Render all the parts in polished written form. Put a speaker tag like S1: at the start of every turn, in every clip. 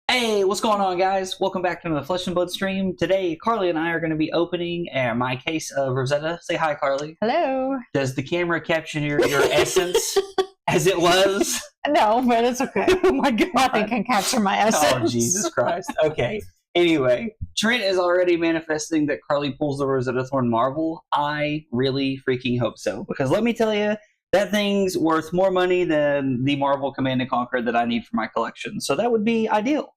S1: Hey, what's going on, guys? Welcome back to the Flesh and Blood stream. Today, Carly and I are going to be opening my case of Rosetta. Say hi, Carly.
S2: Hello.
S1: Does the camera capture your essence as it was?
S2: No, but it's okay.
S1: Oh my God.
S2: Nothing can capture my essence.
S1: Oh, Jesus Christ. Okay. Anyway, Trent is already manifesting that Carly pulls the Rosetta Thorn Marvel. I really freaking hope so. Because let me tell you, that thing's worth more money than the Marvel Command & Conquer that I need for my collection. So that would be ideal.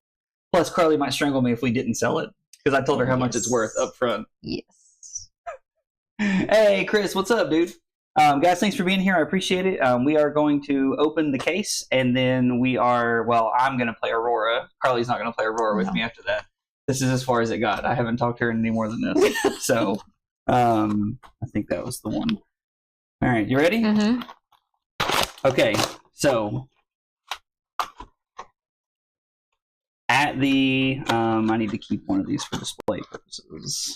S1: Plus, Carly might strangle me if we didn't sell it, because I told her how much it's worth up front.
S2: Yes.
S1: Hey, Chris, what's up, dude? Guys, thanks for being here. I appreciate it. We are going to open the case, and then I'm going to play Aurora. Carly's not going to play Aurora with me after that. This is as far as it got. I haven't talked to her any more than this. So, I think that was the one. All right, you ready?
S2: Mm-hmm.
S1: Okay, so... At the, I need to keep one of these for display purposes.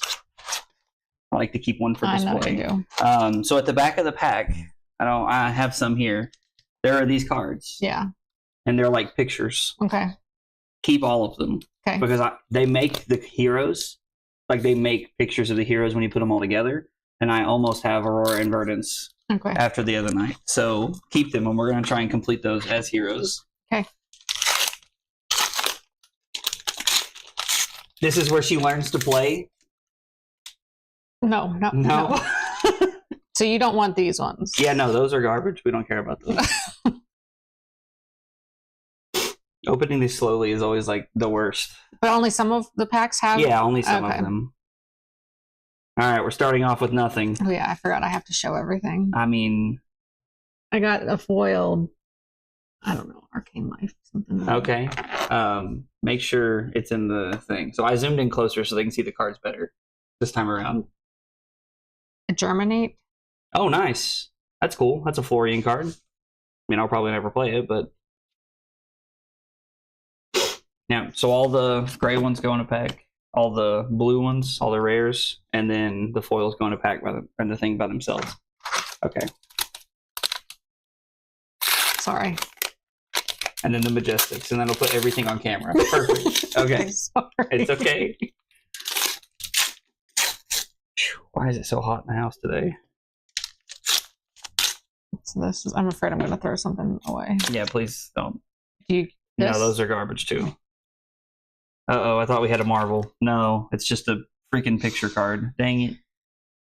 S1: I like to keep one for display.
S2: I know you do.
S1: So at the back of the pack, I have some here. There are these cards.
S2: Yeah.
S1: And they're like pictures.
S2: Okay.
S1: Keep all of them.
S2: Okay.
S1: Because they make the heroes, like they make pictures of the heroes when you put them all together. And I almost have Aurora and Verdant after the other night. So keep them, and we're going to try and complete those as heroes.
S2: Okay.
S1: This is where she learns to play.
S2: No. So you don't want these ones?
S1: Yeah, no, those are garbage. We don't care about those. Opening these slowly is always like the worst.
S2: But only some of the packs have?
S1: Yeah, only some of them. All right, we're starting off with nothing.
S2: Oh yeah, I forgot I have to show everything.
S1: I mean...
S2: I got a foiled, I don't know, Arcane Life, something like that.
S1: Okay. Make sure it's in the thing. So I zoomed in closer so they can see the cards better this time around.
S2: A Germinate?
S1: Oh, nice. That's cool. That's a Florian card. I mean, I'll probably never play it, but... Yeah, so all the gray ones go in a pack. All the blue ones, all the rares, and then the foils go in a pack and the thing by themselves. Okay.
S2: Sorry.
S1: And then the Majestics, and then I'll put everything on camera. Perfect. Okay.
S2: Sorry.
S1: It's okay. Why is it so hot in the house today?
S2: So this is, I'm afraid I'm going to throw something away.
S1: Yeah, please don't.
S2: No,
S1: those are garbage too. Uh-oh, I thought we had a Marvel. No, it's just a freaking picture card. Dang it.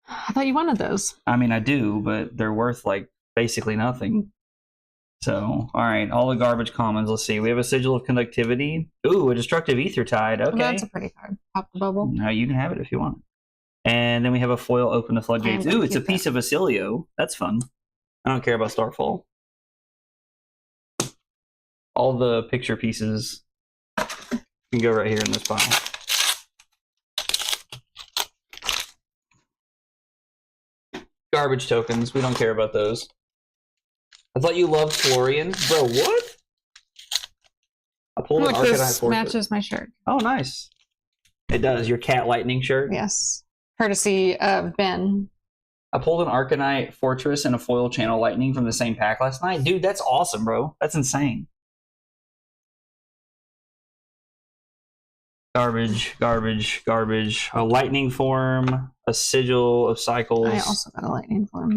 S2: I thought you wanted those.
S1: I mean, I do, but they're worth, like, basically nothing. So, all right, all the garbage commons. Let's see. We have a Sigil of Conductivity. Ooh, a Destructive Ether Tide. Okay.
S2: Well, that's a pretty card. Pop the bubble.
S1: No, you can have it if you want. And then we have a foil Open the Floodgates. Ooh, it's a piece of Ailio. That's fun. I don't care about Starfall. All the picture pieces can go right here in this pile. Garbage tokens. We don't care about those. I thought you loved Florian. Bro, what? I pulled an Arcanite Fortress.
S2: Matches my shirt.
S1: Oh, nice. It does. Your Cat Lightning shirt?
S2: Yes. Courtesy of Ben.
S1: I pulled an Arcanite Fortress and a foil Channel Lightning from the same pack last night. Dude, that's awesome, bro. That's insane. Garbage, garbage, garbage. A Lightning Form, a Sigil of Cycles.
S2: I also got a Lightning Form.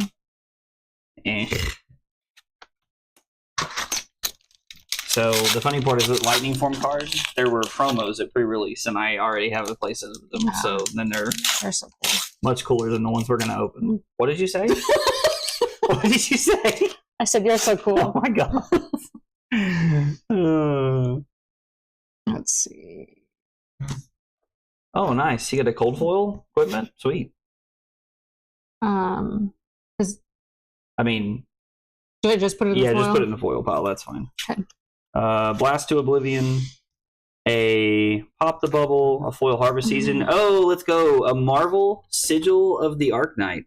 S1: So the funny part is with Lightning Form cards, there were promos at pre-release, and I already have a playset of them. So then they're
S2: so cool.
S1: Much cooler than the ones we're going to open. What did you say? What did you say?
S2: I said you're so cool.
S1: Oh my god.
S2: Let's see.
S1: Oh, nice. You got a cold foil equipment? Sweet. I mean,
S2: should I just put it in the foil?
S1: Yeah, just put it in the foil pile. That's fine.
S2: Okay.
S1: Blast to Oblivion, a Pop the Bubble, a foil Harvest Season. Oh, let's go. A Marvel Sigil of the Arknight.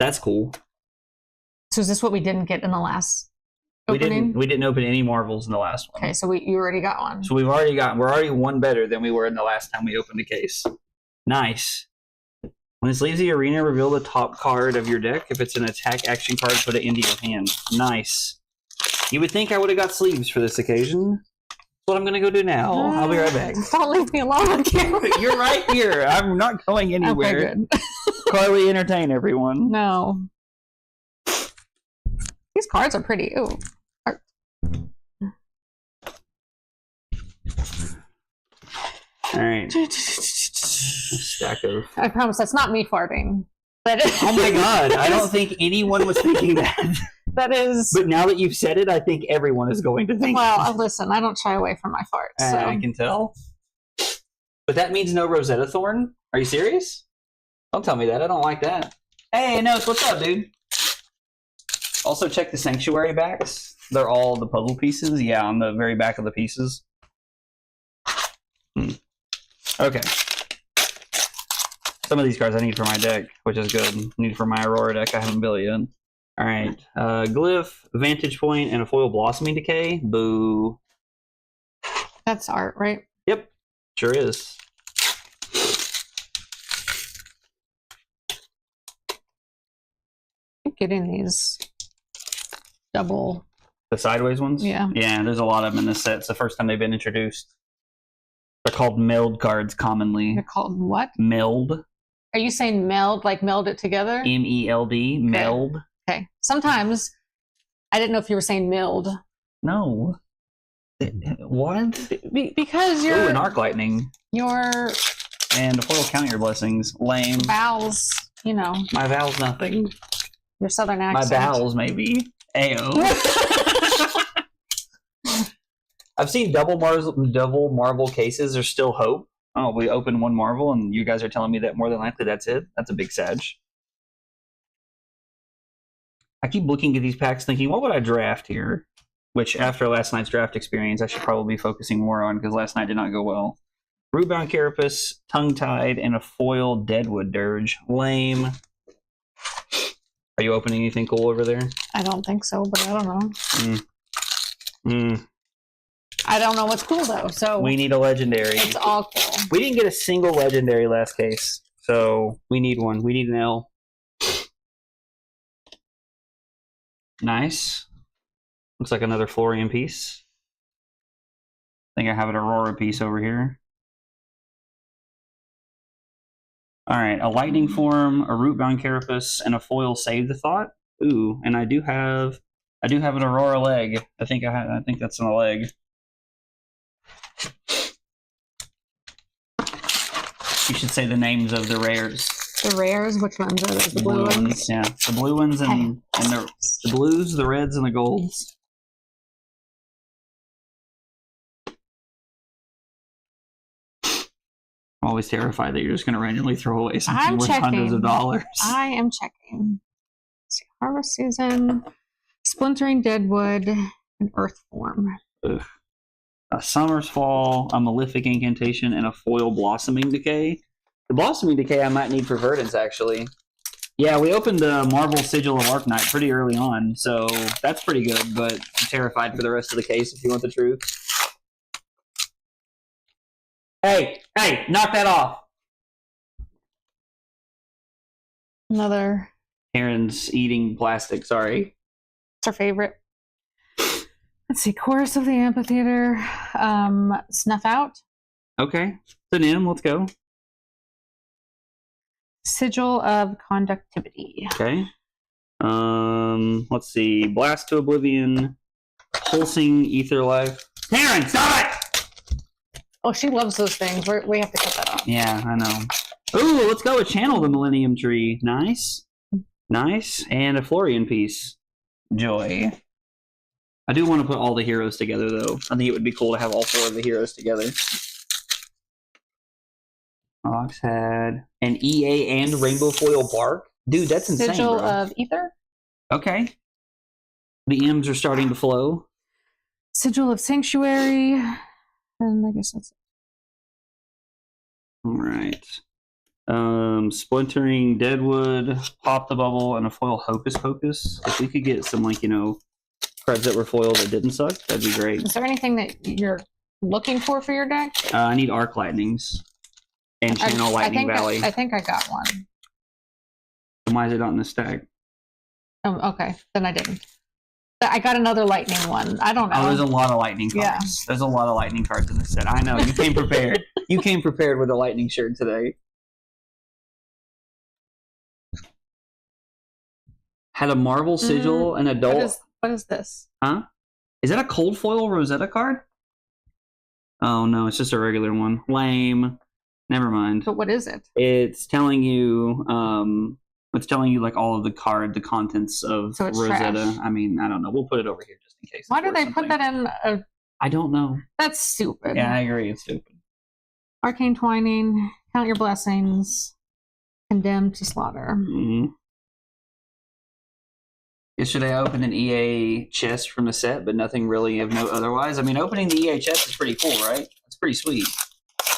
S1: That's cool.
S2: So is this what we didn't get in the last opening?
S1: We didn't open any Marvels in the last one.
S2: Okay, so you already got one.
S1: So we're already one better than we were in the last time we opened a case. Nice. When this leaves the arena, reveal the top card of your deck. If it's an attack action card, put it into your hand. Nice. You would think I would have got sleeves for this occasion. That's what I'm going to go do now. I'll be right back.
S2: Don't leave me alone.
S1: You're right here. I'm not going anywhere.
S2: Okay, good.
S1: Carly, entertain everyone.
S2: No. These cards are pretty. Ooh.
S1: All right. Stack of.
S2: I promise that's not me farting. But
S1: oh my god! I don't think anyone was thinking that.
S2: That is.
S1: But now that you've said it, I think everyone is going to think.
S2: Well, listen, I don't shy away from my farts. So.
S1: I can tell. But that means no Rosetta Thorn. Are you serious? Don't tell me that. I don't like that. Hey, Nose, what's up, dude? Also, check the Sanctuary backs. They're all the puzzle pieces. Yeah, on the very back of the pieces. Okay. Some of these cards I need for my deck, which is good. I need for my Aurora deck. I haven't built yet. All right. Glyph, Vantage Point, and a foil Blossoming Decay. Boo.
S2: That's art, right?
S1: Yep. Sure is.
S2: I'm getting these double.
S1: The sideways ones?
S2: Yeah.
S1: Yeah, there's a lot of them in this set. It's the first time they've been introduced. They're called meld cards commonly.
S2: They're called what?
S1: Meld.
S2: Are you saying meld, like meld it together?
S1: M-E-L-D.
S2: Okay.
S1: Meld.
S2: Okay. Sometimes I didn't know if you were saying milled.
S1: No. What?
S2: Because you're.
S1: Ooh, an Arc Lightning.
S2: Your.
S1: And a foil Count Your Blessings. Lame.
S2: Vowels, you know.
S1: My vowels, nothing.
S2: Your southern accent.
S1: My vowels, maybe. Ayo. I've seen double Marvel cases. There's still hope. Oh, we opened one Marvel, and you guys are telling me that more than likely that's it? That's a big sag. I keep looking at these packs thinking, what would I draft here? Which, after last night's draft experience, I should probably be focusing more on, because last night did not go well. Rootbound Carapace, Tongue-Tied, and a foil Deadwood Dirge. Lame. Are you opening anything cool over there?
S2: I don't think so, but I don't know. I don't know what's cool, though, so...
S1: We need a legendary.
S2: It's all cool.
S1: We didn't get a single legendary last case, so we need one. We need an L. Nice. Looks like another Florian piece. I think I have an Aurora piece over here. Alright, a Lightning Form, a Rootbound Carapace, and a foil Save the Thought. Ooh, and I do have an Aurora leg. I think that's on a leg. You should say the names of the rares.
S2: The rares? Which ones are those? The blue ones?
S1: Yeah, the blue ones and the blues, the reds, and the golds. I'm always terrified that you're just going to randomly throw away something worth hundreds of dollars. I
S2: am checking. Let's see. Harvest Season, Splintering Deadwood, and Earth Form.
S1: Ugh. A Summer's Fall, a Malefic Incantation, and a foil Blossoming Decay. The Blossoming Decay I might need for Verdants, actually. Yeah, we opened the Marvel Sigil of Arknight pretty early on, so that's pretty good, but I'm terrified for the rest of the case, if you want the truth. Hey, knock that off!
S2: Another...
S1: Karen's eating plastic, sorry.
S2: It's her favorite. Let's see, Chorus of the Amphitheater, Snuff Out.
S1: Okay, it's an M, let's go.
S2: Sigil of Conductivity.
S1: Okay. Let's see, Blast to Oblivion, Pulsing Ether Life. Taryn, stop it!
S2: Oh, she loves those things. We have to cut that off.
S1: Yeah, I know. Ooh, let's go with Channel the Millennium Tree. Nice. Nice. And a Florian piece. Joy. I do want to put all the heroes together, though. I think it would be cool to have all 4 of the heroes together. Ox had an EA and Rainbow Foil Bark. Dude, that's insane,
S2: Sigil
S1: bro.
S2: of Ether.
S1: Okay. The M's are starting to flow.
S2: Sigil of Sanctuary. And I guess that's it.
S1: All right. Splintering Deadwood, Pop the Bubble, and a foil Hocus Pocus. If we could get some, like, you know, cards that were foiled that didn't suck, that'd be great.
S2: Is there anything that you're looking for your deck?
S1: I need Arc Lightnings and Channel Lightning Valley.
S2: I think I got one.
S1: Then why is it not in the stack?
S2: Oh, okay. Then I didn't. I got another lightning one. I don't know.
S1: Oh, there's a lot of lightning cards.
S2: Yeah.
S1: There's a lot of lightning cards in this set. I know. You came prepared. You came prepared with a lightning shirt today. Had a Marvel Sigil, an adult.
S2: What is this?
S1: Huh? Is that a cold foil Rosetta card? Oh no, it's just a regular one. Lame. Never mind.
S2: But what is it?
S1: It's telling you like all of the contents of Rosetta.
S2: Trash.
S1: I mean, I don't know. We'll put it over here just in case.
S2: Why did they put that in?
S1: I don't know.
S2: That's stupid.
S1: Yeah, I agree. It's stupid.
S2: Arcane Twining. Count your blessings. Condemned to slaughter.
S1: Mm-hmm. Yesterday, I opened an EA chest from the set, but nothing really of note otherwise. I mean, opening the EA chest is pretty cool, right? It's pretty sweet.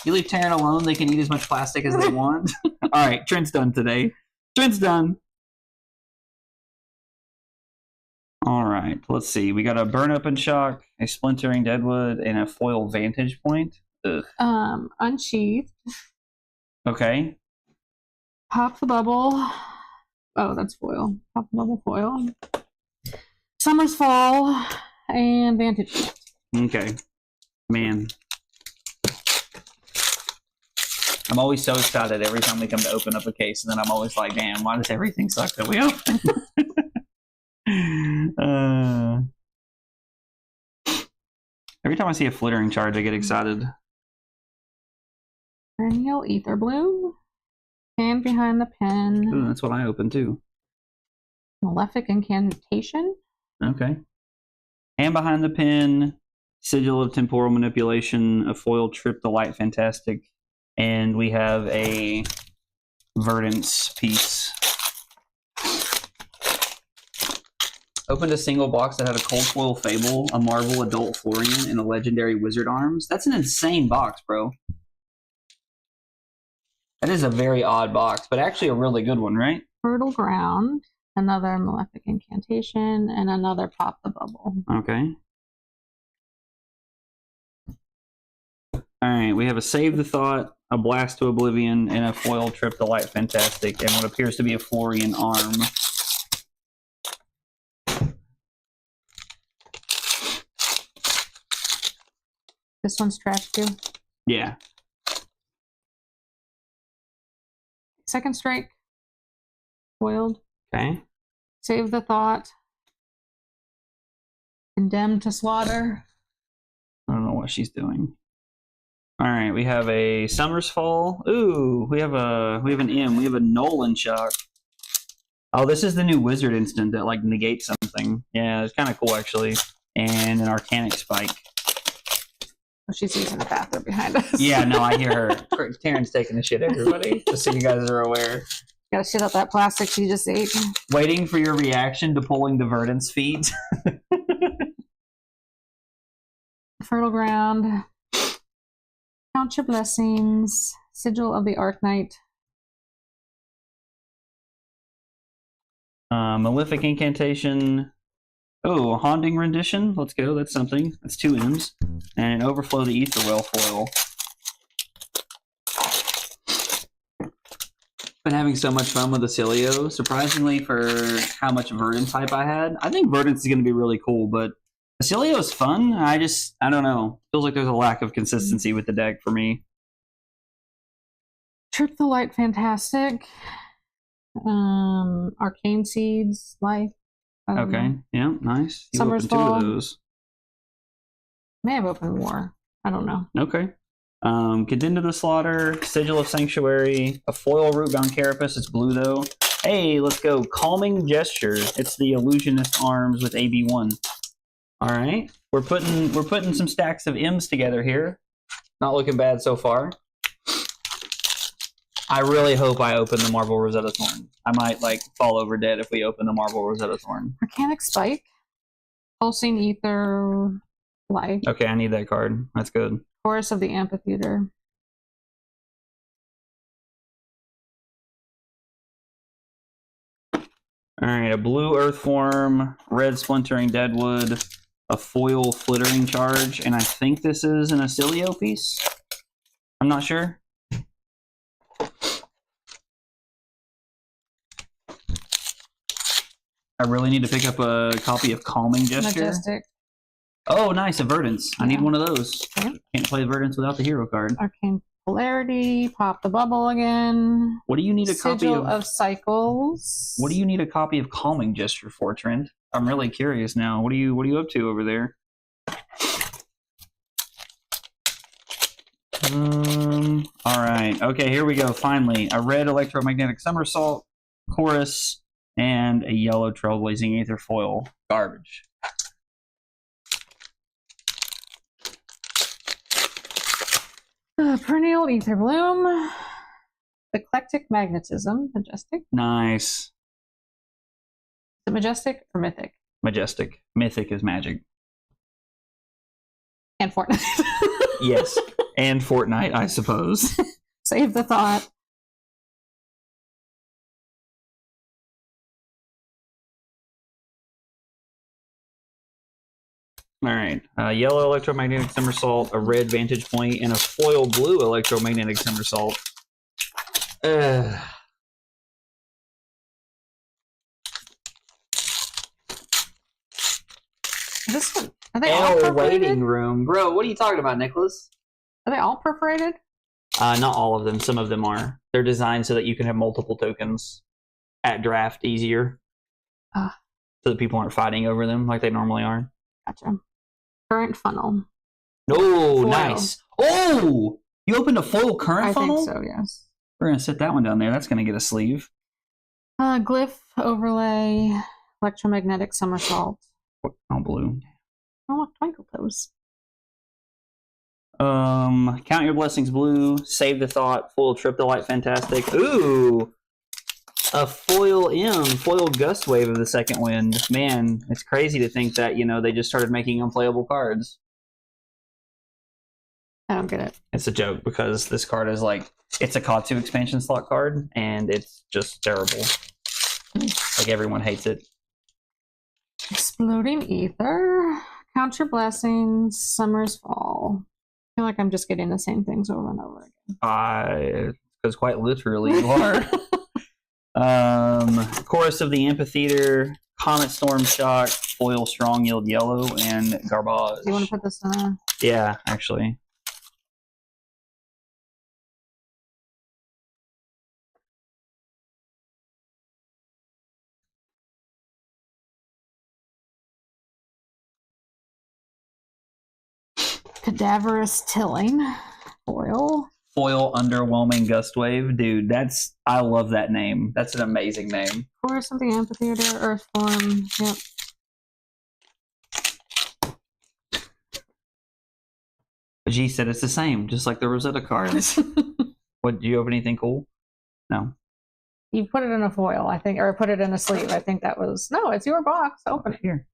S1: You leave Taryn alone, they can eat as much plastic as they want. All right, Trent's done today. Trent's done. All right, let's see. We got a Burn Up and Shock, a Splintering Deadwood, and a Foil Vantage Point. Ugh.
S2: Unsheathed.
S1: Okay.
S2: Pop the Bubble. Oh, that's foil. Pop the Bubble foil. Summer's Fall and Vantage Point.
S1: Okay. Man. I'm always so excited every time we come to open up a case, and then I'm always like, damn, why does everything suck that we open? Every time I see a flittering charge, I get excited.
S2: Perennial Ether Bloom. Hand Behind the Pen.
S1: Ooh, that's what I opened too.
S2: Malefic Incantation.
S1: Okay. Hand Behind the Pen, Sigil of Temporal Manipulation, a foil Trip the Light Fantastic, and we have a Verdant piece. Opened a single box that had a Cold Foil Fable, a Marvel Adult Florian, and a Legendary Wizard Arms. That's an insane box, bro. That is a very odd box, but actually a really good one, right?
S2: Fertile Ground, another Malefic Incantation, and another Pop the Bubble.
S1: Okay. All right, we have a Save the Thought, a Blast to Oblivion, and a foil Trip the Light Fantastic, and what appears to be a Florian arm.
S2: This one's trash too.
S1: Yeah.
S2: Second Strike. Foiled.
S1: Okay.
S2: Save the Thought. Condemned to Slaughter.
S1: I don't know what she's doing. All right, we have a Summer's Fall. Ooh, we have an M. We have a Nolan Shock. Oh, this is the new Wizard instant that like negates something. Yeah, it's kind of cool actually. And an Arcanic Spike.
S2: Oh, she's using the bathroom behind us.
S1: Yeah, no, I hear her. Taryn's taking the shit, everybody. Just so you guys are aware.
S2: Gotta shit out that plastic she just ate.
S1: Waiting for your reaction to pulling the Verdant's feet.
S2: Fertile Ground. Count Your Blessings. Sigil of the Arknight.
S1: Malefic Incantation. Oh, a Haunting Rendition. Let's go. That's something. That's 2 M's. And an Overflow the Aetherwell foil. Been having so much fun with the Ailio. Surprisingly, for how much Verdant type I had, I think Verdant's going to be really cool, but the Ailio is fun. I don't know. Feels like there's a lack of consistency with the deck for me.
S2: Trip the Light Fantastic. Arcane Seeds Life.
S1: Okay. Yeah, nice. You
S2: Summer's
S1: opened 2
S2: Fall.
S1: of those.
S2: May have opened more. I don't know.
S1: Okay. Condemned to the Slaughter, Sigil of Sanctuary, a foil Rootbound Carapace. It's blue though. Hey, let's go. Calming Gesture. It's the Illusionist Arms with AB1. All right. We're putting some stacks of M's together here. Not looking bad so far. I really hope I open the Marble Rosetta Thorn. I might like fall over dead if we open the Marble Rosetta Thorn.
S2: Volcanic Spike, Pulsing Ether, Life.
S1: Okay, I need that card. That's good.
S2: Chorus of the Amphitheater.
S1: All right, a blue Earthworm, red Splintering Deadwood, a foil Flittering Charge, and I think this is an Ailio piece. I'm not sure. I really need to pick up a copy of Calming Gesture.
S2: Majestic.
S1: Oh, nice, a Verdant. I need
S2: Yeah.
S1: one of those.
S2: Okay.
S1: Can't play Verdant without the hero card.
S2: Arcane Polarity. Pop the bubble again.
S1: What do you need a copy
S2: Sigil of Cycles.
S1: What do you need a copy of Calming Gesture for, Trent? I'm really curious now. What are you up to over there? All right. Okay, here we go. Finally, a red Electromagnetic Somersault, Chorus, and a yellow Trailblazing Aether foil. Garbage.
S2: Perennial Ether Bloom. Eclectic Magnetism. Majestic. Is
S1: Nice.
S2: it Majestic or Mythic?
S1: Majestic. Mythic is magic.
S2: And Fortnite.
S1: Yes. And Fortnite, I suppose.
S2: Save the thought.
S1: All right. Yellow Electromagnetic Somersault, a red Vantage Point, and a foil blue Electromagnetic Somersault.
S2: This one, are they all
S1: L
S2: perforated?
S1: waiting room. Bro, what are you talking about, Nicholas?
S2: Are they all perforated?
S1: Not all of them. Some of them are. They're designed so that you can have multiple tokens at draft easier.
S2: Ah.
S1: So that people aren't fighting over them like they normally are.
S2: Gotcha. Current funnel.
S1: No,
S2: Foil.
S1: nice. Oh! You opened a foil current
S2: I
S1: funnel?
S2: think so, yes.
S1: We're going to set that one down there. That's going to get a sleeve.
S2: Glyph overlay. Electromagnetic somersault.
S1: Oh, blue.
S2: Oh, look, Twinkle Toes.
S1: Count Your Blessings blue. Save the Thought. Foil Trip the Light Fantastic. Ooh! A foil foil Gust Wave of the Second Wind. Man, it's crazy to think that, they just started making unplayable cards.
S2: I don't get it.
S1: It's a joke because this card is it's a Katsu expansion slot card, and it's just terrible. Like, everyone hates it.
S2: Exploding Ether. Count Your Blessings. Summer's Fall. I feel like I'm just getting the same things over and over again.
S1: Because quite literally you are. Chorus of the Amphitheater, Comet Storm Shock, Foil Strong Yield Yellow, and Garbage.
S2: Do you want to put this in?
S1: Yeah, actually.
S2: Cadaverous Tilling. Foil.
S1: Foil Underwhelming Gust Wave. Dude, I love that name. That's an amazing name.
S2: Chorus of the Amphitheater. Earthform. Yep.
S1: G said it's the same, just like the Rosetta cards. What, do you have anything cool? No.
S2: You put it in a foil, I think, or put it in a sleeve. I think that was... No, it's your box. Open it.
S1: Here.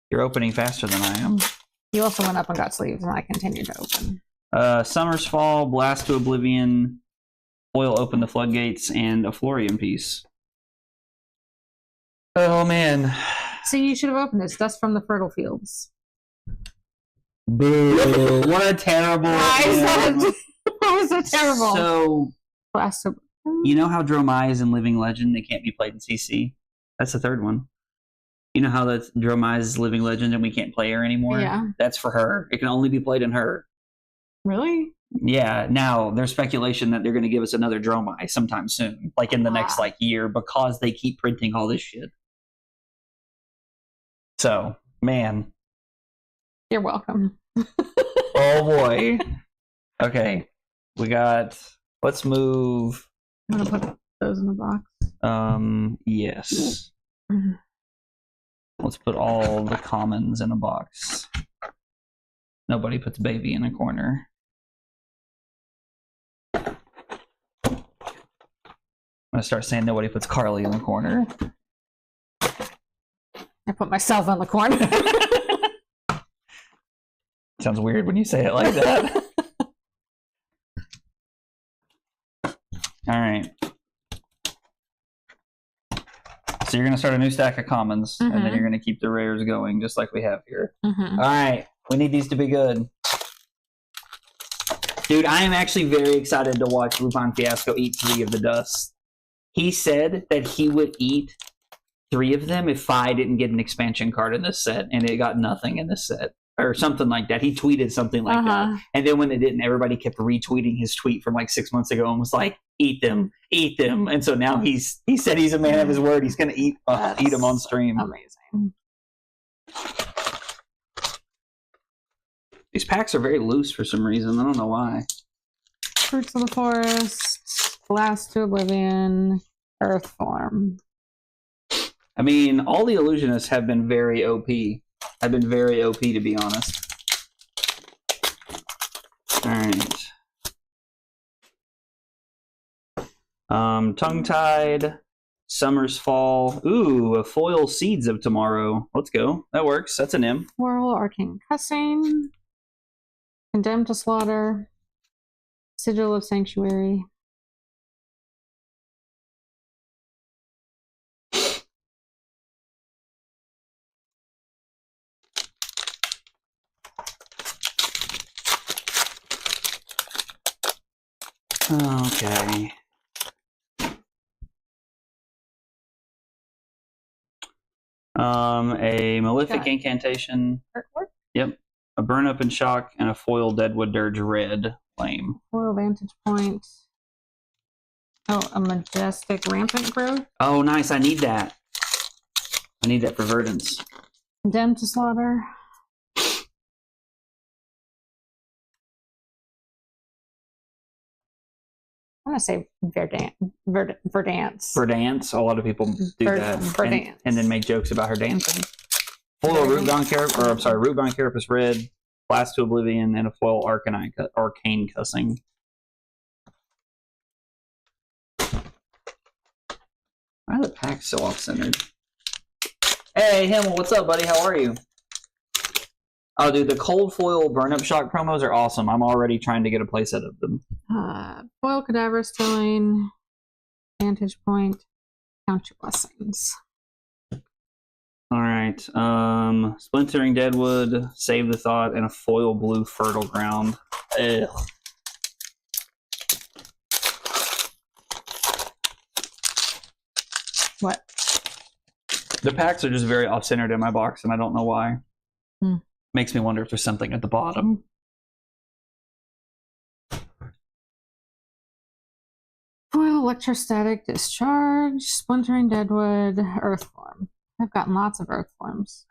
S1: You're opening faster than I am.
S2: You also went up and got sleeves, and I continued to open.
S1: Summer's Fall, Blast to Oblivion, Foil Open the Floodgates, and a Florian piece. Oh, man.
S2: See, you should have opened this. Dust from the Fertile Fields.
S1: Boo. What a terrible...
S2: That was so terrible.
S1: So,
S2: Blast to...
S1: you know how Dromai is in Living Legend? They can't be played in CC? That's the third one. You know how that Dromai is Living Legend and we can't play her anymore?
S2: Yeah.
S1: That's for her. It can only be played in her.
S2: Really?
S1: Yeah, now there's speculation that they're going to give us another Dromai sometime soon, like in the next year, because they keep printing all this shit. So, man,
S2: You're welcome.
S1: Oh boy. Okay. Let's move.
S2: I'm gonna put those in the box.
S1: Yes. Let's put all the commons in a box. Nobody puts baby in a corner. I'm gonna start saying nobody puts Carly in the corner.
S2: I put myself in the corner.
S1: Sounds weird when you say it like that. All right. So you're going to start a new stack of commons, and then you're going to keep the rares going just like we have here. All right. We need these to be good. Dude, I am actually very excited to watch Lupin Fiasco eat 3 of the dust. He said that he would eat 3 of them if I didn't get an expansion card in this set, and it got nothing in this set. Or something like that. He tweeted something like that. And then when it didn't, everybody kept retweeting his tweet from like 6 months ago and was like, eat them. And so now he said he's a man of his word. He's going to eat them on stream.
S2: Amazing.
S1: These packs are very loose for some reason. I don't know why.
S2: Fruits of the Forest, Blast to Oblivion, Earth Form.
S1: I mean, all the illusionists have been very OP. I've been very OP, to be honest. Alright. Tongue-Tied, Summer's Fall. Ooh, a foil Seeds of Tomorrow. Let's go. That works. That's an M.
S2: Whirl, Arcane Cussing, Condemned to Slaughter, Sigil of Sanctuary.
S1: Okay. A Malefic Incantation.
S2: Artwork?
S1: Yep. A Burn Up and Shock and a foil Deadwood Dirge Red. Lame.
S2: Foil Vantage Point. Oh, a Majestic Rampant Growth.
S1: Oh, nice. I need that. I need that for Verdants.
S2: Condemned to Slaughter. I want to say Verdant.
S1: Verdance. A lot of people do that.
S2: Verdance.
S1: And then make jokes about her dancing. Foil Root Carapace Red, Blast to Oblivion, and a foil Arcane Cussing. Why are the packs so off-centered? Hey, Himmel, what's up, buddy? How are you? Oh, dude, the cold foil burn-up shock promos are awesome. I'm already trying to get a playset of them.
S2: Foil Cadaverous Tilling, Vantage Point, Count Your Blessings.
S1: All right. Splintering Deadwood, Save the Thought, and a foil blue Fertile Ground. Ugh.
S2: What?
S1: The packs are just very off-centered in my box, and I don't know why. Makes me wonder if there's something at the bottom.
S2: Foil Electrostatic Discharge, Splintering Deadwood, Earthform. I've gotten lots of Earthforms.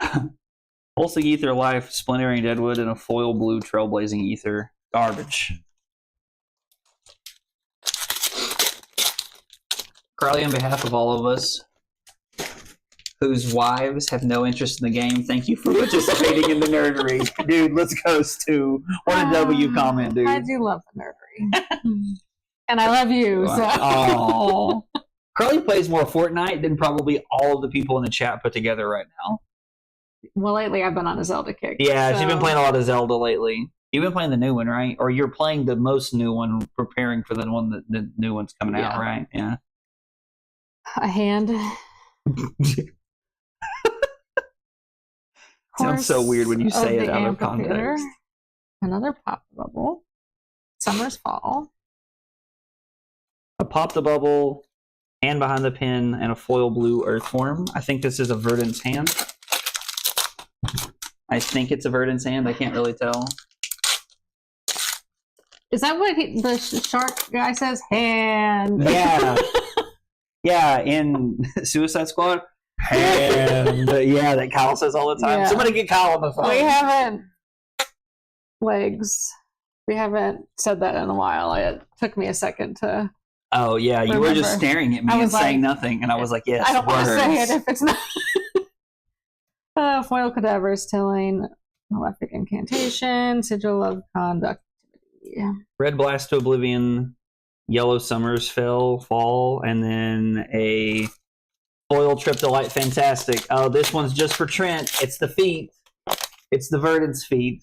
S1: Pulsing Ether Life, Splintering Deadwood, and a foil blue Trailblazing Ether. Garbage. Carly, on behalf of all of us whose wives have no interest in the game, thank you for participating in the nerdery. Dude, let's go, Stu. What a W comment, dude.
S2: I do love the nerdery. And I love you. So.
S1: Oh. Carly plays more Fortnite than probably all of the people in the chat put together right now.
S2: Well, lately I've been on a Zelda kick.
S1: Yeah, she's been playing a lot of Zelda lately. You've been playing the new one, right? Or you're playing the most new one, preparing for the one that the new one's coming out, right? Yeah.
S2: A hand.
S1: Sounds so weird when you say it out of context.
S2: Another pop bubble. Summer's Fall.
S1: A Pop the Bubble, Hand Behind the Pin, and a foil blue Earthworm. I think this is a Verdant's hand. I think it's a Verdant's hand. I can't really tell.
S2: Is that what the shark guy says? Hand.
S1: Yeah. Yeah, in Suicide Squad. Hand. Yeah, that Kyle says all the time.
S2: Yeah.
S1: Somebody get Kyle on the phone.
S2: We haven't legs. We haven't said that in a while. It took me a second to.
S1: Oh yeah, you were just staring at me and saying nothing, and I was like, "Yes."
S2: I don't want to say it if it's not. Foil Cadaver's Tilling, Malefic Incantation, Sigil of Conductivity.
S1: Red Blast to Oblivion, Yellow Summers Fall, and then a foil Trip to Light Fantastic. Oh, this one's just for Trent. It's the feet. It's the Verdant's feet.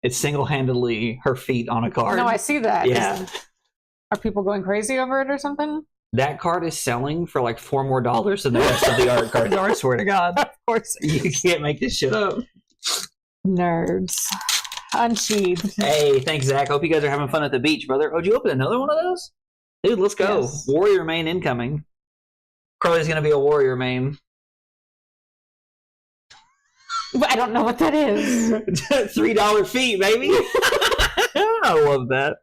S1: It's single-handedly her feet on a card.
S2: No, I see that.
S1: Yeah.
S2: Are people going crazy over it or something?
S1: That card is selling for like $4 more than the rest of the art cards are, I swear to God.
S2: Of course.
S1: You can't make this shit up.
S2: Nerds. Unsheathed.
S1: Hey, thanks, Zach. Hope you guys are having fun at the beach, brother. Oh, did you open another one of those? Dude, let's go. Yes. Warrior main incoming. Carly's going to be a Warrior main.
S2: I don't know what that is.
S1: $3 feet, baby. I love that.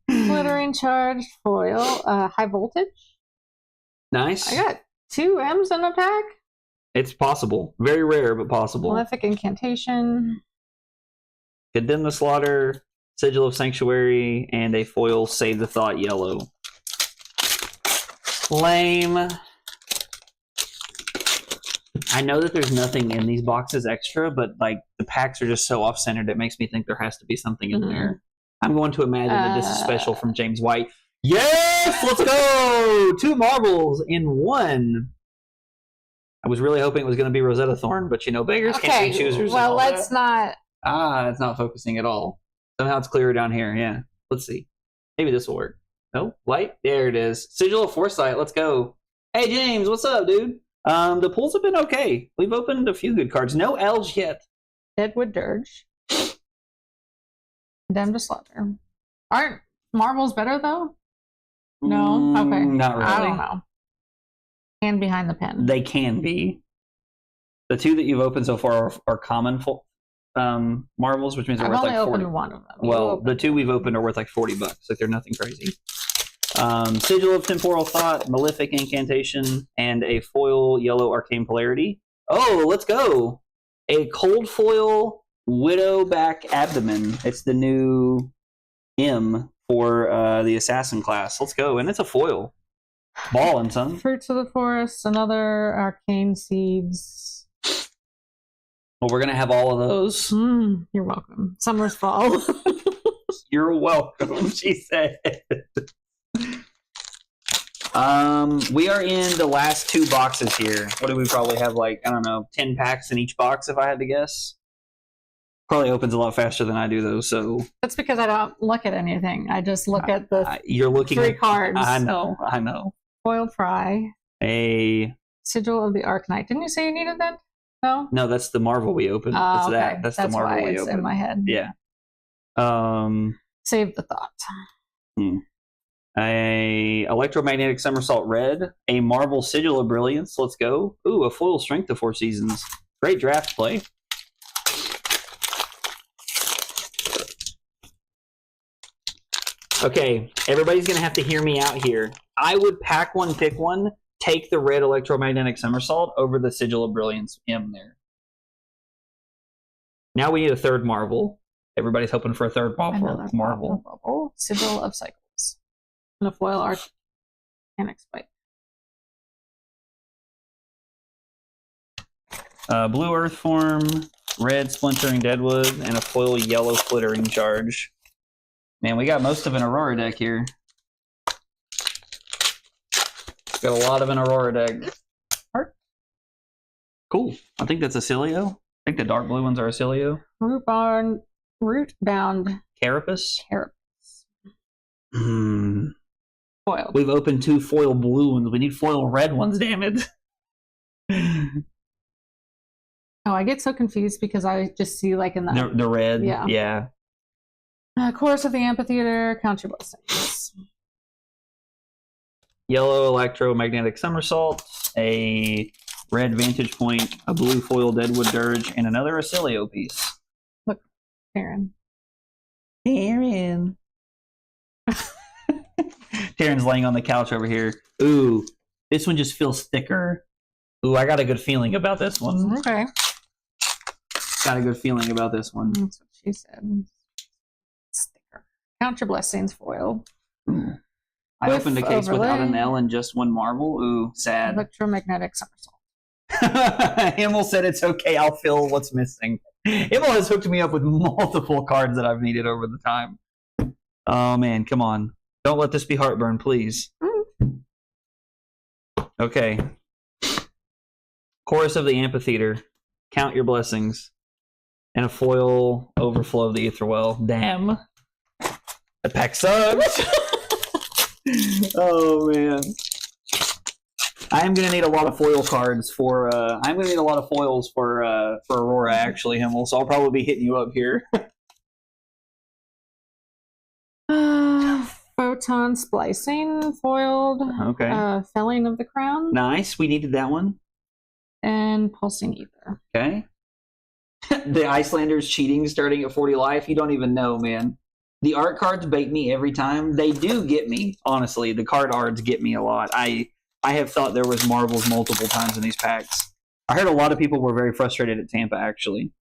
S2: Glittering Charged Foil. High Voltage.
S1: Nice.
S2: I got 2 M's in a pack.
S1: It's possible. Very rare, but possible.
S2: Malefic Incantation.
S1: Condemn the Slaughter, Sigil of Sanctuary, and a foil Save the Thought yellow. Lame. I know that there's nothing in these boxes extra, but like the packs are just so off-centered, it makes me think there has to be something in there. I'm going to imagine that this is special from James White. Yes! Let's go! 2 marbles in 1. I was really hoping it was going to be Rosetta Thorn, but you know, beggars can't be choosers.
S2: Well, let's not.
S1: It's not focusing at all. Somehow it's clearer down here. Yeah. Let's see. Maybe this will work. No? Light? There it is. Sigil of Foresight. Let's go. Hey, James. What's up, dude? The pulls have been okay. We've opened a few good cards. No elves yet.
S2: Deadwood Dirge. Condemned to Slaughter. Aren't marbles better, though? No? Okay.
S1: Not really.
S2: I don't know. And Behind the Pen.
S1: They can be. The 2 that you've opened so far are common marbles, which means they're worth like 40.
S2: I've only opened 1 of them.
S1: Well, the 2 we've opened are worth like $40. Like they're nothing crazy. Sigil of Temporal Thought, Malefic Incantation, and a foil yellow Arcane Polarity. Oh, let's go! A cold foil Widowback Abdomen. It's the new M for the Assassin class. Let's go. And it's a foil. Ballin', son.
S2: Fruits of the Forest, another Arcane Seeds.
S1: Well, we're going to have all of those.
S2: You're welcome. Summer's Fall.
S1: You're welcome, she said. We are in the last 2 boxes here. What do we probably have, like, I don't know, 10 packs in each box, if I had to guess? Probably opens a lot faster than I do, though, so...
S2: That's because I don't look at anything. I just look at the
S1: you're looking
S2: 3
S1: at,
S2: cards.
S1: I know.
S2: Foiled Fry.
S1: A...
S2: Sigil of the Arknight. Didn't you say you needed that? No?
S1: No, that's the Marvel we opened. That's
S2: okay.
S1: that. That's the Marvel we opened.
S2: In my head.
S1: Yeah.
S2: Save the Thought.
S1: A Electromagnetic Somersault Red. A Marvel Sigil of Brilliance. Let's go. Ooh, a foil Strength of 4 Seasons. Great draft play. Okay, everybody's going to have to hear me out here. I would pack one, pick one, take the red Electromagnetic Somersault over the Sigil of Brilliance M there. Now we need a 3rd Marvel. Everybody's hoping for a 3rd Marvel.
S2: Sigil of Cycles. And a foil Arcanic Spike.
S1: Blue Earth Form, red Splintering Deadwood, and a foil yellow Flittering Charge. Man, we got most of an Aurora deck here. Got a lot of an Aurora deck. Cool. I think that's a Ailio. I think the dark blue ones are a Ailio.
S2: Rootbound
S1: Carapace?
S2: Foiled.
S1: We've opened 2 foil blue ones. We need foil red ones, damn it.
S2: Oh, I get so confused because I just see like in
S1: the red. Yeah.
S2: Chorus of the Amphitheater, Count Your Blessings.
S1: Yellow Electromagnetic Somersault, a red Vantage Point, a blue foil Deadwood Dirge, and another Ailio piece.
S2: Look, Taryn.
S1: Taryn's laying on the couch over here. Ooh, this one just feels thicker. Ooh, I got a good feeling about this one.
S2: Okay.
S1: Got a good feeling about this one.
S2: That's what she said. Count your blessings foil.
S1: Ooh. I
S2: With
S1: opened a case without
S2: overlay.
S1: an L and just one marble. Ooh, sad.
S2: Electromagnetic somersault.
S1: Himmel said it's okay, I'll fill what's missing. Himmel has hooked me up with multiple cards that I've needed over the time. Oh man, come on. Don't let this be heartburn, please. Okay. Chorus of the Amphitheater. Count your blessings. And a foil overflow of the Aetherwell. Damn. The pack sucks. Oh man. I am gonna need a lot of foil cards for I'm gonna need a lot of foils for Aurora actually, Himmel, so I'll probably be hitting you up here.
S2: Photon splicing foiled.
S1: Okay.
S2: Felling of the crown.
S1: Nice. We needed that one.
S2: And pulsing ether.
S1: Okay. The Icelanders cheating starting at 40 life. You don't even know, man. The art cards bait me every time. They do get me, honestly. The card arts get me a lot. I have thought there was marbles multiple times in these packs. I heard a lot of people were very frustrated at Tampa, actually.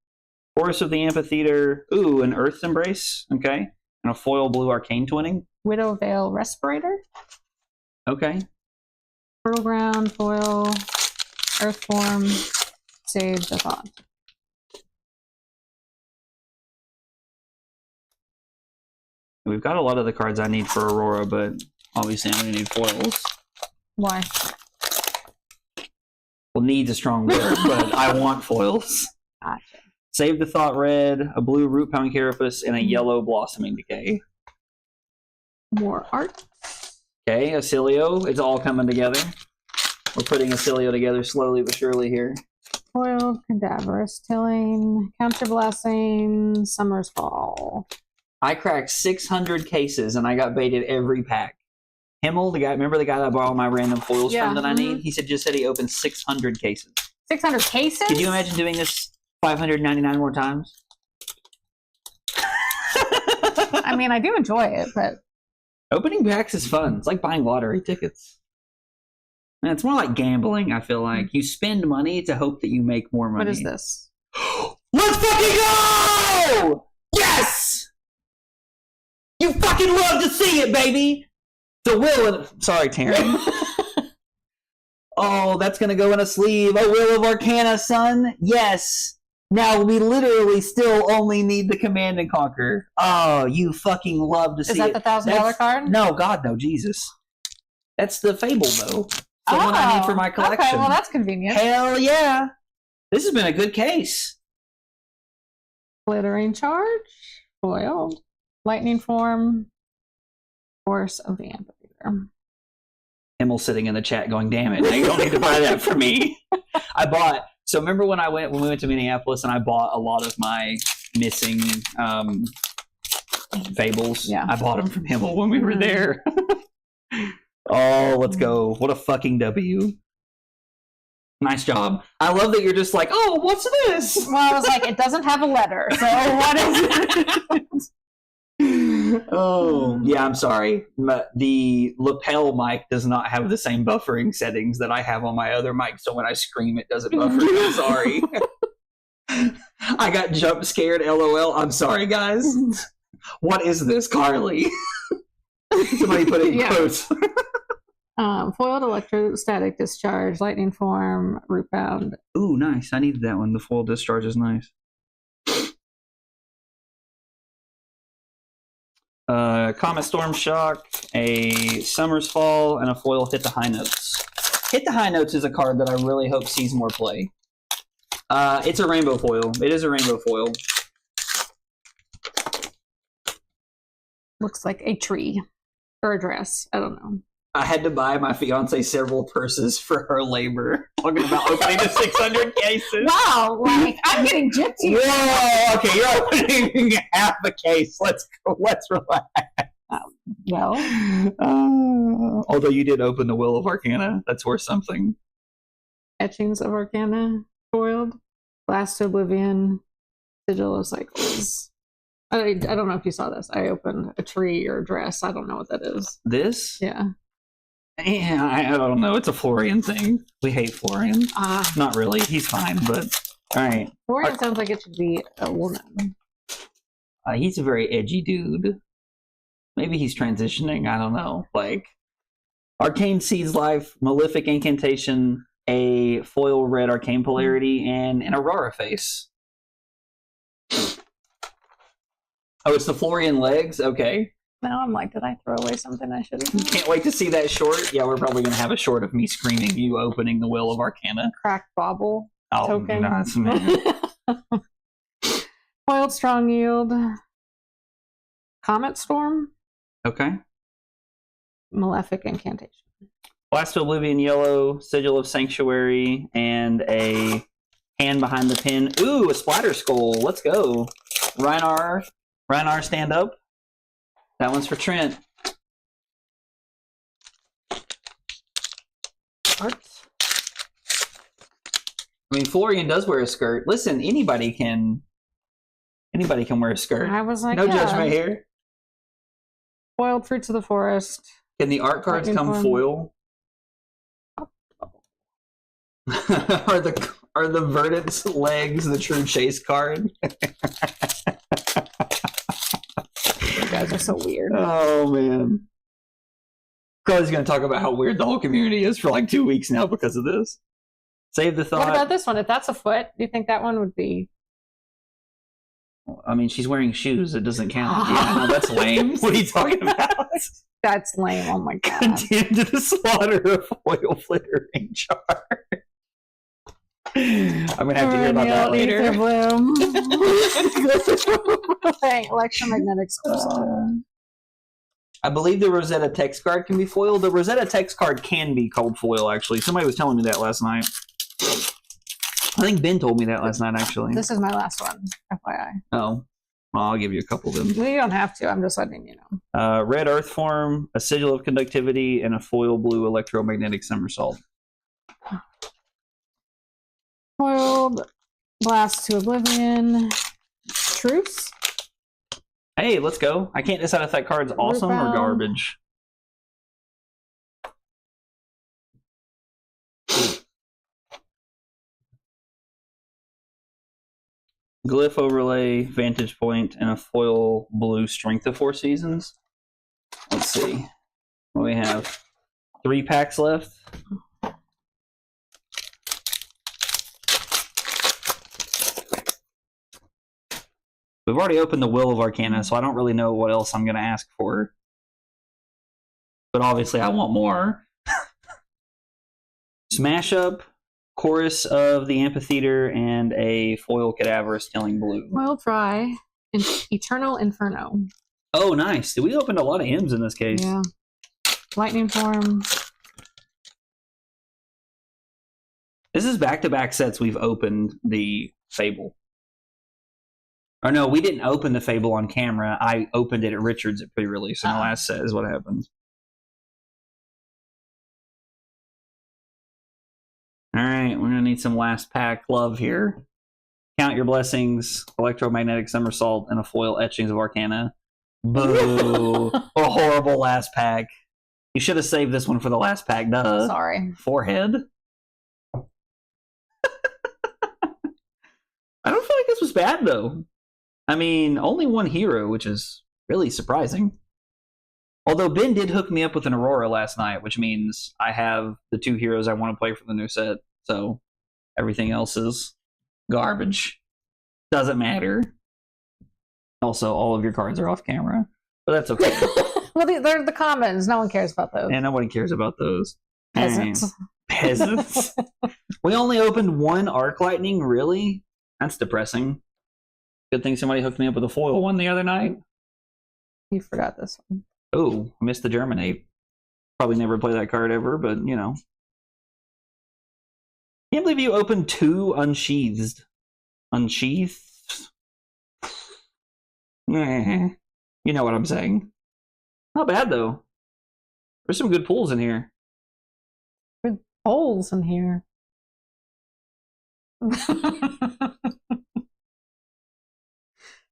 S1: Chorus of the Amphitheater. Ooh, an Earth's Embrace. Okay. And a foil blue arcane twinning.
S2: Widow Veil Respirator.
S1: Okay.
S2: Fertile Ground foil. Earth Form. Save the Thought.
S1: We've got a lot of the cards I need for Aurora, but obviously I'm going to need foils.
S2: Why?
S1: Well, needs a strong word, but I want foils.
S2: Gotcha.
S1: Save the Thought red, a blue Root Pound Carapace, and a yellow Blossoming Decay.
S2: More art.
S1: Okay, Ailio. It's all coming together. We're putting Ailio together slowly but surely here.
S2: Foil, Cadaverous Tilling, Counter Blessing, Summer's Fall.
S1: I cracked 600 cases and I got baited every pack. Himmel, the guy, remember the guy that I bought all my random foils from that I need? He said he opened 600 cases.
S2: 600 cases?
S1: Could you imagine doing this 599 more times?
S2: I mean, I do enjoy it, but
S1: opening packs is fun. It's like buying lottery tickets. And it's more like gambling, I feel like. You spend money to hope that you make more money.
S2: What is this?
S1: Let's fucking go! Yes! You fucking love to see it, baby! The Will of... Sorry, Taryn. Oh, that's gonna go in a sleeve. A Will of Arcana, son. Yes. Now we literally still only need the Command and Conquer. Oh, you fucking love to see it.
S2: Is that the $1,000 card?
S1: No, God, no, Jesus. That's the Fable, though. The one I need for my collection.
S2: Okay, well, that's convenient.
S1: Hell yeah. This has been a good case.
S2: Glittering Charge, foiled, Lightning Form, Force of the Amphitheater.
S1: Himmel sitting in the chat going, damn it, now you don't need to buy that for me. So remember when we went to Minneapolis and I bought a lot of my missing Fables?
S2: Yeah.
S1: I bought them from Himmel when we were there. Oh, let's go. What a fucking W. Nice job. I love that you're just like, oh, what's this?
S2: Well, I was like, it doesn't have a letter, so what is it?
S1: Oh, yeah, I'm sorry. The lapel mic does not have the same buffering settings that I have on my other mic, so when I scream, it doesn't buffer. I'm sorry. I got jump scared, LOL. I'm sorry, guys. What is this, Carly? Somebody put it in quotes.
S2: Foiled Electrostatic Discharge, Lightning Form, Root Bound.
S1: Ooh, nice. I needed that one. The foil discharge is nice. Comet Storm Shock, a Summer's Fall, and a foil Hit the High Notes. Hit the High Notes is a card that I really hope sees more play. It's a rainbow foil. It is a rainbow foil.
S2: Looks like a tree. Or a dress. I don't know.
S1: I had to buy my fiance several purses for her labor. Talking about opening the 600 cases.
S2: Wow, like I'm getting gypsy.
S1: Whoa, okay, you're opening half a case. Let's relax.
S2: Well,
S1: although you did open the Will of Arcana, that's worth something.
S2: Etchings of Arcana, foiled, Blast to Oblivion, Sigil of Cycles. I don't know if you saw this. I opened a tree or a dress. I don't know what that is.
S1: This?
S2: Yeah.
S1: Yeah, I don't know. It's a Florian thing. We hate Florian. Not really. He's fine, but all right.
S2: Florian sounds like it should be a woman.
S1: He's a very edgy dude. Maybe he's transitioning. I don't know. Like Arcane Seeds Life, Malefic Incantation, a foil red Arcane Polarity, and an Aurora face. Oh, it's the Florian legs? Okay.
S2: Now I'm like, did I throw away something I should have?
S1: Can't wait to see that short. Yeah, we're probably going to have a short of me screaming you opening the Will of Arcana.
S2: Cracked bauble token.
S1: Nuts, man.
S2: Foiled Strong Yield. Comet Storm.
S1: Okay.
S2: Malefic Incantation.
S1: Blast of Oblivion yellow, Sigil of Sanctuary, and a hand behind the pin. Ooh, a Splatter Skull. Let's go. Reinar, stand up. That one's for Trent. What? I mean, Florian does wear a skirt. Listen, anybody can wear a skirt.
S2: I was like,
S1: no judgment here.
S2: Foiled Fruits of the Forest.
S1: Can the art cards come foil? Are the Verdant's legs the true chase card?
S2: You guys are so weird.
S1: Oh man. Carly's gonna talk about how weird the whole community is for like 2 weeks now because of this. Save the thought.
S2: What about this one? If that's a foot, do you think that one would be?
S1: I mean, she's wearing shoes. It doesn't count. Yeah, no, that's lame. What are you talking about?
S2: That's lame. Oh my god.
S1: Condemned to the slaughter of foil flittering jar. I'm gonna have to hear about that later.
S2: Bloom. Electromagnetic source.
S1: I believe the Rosetta text card can be foiled. The Rosetta text card can be called foil, actually. Somebody was telling me that last night. I think Ben told me that last night, actually.
S2: This is my last one, FYI.
S1: Oh. Well, I'll give you a couple of them.
S2: Well, you don't have to. I'm just letting you know.
S1: Red Earth Form, a Sigil of Conductivity, and a foil blue Electromagnetic Somersault.
S2: Foiled Blast to Oblivion. Truce.
S1: Hey, let's go. I can't decide if that card's awesome or garbage. Glyph Overlay, Vantage Point, and a foil blue Strength of 4 Seasons. Let's see. What do we have? 3 packs left. We've already opened the Will of Arcana, so I don't really know what else I'm going to ask for. But obviously I want more. Smash Up, Chorus of the Amphitheater, and a foil Cadaverous Killing Blue.
S2: Foiled Fry, Eternal Inferno.
S1: Oh, nice. We opened a lot of M's in this case.
S2: Yeah. Lightning Form.
S1: This is back-to-back sets we've opened the Fable. Or no, we didn't open the Fable on camera. I opened it at Richards at pre-release, and the last set is what happened. All right, we're going to need some last pack love here. Count Your Blessings, Electromagnetic Somersault, and a foil Etchings of Arcana. Boo! A horrible last pack. You should have saved this one for the last pack, duh.
S2: Sorry.
S1: Forehead. I don't feel like this was bad, though. I mean, only one hero, which is really surprising. Although Ben did hook me up with an Aurora last night, which means I have the 2 heroes I want to play for the new set. So everything else is garbage. Doesn't matter. Also, all of your cards are off camera, but that's okay.
S2: Well, they're the commons. No one cares about those.
S1: And nobody cares about those.
S2: Peasants.
S1: Peasants. We only opened 1 Arc Lightning, really? That's depressing. Good thing somebody hooked me up with a foil one the other night.
S2: You forgot this one.
S1: Oh, missed the Germinate. Probably never play that card ever, but you know. Can't believe you opened 2 unsheathed. Unsheathed? You know what I'm saying. Not bad, though. There's some good pulls in here.
S2: Good holes in here.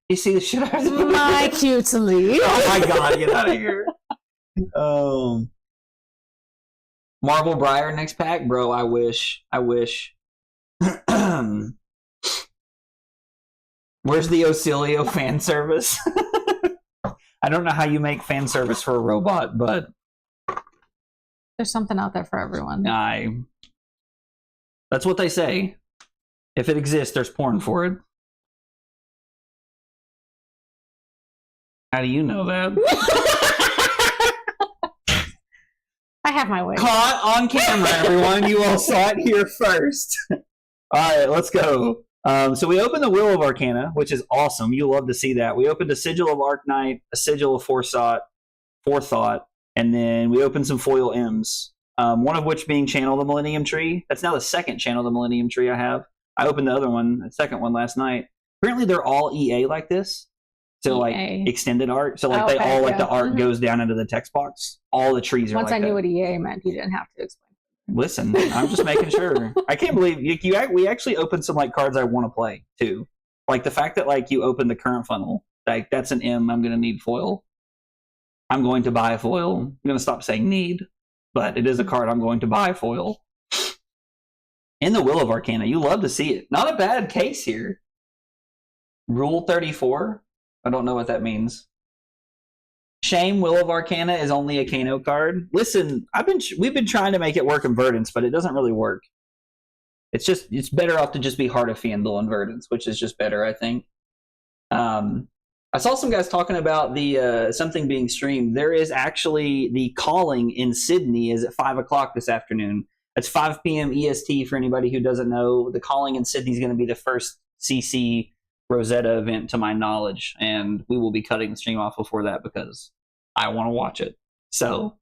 S1: You see the shit out of
S2: My cutely.
S1: Oh my god, get out of here. Marble Briar next pack? Bro, I wish. Where's the Ocilio fan service? I don't know how you make fan service for a robot, but
S2: There's something out there for everyone.
S1: that's what they say. If it exists, there's porn for it. How do you know that?
S2: I have my way.
S1: Caught on camera, everyone. You all saw it here first. All right, let's go. So we opened the Wheel of Arcana, which is awesome. You love to see that. We opened a Sigil of Arknight, a Sigil of Forethought, and then we opened some foil M's. One of which being Channel the Millennium Tree. That's now the second Channel the Millennium Tree I have. I opened the other one, the second one last night. Apparently they're all EA like this. So like extended art. So like the art goes down into the text box. All the trees are
S2: Once
S1: like
S2: I knew what EA meant, you didn't have to explain.
S1: Listen, I'm just making sure. I can't believe we actually opened some like cards I want to play too. Like the fact that like you opened the current funnel, like that's an M. I'm going to need foil. I'm going to buy foil. I'm going to stop saying need, but it is a card I'm going to buy foil. In the Wheel of Arcana, you love to see it. Not a bad case here. Rule 34. I don't know what that means. Shame Wheel of Arcana is only a Kano card. Listen, we've been trying to make it work in Verdants, but it doesn't really work. It's better off to just be Heart of Fandle in Verdants, which is just better, I think. I saw some guys talking about the something being streamed. There is actually the calling in Sydney is at 5 o'clock this afternoon. It's 5 p.m. EST for anybody who doesn't know. The calling in Sydney is going to be the first CC Rosetta event to my knowledge, and we will be cutting the stream off before that because I want to watch it. So,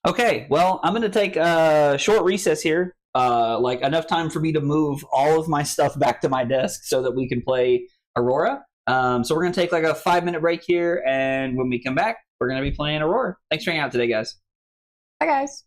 S1: okay, well, I'm going to take a short recess here, like enough time for me to move all of my stuff back to my desk so that we can play Aurora. So we're going to take like a 5-minute break here, and when we come back, we're going to be playing Aurora. Thanks for hanging out today, guys.
S2: Bye, guys.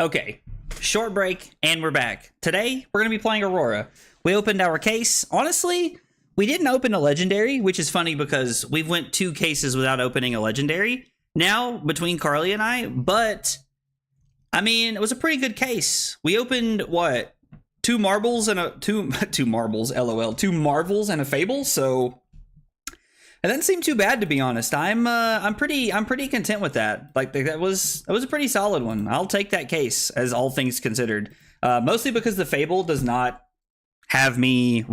S1: Okay, short break, and we're back. Today, we're going to be playing Aurora. We opened our case. Honestly, we didn't open a legendary, which is funny because we've went 2 cases without opening a legendary now between Carly and I, but I mean, it was a pretty good case. We opened, what, 2 marbles and a... 2 marbles, LOL. 2 marvels and a fable, so... It doesn't seem too bad, to be honest. I'm pretty content with that. Like, that was a pretty solid one. I'll take that case, as all things considered. Mostly because the Fable doesn't have me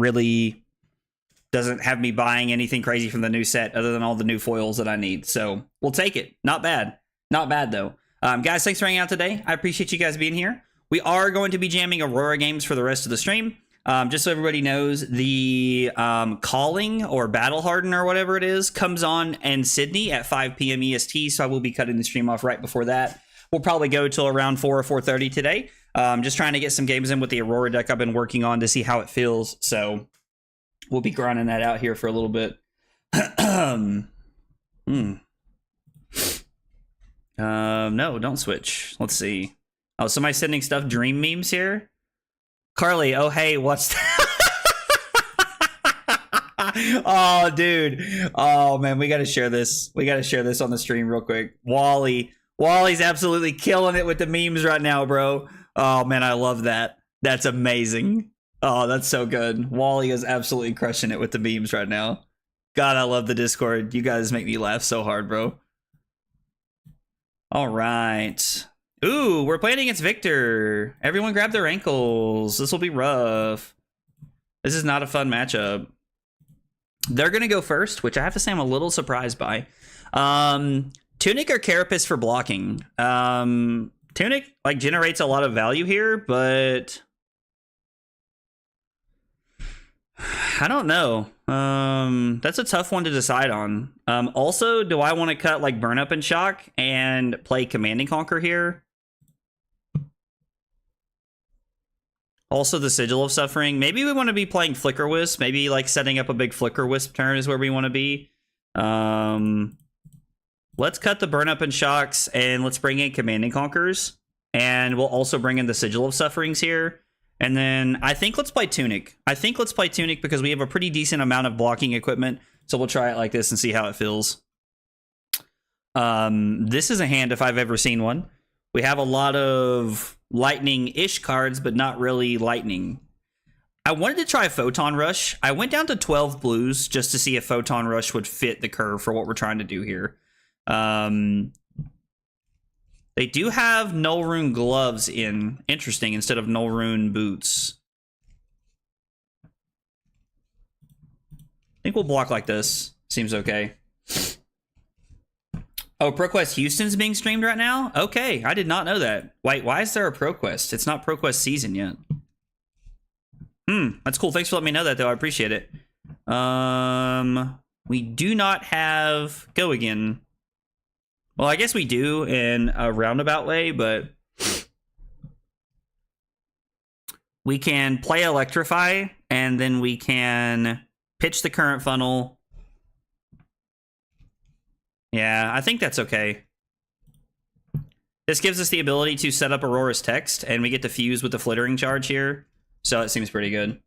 S1: buying anything crazy from the new set, other than all the new foils that I need. So we'll take it. Not bad. Not bad though. Guys, thanks for hanging out today. I appreciate you guys being here. We are going to be jamming Aurora games for the rest of the stream. Just so everybody knows, the Calling or Battle Harden or whatever it is comes on in Sydney at 5 p.m. EST, so I will be cutting the stream off right before that. We'll probably go till around 4 or 4:30 today. Just trying to get some games in with the Aurora deck I've been working on to see how it feels, so we'll be grinding that out here for a little bit. No, don't switch. Let's see. Oh, somebody's sending stuff dream memes here? Carly, oh hey, what's Oh, dude. Oh man, we gotta share this. We gotta share this on the stream real quick. Wally's absolutely killing it with the memes right now, bro. Oh man, I love that. That's amazing. Oh, that's so good. Wally is absolutely crushing it with the memes right now. God, I love the Discord. You guys make me laugh so hard, bro. All right. Ooh, we're playing against Victor. Everyone grab their ankles. This will be rough. This is not a fun matchup. They're going to go first, which I have to say I'm a little surprised by. Tunic or Carapace for blocking? Tunic, like, generates a lot of value here, but... I don't know. That's a tough one to decide on. Also, do I want to cut, like, Burn Up and Shock and play Command and Conquer here? Also, the Sigil of Suffering. Maybe we want to be playing Flicker Wisp. Maybe, like, setting up a big Flicker Wisp turn is where we want to be. Let's cut the Burn Up and Shocks, and let's bring in Command and Conquers. And we'll also bring in the Sigil of Sufferings here. And then I think let's play Tunic. I think let's play Tunic because we have a pretty decent amount of blocking equipment. So we'll try it like this and see how it feels. This is a hand if I've ever seen one. We have a lot of lightning-ish cards, but not really lightning. I wanted to try Photon Rush. I went down to 12 blues just to see if Photon Rush would fit the curve for what we're trying to do here. They do have Null Rune gloves in. Interesting, instead of Null Rune boots. I think we'll block like this. Seems okay. Oh, ProQuest Houston's being streamed right now? Okay, I did not know that. Wait, why is there a ProQuest? It's not ProQuest season yet. That's cool. Thanks for letting me know that, though. I appreciate it. We do not have Go Again. Well, I guess we do in a roundabout way, but we can play Electrify, and then we can pitch the current funnel. Yeah, I think that's okay. This gives us the ability to set up Aurora's text, and we get to fuse with the Flittering Charge here, so it seems pretty good.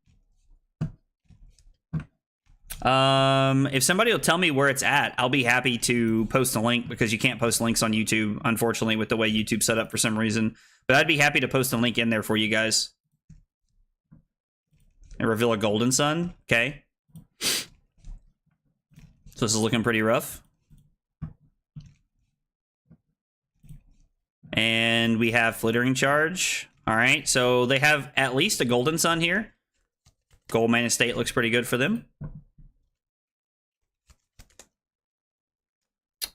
S1: If somebody will tell me where it's at, I'll be happy to post a link, because you can't post links on YouTube, unfortunately, with the way YouTube's set up for some reason. But I'd be happy to post a link in there for you guys. And reveal a Golden Sun. Okay. So this is looking pretty rough. And we have Flittering Charge. All right, so they have at least a Golden Sun here. Gold Mana State looks pretty good for them.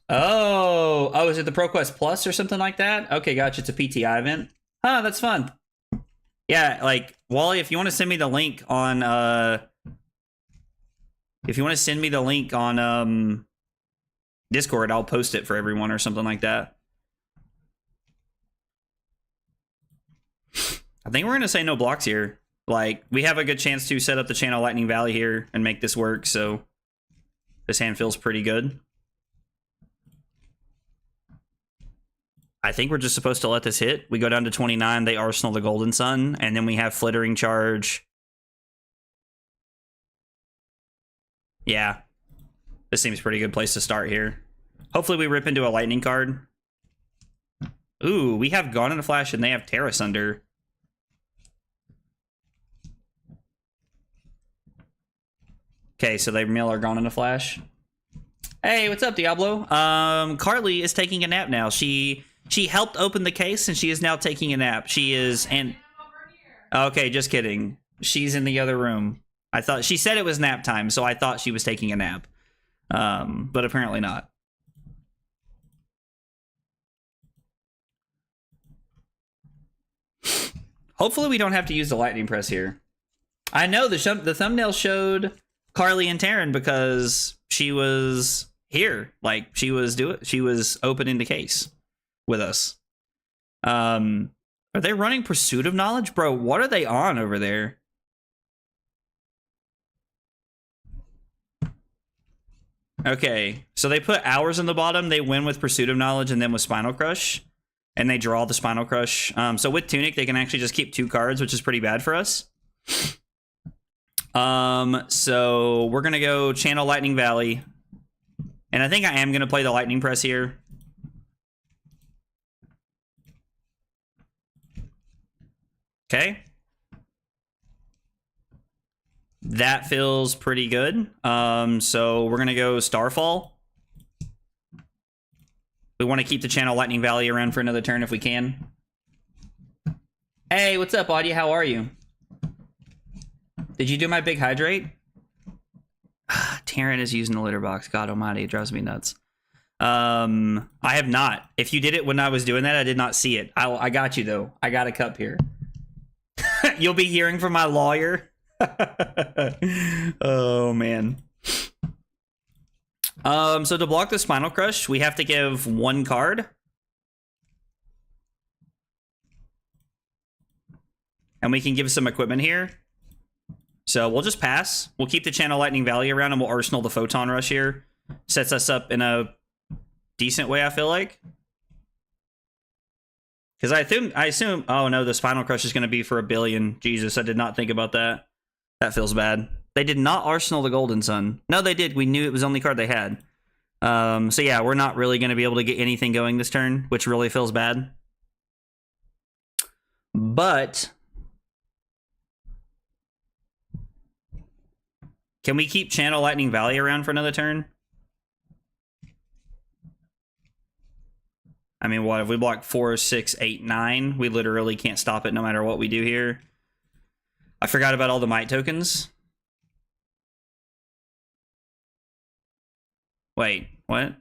S1: Oh, is it the ProQuest Plus or something like that? Okay, gotcha. It's a PTI event. Huh, that's fun. Yeah, like, Wally, if you want to send me the link on, Discord, I'll post it for everyone or something like that. I think we're going to say no blocks here. Like, we have a good chance to set up the Channel Lightning Valley here and make this work, so this hand feels pretty good.
S3: I think we're just supposed to let this hit. We go down to 29, they arsenal the Golden Sun, and then we have Flittering Charge. Yeah. This seems a pretty good place to start here. Hopefully we rip into a lightning card. Ooh, we have Gone in a Flash and they have Terra Sunder. Okay, so they mill our Gone in a Flash. Hey, what's up, Diablo? Carly is taking a nap now. She helped open the case and she is now taking a nap. She is and okay, just kidding. She's in the other room. I thought she said it was nap time, so I thought she was taking a nap. But apparently not. Hopefully we don't have to use the lightning press here. I know the thumbnail showed Carly and Taryn because she was here. Like she was opening the case with us. Are they running Pursuit of Knowledge? Bro, what are they on over there? Okay, so they put Hours in the bottom. They win with Pursuit of Knowledge and then with Spinal Crush. And they draw the Spinal Crush. So with Tunic, they can actually just keep 2 cards, which is pretty bad for us. So we're going to go Channel Lightning Valley. And I think I am going to play the Lightning Press here. Okay. That feels pretty good. So we're going to go Starfall. We want to keep the Channel Lightning Valley around for another turn if we can. Hey, what's up, Audie? How are you? Did you do my big hydrate? Taryn is using the litter box. God almighty, it drives me nuts. I have not. If you did it when I was doing that, I did not see it. I got you, though. I got a cup here. You'll be hearing from my lawyer. Oh, man. So to block the Spinal Crush, we have to give 1 card. And we can give some equipment here. So we'll just pass. We'll keep the Channel Lightning Valley around and we'll arsenal the Photon Rush here. Sets us up in a decent way, I feel like. Because I assume... Oh, no, the Spinal Crush is going to be for 1 billion. Jesus, I did not think about that. That feels bad. They did not arsenal the Golden Sun. No, they did. We knew it was the only card they had. So yeah, we're not really going to be able to get anything going this turn, which really feels bad. But... can we keep Channel Lightning Valley around for another turn? I mean, what if we block 4, 6, 8, 9? We literally can't stop it no matter what we do here. I forgot about all the Might tokens. Wait, what?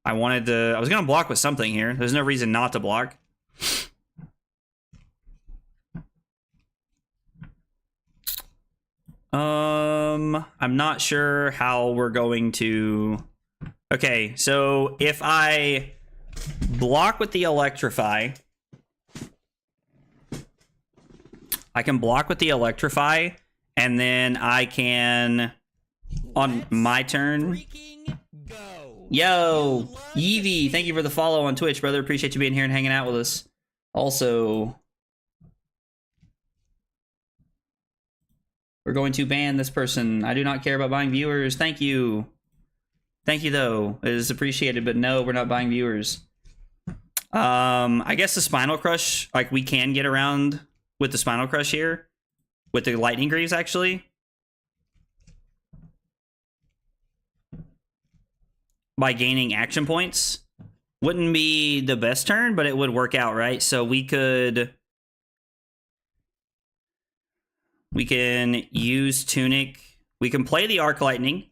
S3: I was gonna block with something here. There's no reason not to block. I'm not sure how we're going to... Okay, so if I block with the Electrify... I can block with the Electrify, and then I can, on my turn... Yo, Yeevee, thank you for the follow on Twitch, brother. Appreciate you being here and hanging out with us. Also... we're going to ban this person. I do not care about buying viewers. Thank you. Thank you, though. It is appreciated, but no, we're not buying viewers. I guess the Spinal Crush, like, we can get around with the Spinal Crush here. With the Lightning Greaves, actually. By gaining action points. Wouldn't be the best turn, but it would work out, right? So we could... we can use Tunic. We can play the Arc Lightning.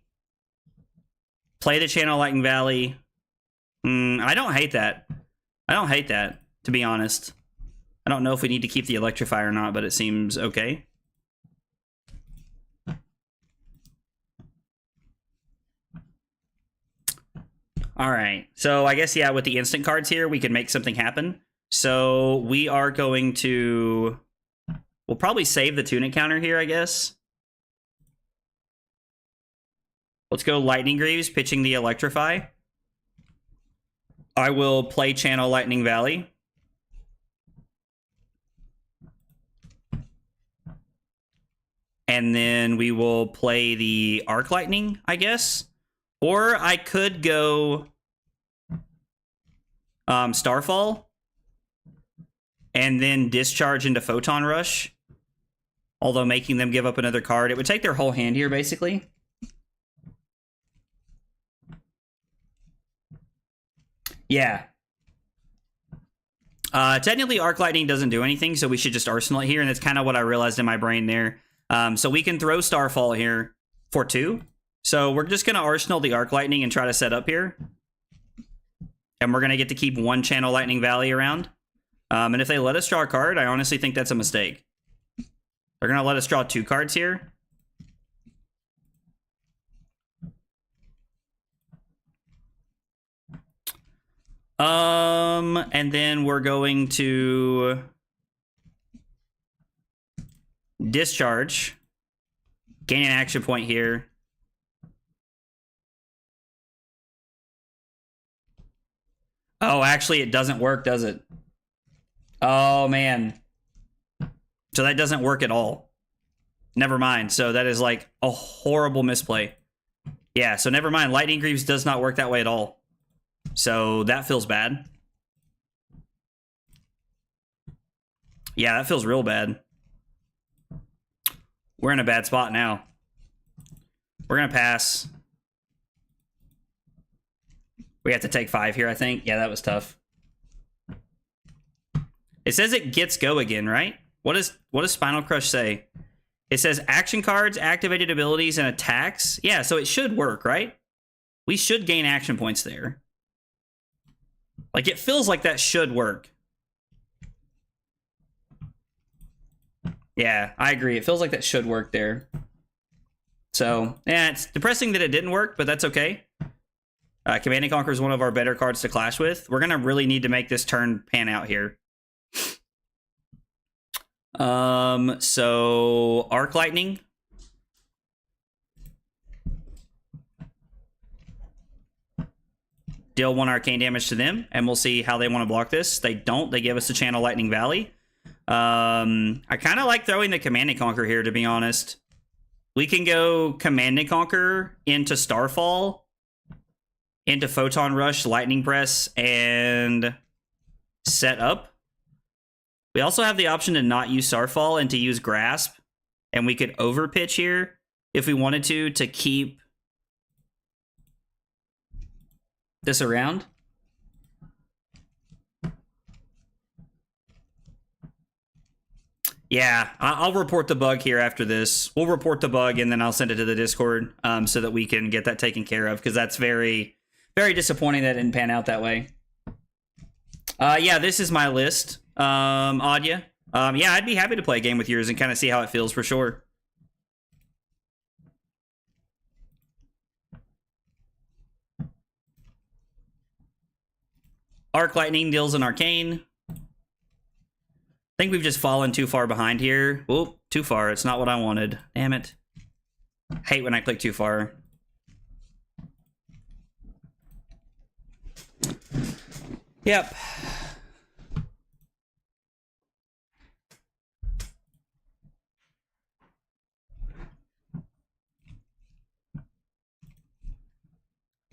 S3: Play the Channel Lightning Valley. I don't hate that. I don't hate that, to be honest. I don't know if we need to keep the Electrify or not, but it seems okay. Alright, so I guess, yeah, with the instant cards here, we can make something happen. So we are going to... we'll probably save the Tunic counter here, I guess. Let's go Lightning Greaves, pitching the Electrify. I will play Channel Lightning Valley. And then we will play the Arc Lightning, I guess. Or I could go Starfall and then discharge into Photon Rush. Although making them give up another card. It would take their whole hand here, basically. Yeah. Technically, Arc Lightning doesn't do anything, so we should just Arsenal it here, and that's kind of what I realized in my brain there. So we can throw Starfall here for 2. So we're just going to Arsenal the Arc Lightning and try to set up here. And we're going to get to keep 1 Channel Lightning Valley around. And if they let us draw a card, I honestly think that's a mistake. They're going to let us draw 2 cards here. And then we're going to discharge, gain an action point here. Oh, actually, it doesn't work, does it? Oh, man. So that doesn't work at all. Never mind. So that is like a horrible misplay. Yeah, so never mind. Lightning Greaves does not work that way at all. So that feels bad. Yeah, that feels real bad. We're in a bad spot now. We're going to pass. We have to take 5 here, I think. Yeah, that was tough. It says it gets go again, right? What does Spinal Crush say? It says action cards, activated abilities, and attacks. Yeah, so it should work, right? We should gain action points there. Like, it feels like that should work. Yeah, I agree. It feels like that should work there. So, yeah, it's depressing that it didn't work, but that's okay. Command and Conquer is one of our better cards to clash with. We're going to really need to make this turn pan out here. So Arc Lightning. Deal 1 arcane damage to them, and we'll see how they want to block this. They don't. They give us a Channel Lightning Valley. I kind of like throwing the Command and Conquer here, to be honest. We can go Command and Conquer into Starfall, into Photon Rush, Lightning Press, and set up. We also have the option to not use Starfall and to use Grasp. And we could overpitch here if we wanted to keep this around. Yeah, I'll report the bug here after this. We'll report the bug and then I'll send it to the Discord so that we can get that taken care of, because that's very, very disappointing that it didn't pan out that way. Yeah, this is my list. Adya. Yeah, I'd be happy to play a game with yours and kind of see how it feels for sure. Arc Lightning deals an arcane. I think we've just fallen too far behind here. Oh, too far. It's not what I wanted. Damn it. Hate when I click too far. Yep.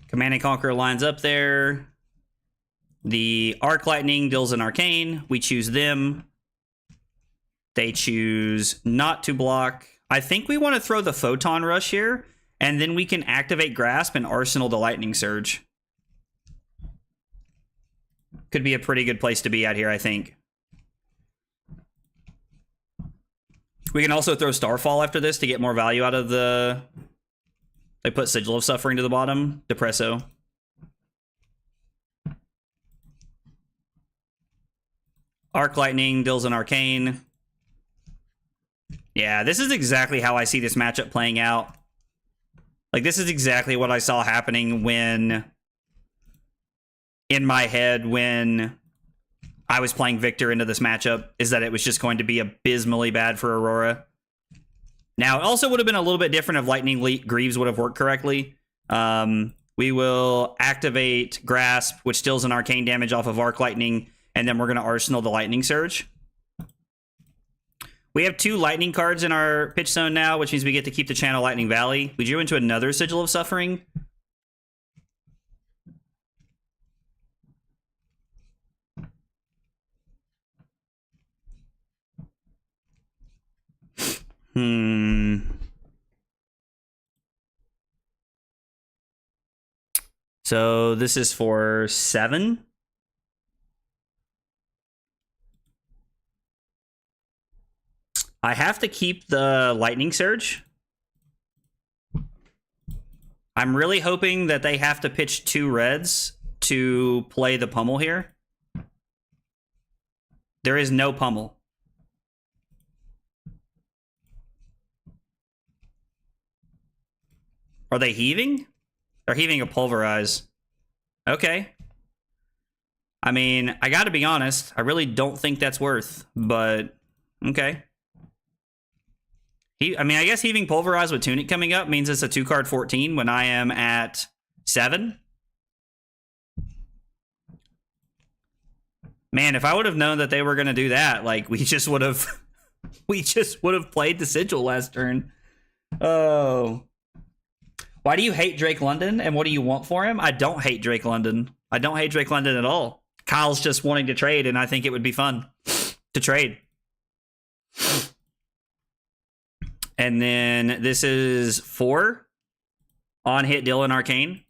S3: Command and Conquer lines up there. The Arc Lightning deals an arcane. We choose them. They choose not to block. I think we want to throw the Photon Rush here, and then we can activate Grasp and Arsenal the Lightning Surge. Could be a pretty good place to be at here, I think. We can also throw Starfall after this to get more value out of the... They put Sigil of Suffering to the bottom. Depresso. Arc Lightning deals an arcane. Yeah, this is exactly how I see this matchup playing out. Like, this is exactly what I saw happening when... in my head when I was playing Victor into this matchup, is that it was just going to be abysmally bad for Aurora. Now, it also would have been a little bit different if Lightning Greaves would have worked correctly. We will activate Grasp, which deals an arcane damage off of Arc Lightning, and then we're going to Arsenal the Lightning Surge. We have 2 lightning cards in our pitch zone now, which means we get to keep the Channel Lightning Valley. We drew into another Sigil of Suffering. So this is for 7. I have to keep the Lightning Surge. I'm really hoping that they have to pitch 2 reds to play the pummel here. There is no pummel. Are they heaving? They're heaving a Pulverize. Okay. I mean, I gotta be honest. I really don't think that's worth, but okay. I mean, I guess heaving Pulverize with Tunic coming up means it's a 2-card 14 when I am at 7. Man, if I would have known that they were going to do that, like, we just would have played the Sigil last turn. Oh. Why do you hate Drake London, and what do you want for him? I don't hate Drake London. I don't hate Drake London at all. Kyle's just wanting to trade, and I think it would be fun to trade. And then this is 4 on hit Dylan Arcane.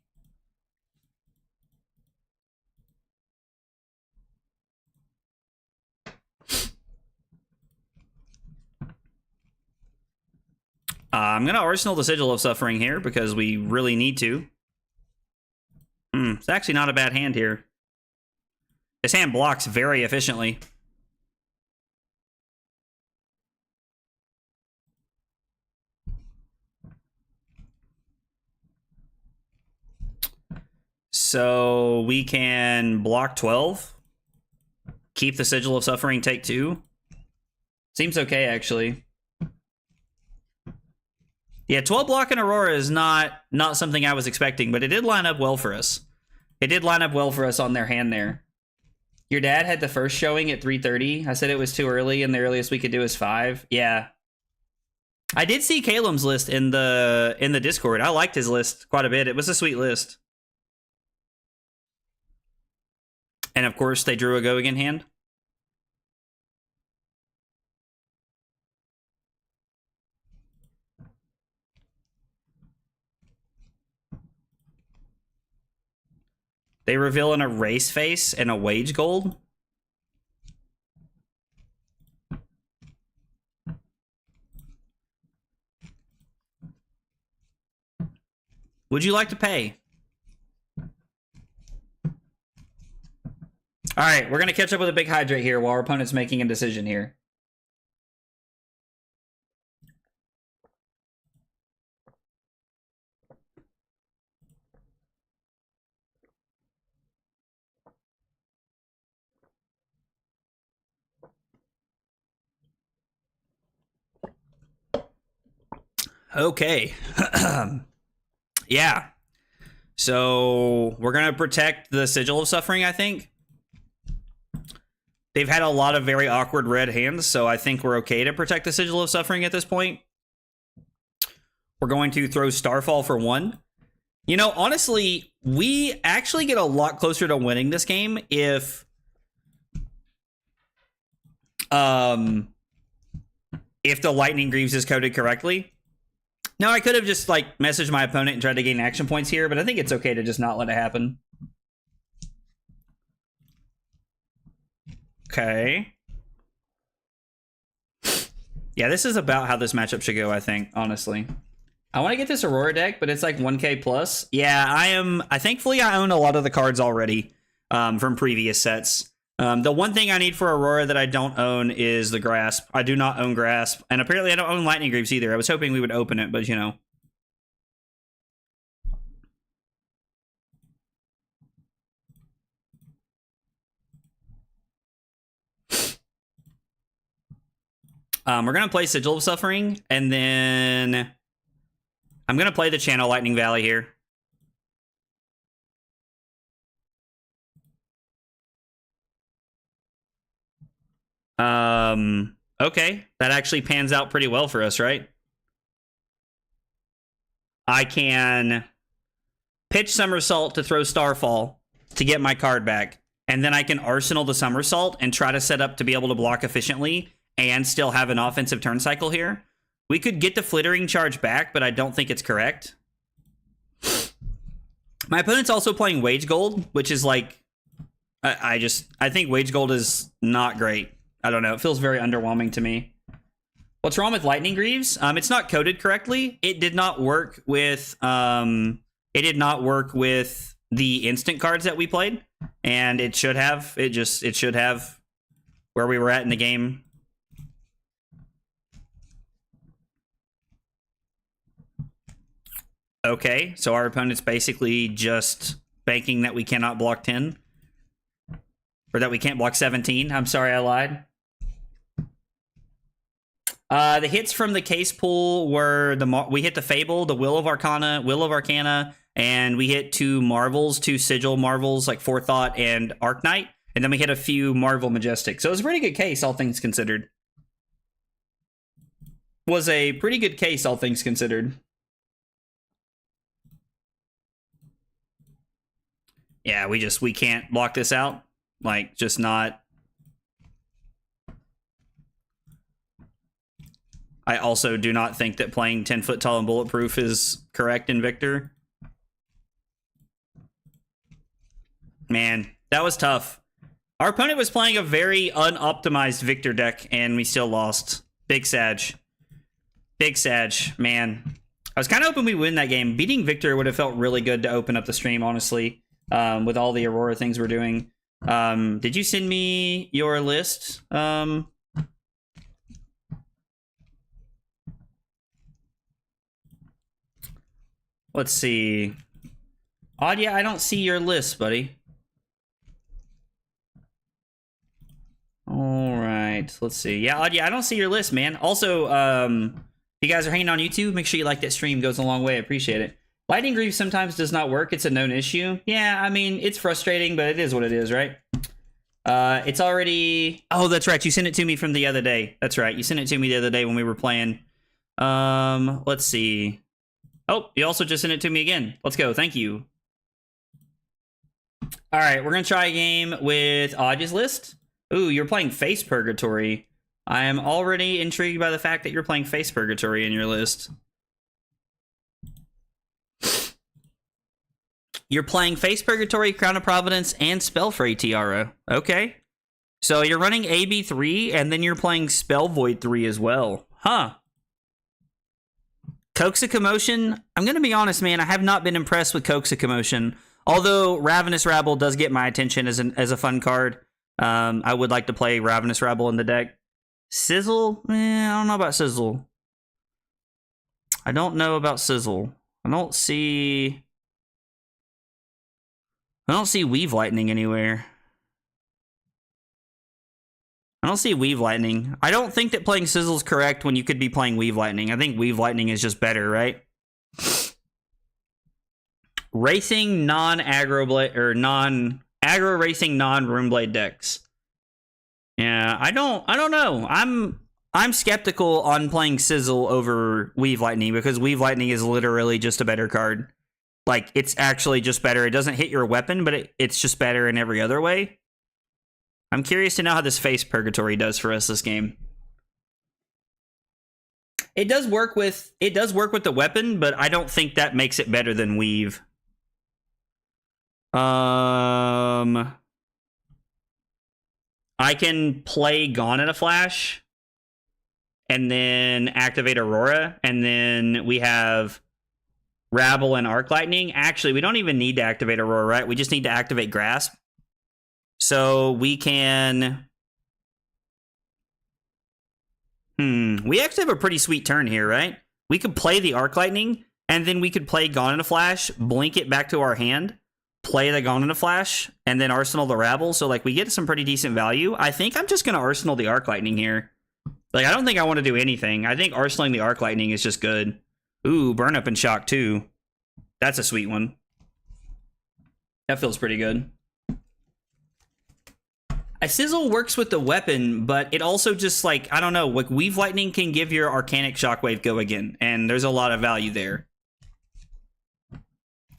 S3: I'm going to Arsenal the Sigil of Suffering here because we really need to. It's actually not a bad hand here. This hand blocks very efficiently. So we can block 12. Keep the Sigil of Suffering, take 2. Seems okay, actually. Yeah, 12 block in Aurora is not something I was expecting, but it did line up well for us. It did line up well for us on their hand there. Your dad had the first showing at 3:30. I said it was too early, and the earliest we could do is 5. Yeah. I did see Caleb's list in the Discord. I liked his list quite a bit. It was a sweet list. And of course, they drew a go again hand. They reveal an Erase Face and a Wage Gold. Would you like to pay? All right, we're going to catch up with a big hydrate here while our opponent's making a decision here. Okay. Yeah. So we're going to protect the Sigil of Suffering, I think. They've had a lot of very awkward red hands, so I think we're okay to protect the Sigil of Suffering at this point. We're going to throw Starfall for 1. You know, honestly, we actually get a lot closer to winning this game if the Lightning Greaves is coded correctly. Now, I could have just, like, messaged my opponent and tried to gain action points here, but I think it's okay to just not let it happen. Okay. Yeah, this is about how this matchup should go, I think, honestly. I want to get this Aurora deck, but it's like 1k plus. Yeah, thankfully I own a lot of the cards already from previous sets. The one thing I need for Aurora that I don't own is the Grasp. I do not own Grasp. And apparently I don't own Lightning Greaves either. I was hoping we would open it, but you know. We're going to play Sigil of Suffering, and then I'm going to play the Channel Lightning Valley here. Okay, that actually pans out pretty well for us, right? I can pitch Somersault to throw Starfall to get my card back, and then I can Arsenal the Somersault and try to set up to be able to block efficiently and still have an offensive turn cycle here. We could get the Flittering Charge back, but I don't think it's correct. My opponent's also playing Wage Gold, which is like, I think Wage Gold is not great. I don't know. It feels very underwhelming to me. What's wrong with Lightning Greaves? It's not coded correctly. It did not work with the instant cards that we played, and it should have. It should have where we were at in the game. Okay, so our opponent's basically just banking that we cannot block 10. Or that we can't block 17. I'm sorry, I lied. The hits from the case pool were we hit the Fable, the Will of Arcana, and we hit 2 Marvels, 2 Sigil Marvels, like Forethought and Arknight, and then we hit a few Marvel Majestic. So it was a pretty good case, all things considered. Was a pretty good case, all things considered. Yeah, we can't block this out. Like, just not. I also do not think that playing 10 foot tall and bulletproof is correct in Victor. Man, that was tough. Our opponent was playing a very unoptimized Victor deck, and we still lost. Big Sag. Big Sag, man. I was kind of hoping we win that game. Beating Victor would have felt really good to open up the stream, honestly, with all the Aurora things we're doing. Did you send me your list? Let's see. Audia, I don't see your list, buddy. All right, let's see. Yeah, Audia, I don't see your list, man. Also, if you guys are hanging on YouTube, make sure you like that stream. It goes a long way. I appreciate it. Lightning Greaves sometimes does not work. It's a known issue. Yeah, I mean, it's frustrating, but it is what it is, right? It's already... Oh, that's right. You sent it to me from the other day. That's right. You sent it to me the other day when we were playing. Let's see. Oh, you also just sent it to me again. Let's go. Thank you. All right, we're going to try a game with Audia's list. Ooh, you're playing Face Purgatory. I am already intrigued by the fact that you're playing Face Purgatory in your list. You're playing Face Purgatory, Crown of Providence, and Spellfray Tiara. Okay. So you're running AB3, and then you're playing Spell Void 3 as well. Huh. Coax of Commotion. I'm going to be honest, man. I have not been impressed with Coax of Commotion. Although Ravenous Rabble does get my attention as a fun card. I would like to play Ravenous Rabble in the deck. Sizzle? I don't know about Sizzle. I don't know about Sizzle. I don't see Weave Lightning anywhere. I don't see Weave Lightning. I don't think that playing Sizzle is correct when you could be playing Weave Lightning. I think Weave Lightning is just better, right? Racing non-aggro blade or non-aggro racing non-Room Blade decks. Yeah, I don't know. I'm skeptical on playing Sizzle over Weave Lightning because Weave Lightning is literally just a better card. Like, it's actually just better. It doesn't hit your weapon, but it's just better in every other way. I'm curious to know how this Face Purgatory does for us this game. It does work with the weapon, but I don't think that makes it better than Weave. I can play Gone in a Flash and then activate Aurora, and then we have Rabble and Arc Lightning. Actually, we don't even need to activate Aurora, right? We just need to activate Grasp. So we can... We actually have a pretty sweet turn here, right? We could play the Arc Lightning, and then we could play Gone in a Flash, blink it back to our hand, play the Gone in a Flash, and then Arsenal the Rabble. So, like, we get some pretty decent value. I think I'm just going to Arsenal the Arc Lightning here. Like, I don't think I want to do anything. I think Arsenaling the Arc Lightning is just good. Ooh, Burn Up and Shock, too. That's a sweet one. That feels pretty good. A sizzle works with the weapon, but it also just like, I don't know, like Weave Lightning can give your Arcanic Shockwave go again, and there's a lot of value there.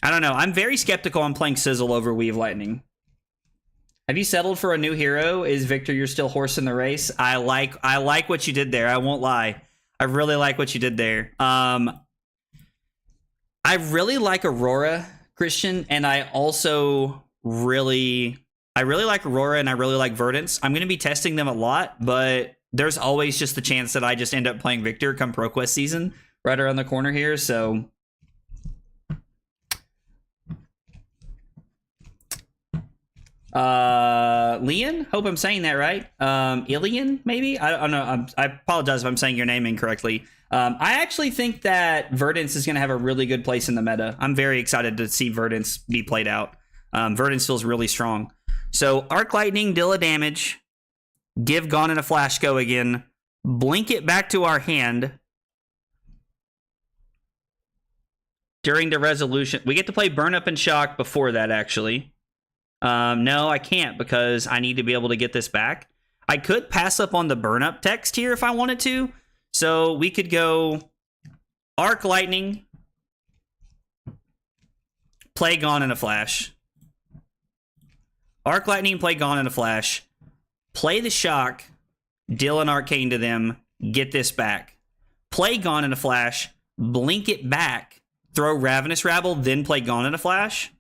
S3: I don't know. I'm very skeptical on playing Sizzle over Weave Lightning. Have you settled for a new hero? Is Victor you're still horse in the race? I like what you did there. I won't lie. I really like what you did there. I really like Aurora, Christian, and I also really like Aurora and I really like Verdant. I'm going to be testing them a lot, but there's always just the chance that I just end up playing Victor come ProQuest season right around the corner here, so Leon, hope I'm saying that right. Ilian, maybe? I don't know. I apologize if I'm saying your name incorrectly. I actually think that Verdant is going to have a really good place in the meta. I'm very excited to see Verdant be played out. Verdant feels really strong. So Arc Lightning, deal a damage, give Gone in a Flash go again, blink it back to our hand. During the resolution, we get to play Burn Up and Shock before that, actually. No, I can't because I need to be able to get this back. I could pass up on the Burn Up text here if I wanted to. So we could go Arc Lightning, play Gone in a Flash. Arc Lightning, play Gone in a Flash. Play the Shock, deal an Arcane to them, get this back. Play Gone in a Flash, blink it back, throw Ravenous Rabble, then play Gone in a Flash.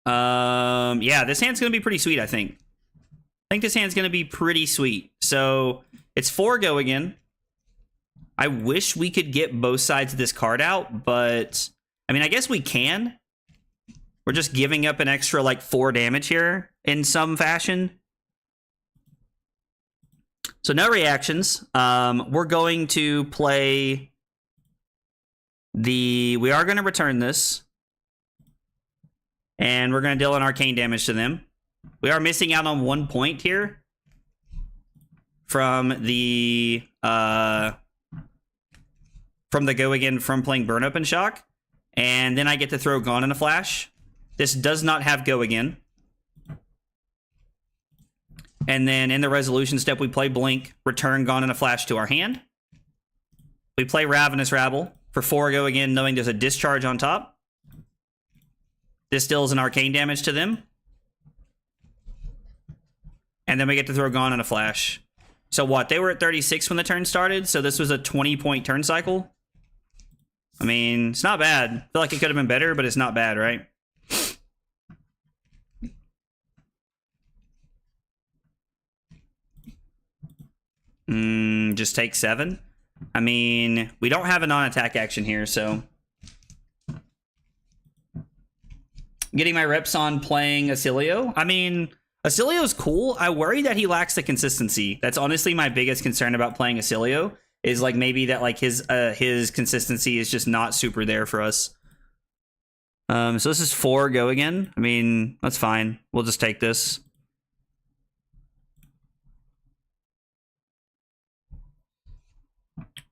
S3: Yeah, this hand's gonna be pretty sweet, I think. I think this hand's gonna be pretty sweet. So it's 4 go again. I wish we could get both sides of this card out, but I mean, I guess we can. We're just giving up an extra like 4 damage here in some fashion. So no reactions. We're going to play we are going to return this. And we're going to deal an arcane damage to them. We are missing out on 1 point here from the go again from playing Burn Up and Shock. And then I get to throw Gone in a Flash. This does not have go again. And then in the resolution step, we play Blink, return Gone in a Flash to our hand. We play Ravenous Rabble for 4 go again, knowing there's a discharge on top. This deals an arcane damage to them. And then we get to throw Gone in a Flash. So what? They were at 36 when the turn started, so this was a 20-point turn cycle. I mean, it's not bad. I feel like it could have been better, but it's not bad, right? Just take 7. I mean, we don't have a non-attack action here, so getting my reps on playing Ailio. I mean, Ailio's cool. I worry that he lacks the consistency. That's honestly my biggest concern about playing Ailio, is like maybe that like his consistency is just not super there for us. So this is 4 go again. I mean, that's fine. We'll just take this.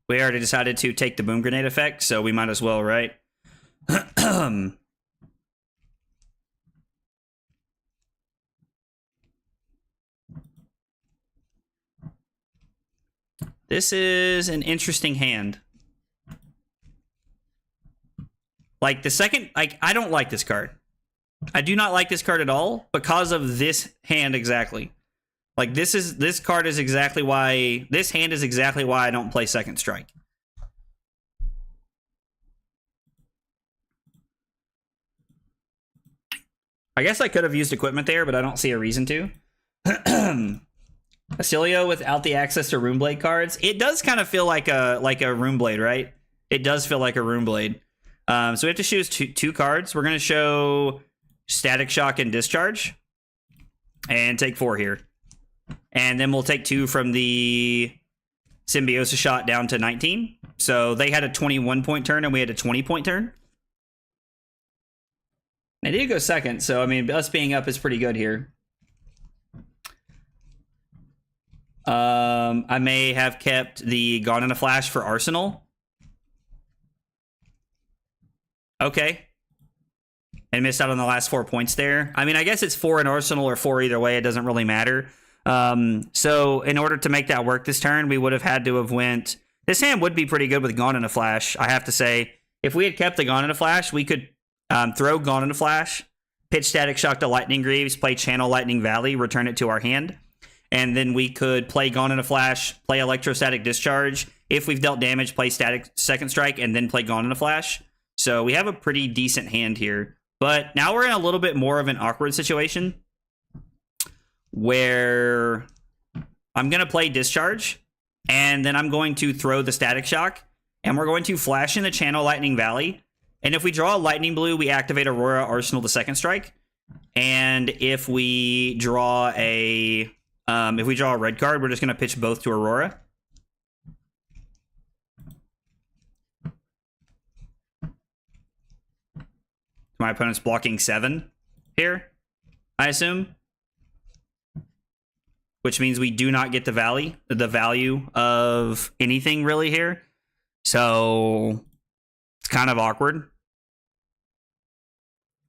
S3: We already decided to take the Boom Grenade effect, so we might as well, right? This is an interesting hand. Like the second, like I don't like this card. I do not like this card at all because of this hand exactly. Like this card is exactly why, this hand is exactly why I don't play Second Strike. I guess I could have used equipment there, but I don't see a reason to. Ailio without the access to Runeblade cards, it does kind of feel like a Runeblade, right? It does feel like a Runeblade. So we have to choose two cards. We're going to show Static Shock and Discharge, and take 4 here. And then we'll take 2 from the Symbiosis Shot down to 19. So they had a 21-point turn, and we had a 20-point turn. They did go second, so I mean, us being up is pretty good here. I may have kept the Gone in a Flash for Arsenal. Okay. and missed out on the last 4 points there. I mean, I guess it's 4 in Arsenal or 4 either way. It doesn't really matter. So in order to make that work this turn, we would have had to have went... This hand would be pretty good with Gone in a Flash, I have to say. If we had kept the Gone in a Flash, we could throw Gone in a Flash, pitch Static Shock to Lightning Greaves, play Channel Lightning Valley, return it to our hand. And then we could play Gone in a Flash, play Electrostatic Discharge. If we've dealt damage, play Static Second Strike, and then play Gone in a Flash. So we have a pretty decent hand here. But now we're in a little bit more of an awkward situation where I'm going to play Discharge, and then I'm going to throw the Static Shock, and we're going to flash in the Channel Lightning Valley. And if we draw a Lightning Blue, we activate Aurora, Arsenal to Second Strike. And if we draw a red card, we're just going to pitch both to Aurora. My opponent's blocking 7 here, I assume. Which means we do not get the value of anything really here. So it's kind of awkward.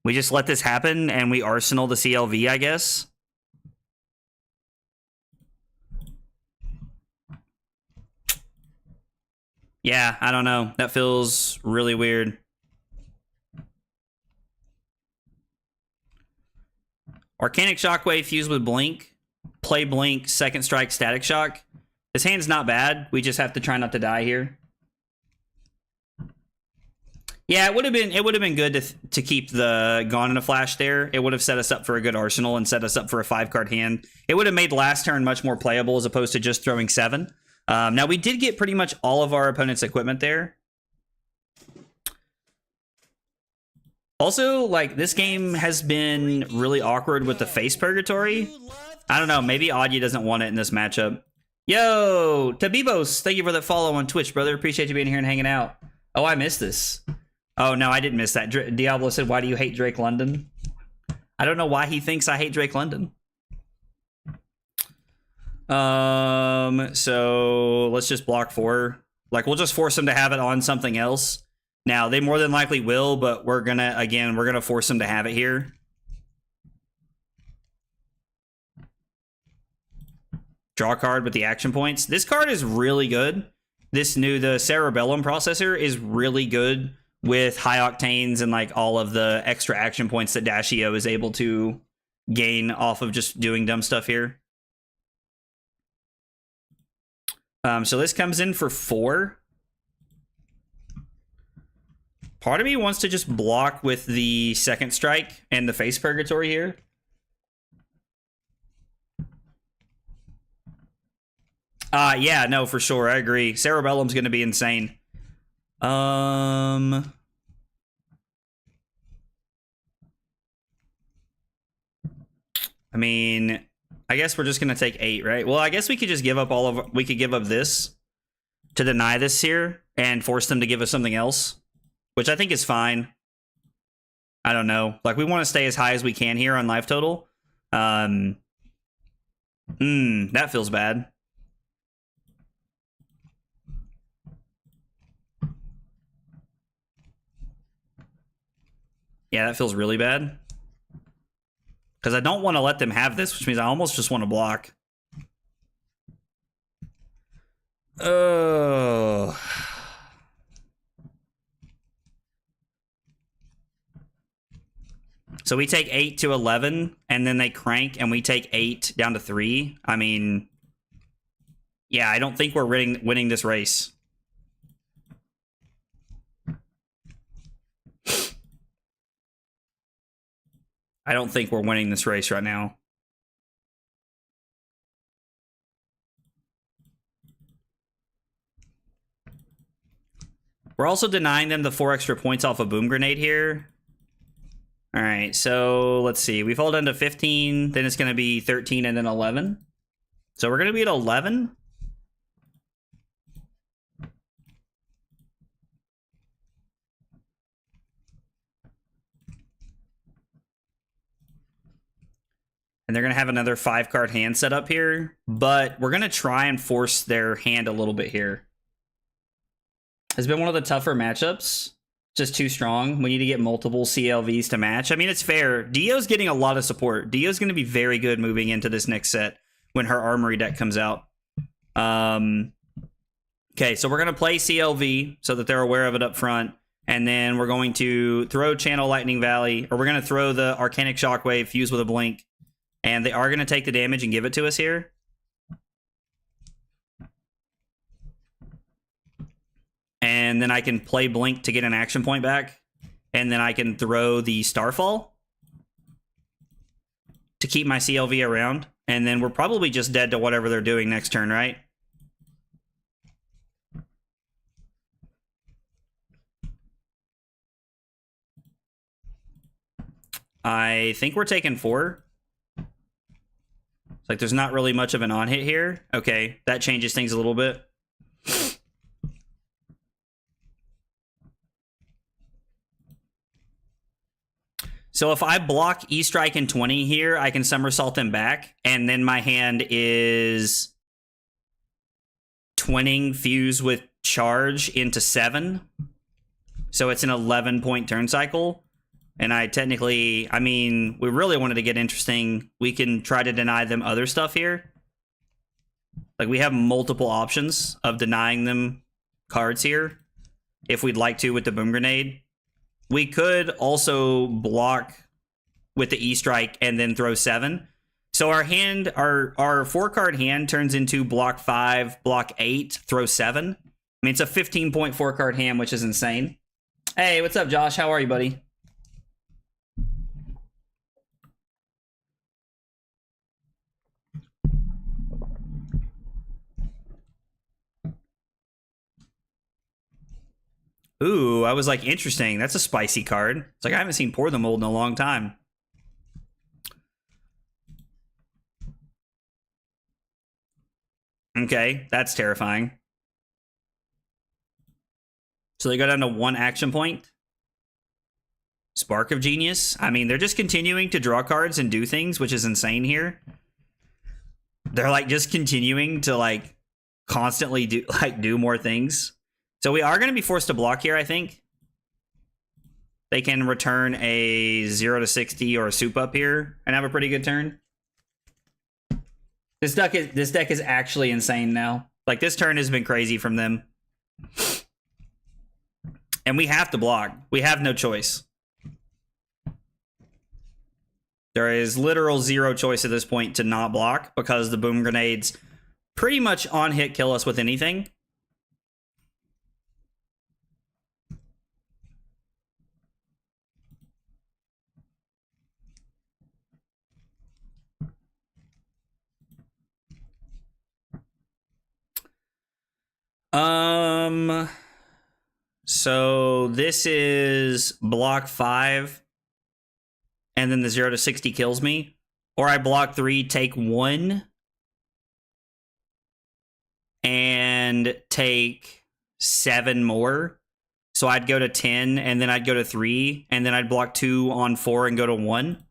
S3: We just let this happen and we Arsenal the CLV, I guess. Yeah, I don't know. That feels really weird. Arcanic Shockwave fused with Blink. Play Blink, Second Strike, Static Shock. This hand's not bad. We just have to try not to die here. Yeah, it would have been good to keep the Gone in a Flash there. It would have set us up for a good arsenal and set us up for a 5-card hand. It would have made last turn much more playable as opposed to just throwing 7. Now we did get pretty much all of our opponent's equipment there. Also, like, this game has been really awkward with the Face Purgatory. I don't know, maybe Audya doesn't want it in this matchup. Yo, Tabibos, thank you for that follow on Twitch, brother. Appreciate you being here and hanging out. Oh, I missed this. Oh, no, I didn't miss that. Diablo said, why do you hate Drake London? I don't know why he thinks I hate Drake London. So let's just block 4. Like, we'll just force him to have it on something else. Now, they more than likely will, but we're gonna force them to have it here. Draw a card with the action points. This card is really good. The Cerebellum processor is really good with high octanes and like all of the extra action points that Dashio is able to gain off of just doing dumb stuff here. So this comes in for 4. Part of me wants to just block with the Second Strike and the Face Purgatory here. Yeah, no, for sure. I agree. Cerebellum's going to be insane. I mean, I guess we're just going to take 8, right? Well, I guess we could just give up we could give up this to deny this here and force them to give us something else, which I think is fine. I don't know. Like, we want to stay as high as we can here on life total. That feels bad. Yeah, that feels really bad. Because I don't want to let them have this, which means I almost just want to block. Oh. So we take 8 to 11, and then they crank, and we take 8 down to 3. I mean, yeah, I don't think we're winning this race. I don't think we're winning this race right now. We're also denying them the 4 extra points off a Boom Grenade here. All right, so let's see. We fall down to 15, then it's going to be 13 and then 11. So we're going to be at 11. And they're going to have another 5-card hand set up here, but we're going to try and force their hand a little bit here. It's been one of the tougher matchups just too strong. We need to get multiple CLVs to match. I mean, it's fair. Dio's getting a lot of support. Dio's going to be very good moving into this next set when her Armory deck comes out. Okay, so we're going to play CLV so that they're aware of it up front. And then we're going to throw Channel Lightning Valley, or we're going to throw the Arcanic Shockwave, fuse with a blink. And they are going to take the damage and give it to us here. And then I can play Blink to get an action point back. And then I can throw the Starfall to keep my CLV around. And then we're probably just dead to whatever they're doing next turn, right? I think we're taking 4. It's like there's not really much of an on-hit here. Okay, that changes things a little bit. So if I block E-Strike in 20 here, I can somersault them back, and then my hand is twinning fuse with charge into 7. So it's an 11-point turn cycle. And I technically, I mean, we really wanted to get interesting. We can try to deny them other stuff here. Like, we have multiple options of denying them cards here if we'd like to with the Boom Grenade. We could also block with the E-Strike and then throw 7. So our hand, our 4-card hand turns into block 5, block 8, throw 7. I mean, it's a 15-point 4-card hand, which is insane. Hey, what's up, Josh? How are you, buddy? Ooh, I was like, interesting. That's a spicy card. It's like, I haven't seen Pour the Mold in a long time. Okay, that's terrifying. So they go down to 1 action point. Spark of Genius. I mean, they're just continuing to draw cards and do things, which is insane here. They're like just continuing to like constantly do more things. So we are going to be forced to block here, I think. They can return a 0 to 60 or a soup up here and have a pretty good turn. This deck is actually insane now. Like, this turn has been crazy from them. And we have to block. We have no choice. There is literal 0 choice at this point to not block because the Boom Grenades pretty much on hit kill us with anything. So this is block 5, and then the 0 to 60 kills me. Or I block 3, take 1, and take 7 more. So I'd go to 10, and then I'd go to 3, and then I'd block 2 on 4 and go to 1.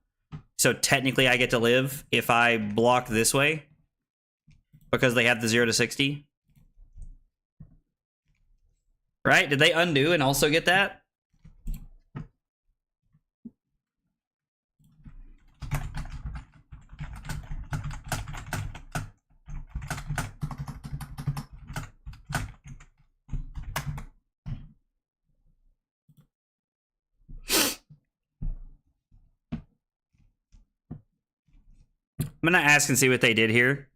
S3: So technically I get to live if I block this way, because they have the 0 to 60. Right? Did they undo and also get that? I'm gonna ask and see what they did here.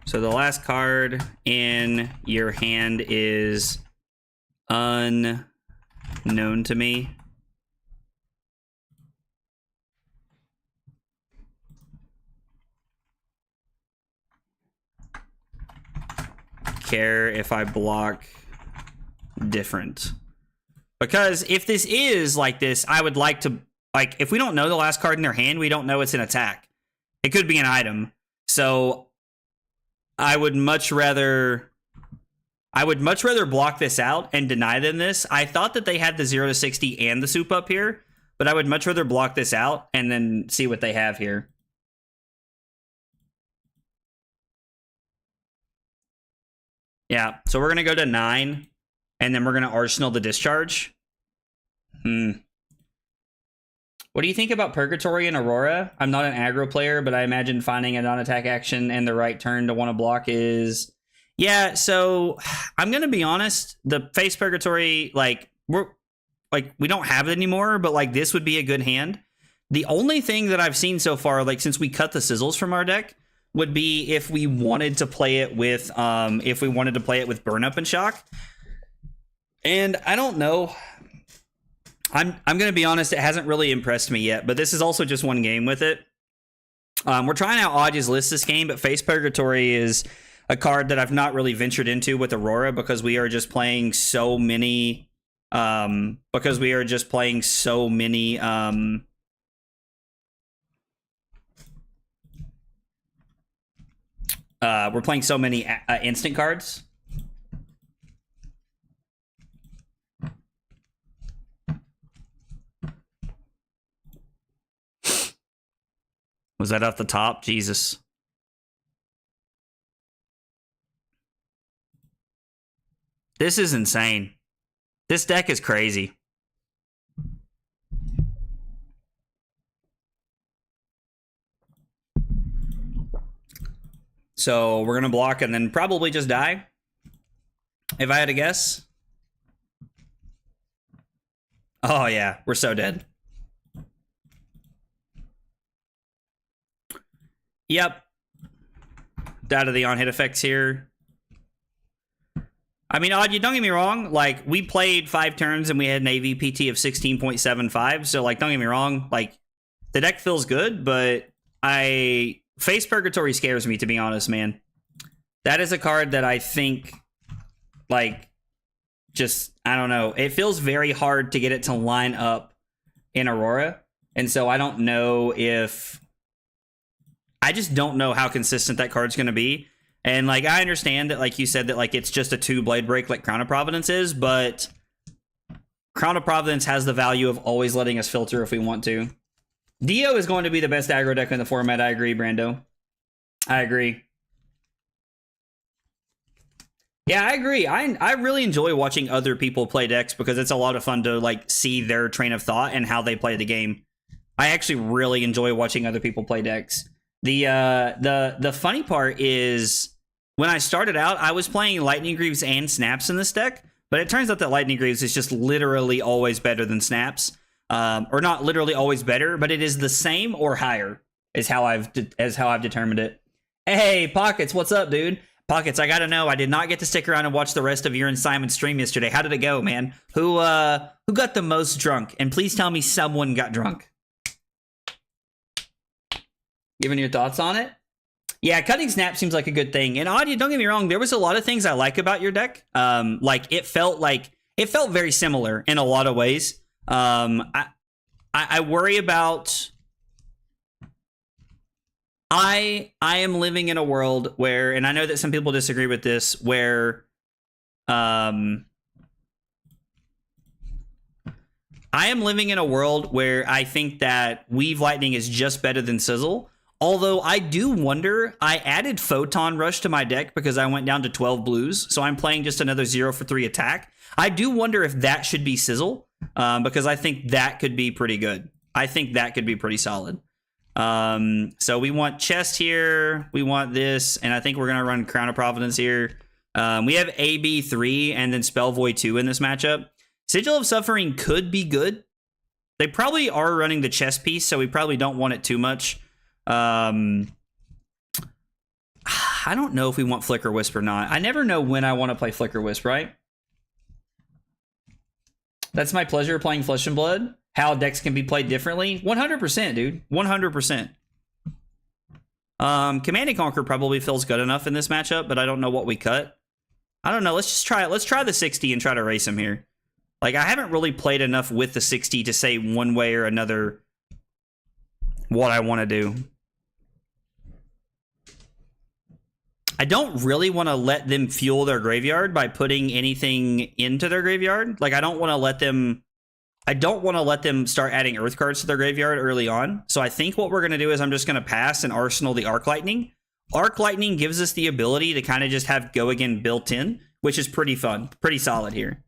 S3: So the last card in your hand is unknown to me. Care if I block different. Because if this is like this, I would like to, like, if we don't know the last card in their hand, we don't know it's an attack. It could be an item. So I would much rather block this out and deny them this. I thought that they had the 0 to 60 and the soup up here, but I would much rather block this out and then see what they have here. Yeah, so we're going to go to 9. and then we're going to Arsenal the Discharge. What do you think about Purgatory and Aurora? I'm not an aggro player, but I imagine finding a non-attack action and the right turn to want to block is... Yeah, so I'm going to be honest. The face Purgatory, like, we don't have it anymore, but like this would be a good hand. The only thing that I've seen so far, like since we cut the sizzles from our deck, would be if we wanted to play it with Burn Up and Shock. And I don't know. I'm gonna be honest, it hasn't really impressed me yet, but this is also just one game with it. We're trying out Audge's list this game, but Face Purgatory is a card that I've not really ventured into with Aurora because we are just playing so many we're playing so many instant cards. Was that off the top? Jesus. This is insane. This deck is crazy. So we're going to block and then probably just die, if I had to guess. Oh, yeah. We're so dead. Yep. Out of the on-hit effects here. I mean, Odd, you don't get me wrong. Like, we played 5 turns and we had an AVPT of 16.75. So, like, don't get me wrong. Like, the deck feels good, but Face Purgatory scares me, to be honest, man. That is a card that I think, like, just, I don't know. It feels very hard to get it to line up in Aurora. And so I don't know if... I just don't know how consistent that card's going to be. And, like, I understand that, like you said, that, like, it's just a 2-blade break like Crown of Providence is, but Crown of Providence has the value of always letting us filter if we want to. Dio is going to be the best aggro deck in the format. I agree, Brando. I agree. Yeah, I agree. I really enjoy watching other people play decks because it's a lot of fun to, like, see their train of thought and how they play the game. I actually really enjoy watching other people play decks. The funny part is when I started out, I was playing Lightning Greaves and Snaps in this deck, but it turns out that Lightning Greaves is just literally always better than Snaps. Or not literally always better, but it is the same or higher is how I've determined it. Hey, Pockets, what's up, dude? Pockets, I gotta know, I did not get to stick around and watch the rest of your and Simon's stream yesterday. How did it go, man? Who got the most drunk? And please tell me someone got drunk. Giving your thoughts on it? Yeah, cutting Snap seems like a good thing. And Audio, don't get me wrong, there was a lot of things I like about your deck. Like it felt very similar in a lot of ways. I worry about. I am living in a world where, and I know that some people disagree with this, where I am living in a world where I think that Weave Lightning is just better than Sizzle. Although I do wonder, I added Photon Rush to my deck because I went down to 12 blues, so I'm playing just another 0-for-3 attack. I do wonder if that should be Sizzle, because I think that could be pretty good. I think that could be pretty solid. So we want Chest here, we want this, and I think we're going to run Crown of Providence here. We have AB3 and then Spell Void 2 in this matchup. Sigil of Suffering could be good. They probably are running the chest piece, so we probably don't want it too much. I don't know if we want Flicker Wisp or not. I never know when I want to play Flicker Wisp, right? That's my pleasure playing Flesh and Blood. How decks can be played differently. 100%, dude. 100%. Command and Conquer probably feels good enough in this matchup, but I don't know what we cut. I don't know. Let's just try it. Let's try the 60 and try to race him here. Like, I haven't really played enough with the 60 to say one way or another what I want to do. I don't really want to let them fuel their graveyard by putting anything into their graveyard. Like, I don't want to let them start adding Earth cards to their graveyard early on. So I think what we're going to do is I'm just going to pass and Arsenal the Arc Lightning. Arc Lightning gives us the ability to kind of just have Go Again built in, which is pretty fun, pretty solid here.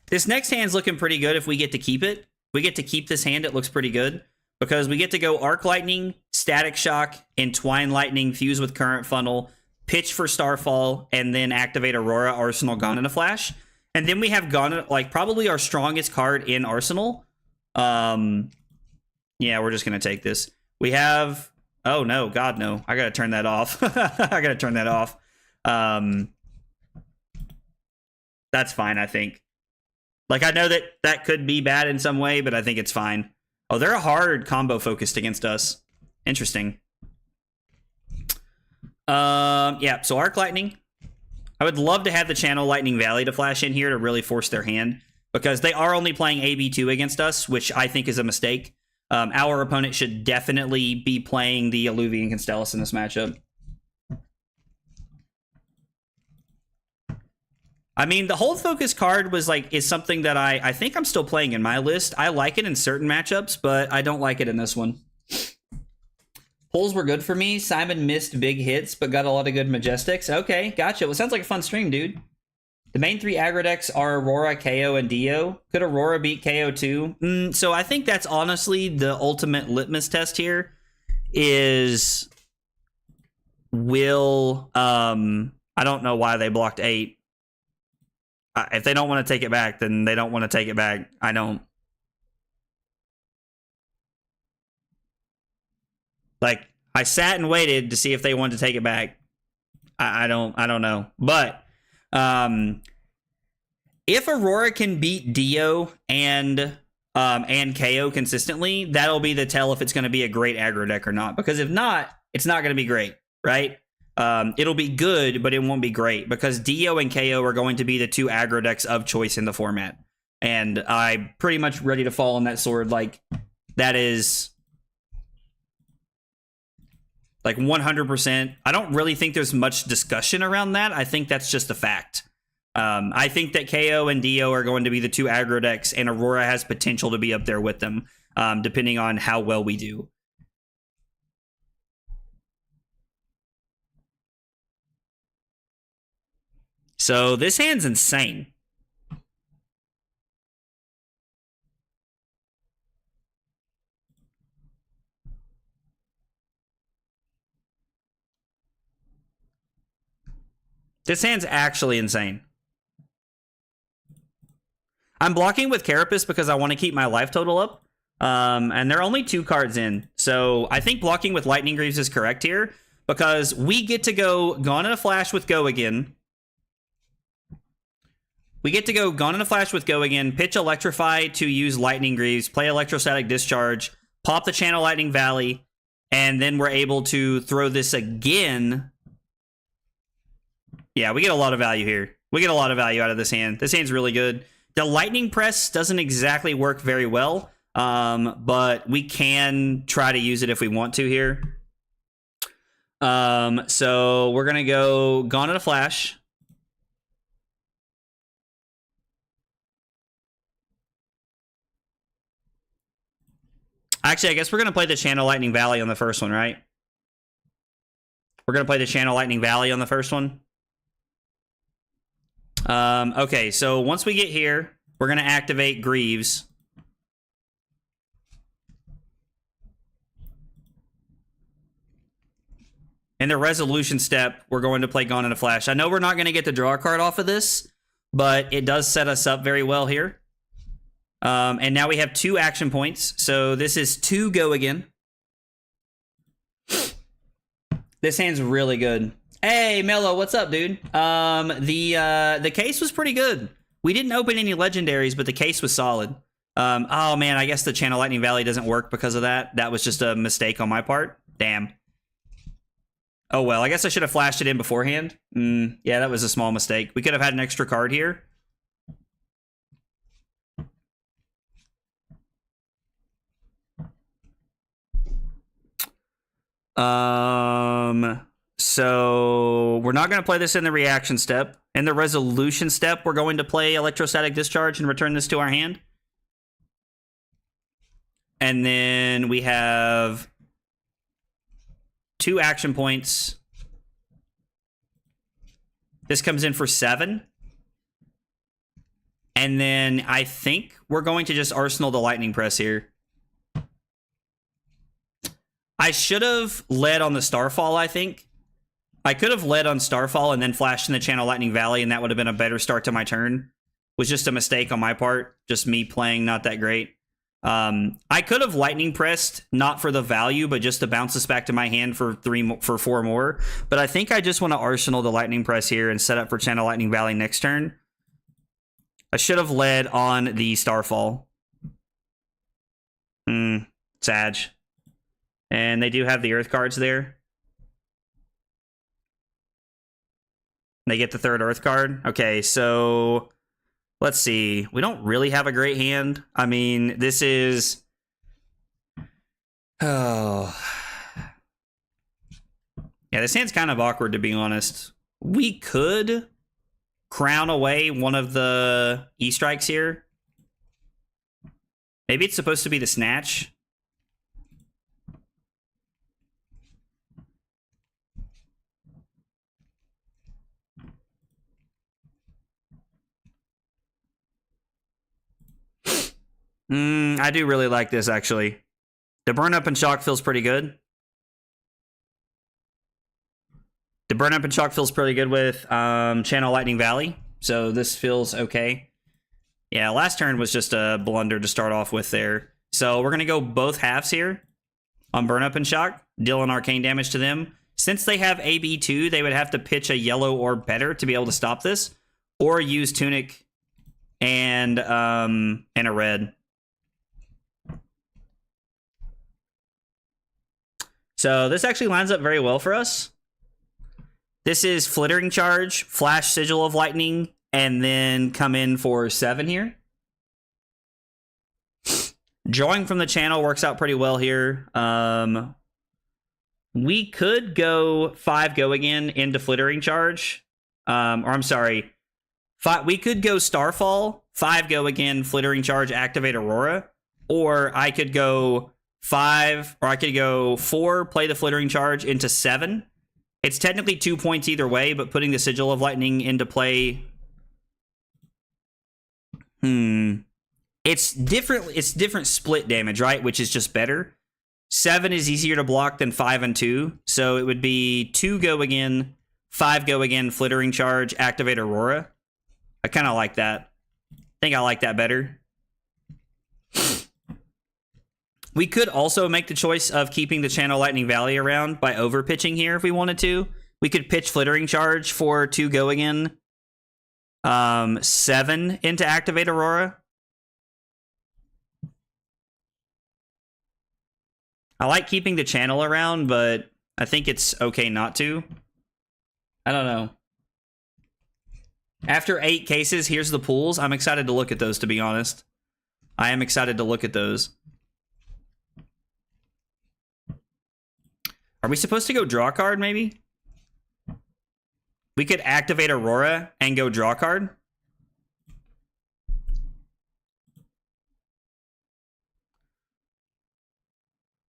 S3: This next hand's looking pretty good if we get to keep it. We get to keep this hand, it looks pretty good. Because we get to go Arc Lightning, Static Shock, Entwine Lightning, Fuse with Current Funnel, pitch for Starfall, and then activate Aurora, Arsenal, Gone in a Flash. And then we have Gone, like, probably our strongest card in Arsenal. Yeah, we're just going to take this. We have... Oh, no. God, no. I got to turn that off. I got to turn that off. That's fine, I think. Like, I know that that could be bad in some way, but I think it's fine. Oh, they're a hard combo focused against us. Interesting. Yeah, so Arc Lightning. I would love to have the Channel Lightning Valley to flash in here to really force their hand, because they are only playing AB2 against us, which I think is a mistake. Our opponent should definitely be playing the Alluvian Constellus in this matchup. I mean, the Hold Focus card is something that I think I'm still playing in my list. I like it in certain matchups, but I don't like it in this one. Pulls were good for me. Simon missed big hits, but got a lot of good Majestics. Okay, gotcha. Well, sounds like a fun stream, dude. The main three aggro decks are Aurora, KO, and Dio. Could Aurora beat KO too? So I think that's honestly the ultimate litmus test here. Is will I don't know why they blocked 8. If they don't want to take it back, then they don't want to take it back. I don't. Like, I sat and waited to see if they wanted to take it back. I don't know. But if Aurora can beat Dio and KO consistently, that'll be the tell if it's going to be a great aggro deck or not. Because if not, it's not going to be great, right? It'll be good, but it won't be great, because Dio and KO are going to be the two aggro decks of choice in the format. And I'm pretty much ready to fall on that sword. Like, that is... like 100%. I don't really think there's much discussion around that. I think that's just a fact. I think that KO and Dio are going to be the two aggro decks, and Aurora has potential to be up there with them, depending on how well we do. So this hand's insane. This hand's actually insane. I'm blocking with Carapace because I want to keep my life total up. And there are only 2 cards in. So I think blocking with Lightning Greaves is correct here, because we get to go Gone in a Flash with Go again. We get to go Gone in a Flash with Go again, pitch Electrify to use Lightning Greaves, play Electrostatic Discharge, pop the Channel Lightning Valley, and then we're able to throw this again. Yeah, we get a lot of value here. We get a lot of value out of this hand. This hand's really good. The Lightning Press doesn't exactly work very well, but we can try to use it if we want to here. So we're going to go Gone in a Flash. Actually, I guess we're going to play the Channel Lightning Valley on the first one, right? We're going to play the Channel Lightning Valley on the first one. Okay, so once we get here, we're going to activate Greaves. In the resolution step, we're going to play Gone in a Flash. I know we're not going to get the draw card off of this, but it does set us up very well here. And now we have 2 action points. So this is 2 Go again. This hand's really good. Hey, Mello, what's up, dude? The case was pretty good. We didn't open any legendaries, but the case was solid. Oh, man, I guess the Channel Lightning Valley doesn't work because of that. That was just a mistake on my part. Damn. Oh, well, I guess I should have flashed it in beforehand. Yeah, that was a small mistake. We could have had an extra card here. So we're not going to play this in the reaction step. In the resolution step, we're going to play Electrostatic Discharge and return this to our hand. And then we have 2 action points. This comes in for 7. And then I think we're going to just Arsenal the Lightning Press here. I should have led on the Starfall, I think. I could have led on Starfall and then flashed in the Channel Lightning Valley, and that would have been a better start to my turn. It was just a mistake on my part. Just me playing not that great. I could have Lightning Pressed, not for the value, but just to bounce this back to my hand for 4 more. But I think I just want to Arsenal the Lightning Press here and set up for Channel Lightning Valley next turn. I should have led on the Starfall. Sag. And they do have the Earth cards there. They get the 3rd Earth card. Okay, so let's see. We don't really have a great hand. I mean, this is... Oh. Yeah, this hand's kind of awkward, to be honest. We could crown away one of the E-strikes here. Maybe it's supposed to be the Snatch. I do really like this, actually. The Burn Up and Shock feels pretty good. The Burn Up and Shock feels pretty good with Channel Lightning Valley, so this feels okay. Yeah, last turn was just a blunder to start off with there. So we're going to go both halves here on Burn Up and Shock, dealing arcane damage to them. Since they have AB2, they would have to pitch a yellow or better to be able to stop this, or use Tunic and a red. So this actually lines up very well for us. This is Flittering Charge, Flash Sigil of Lightning, and then come in for 7 here. Drawing from the channel works out pretty well here. We could go 5 go again into Flittering Charge. Or I'm sorry. We could go Starfall, 5 go again, Flittering Charge, activate Aurora. Or I could go 5, or I could go 4, play the Flittering Charge into 7. It's technically 2 points either way, but putting the Sigil of Lightning into play... It's different split damage, right? Which is just better. 7 is easier to block than 5 and 2. So it would be 2 go again, 5 go again, Flittering Charge, activate Aurora. I kind of like that. I think I like that better. We could also make the choice of keeping the Channel Lightning Valley around by over-pitching here if we wanted to. We could pitch Flittering Charge for 2 go again. 7 into activate Aurora. I like keeping the channel around, but I think it's okay not to. I don't know. After 8 cases, here's the pools. I'm excited to look at those, to be honest. I am excited to look at those. Are we supposed to go draw card, maybe? We could activate Aurora and go draw card.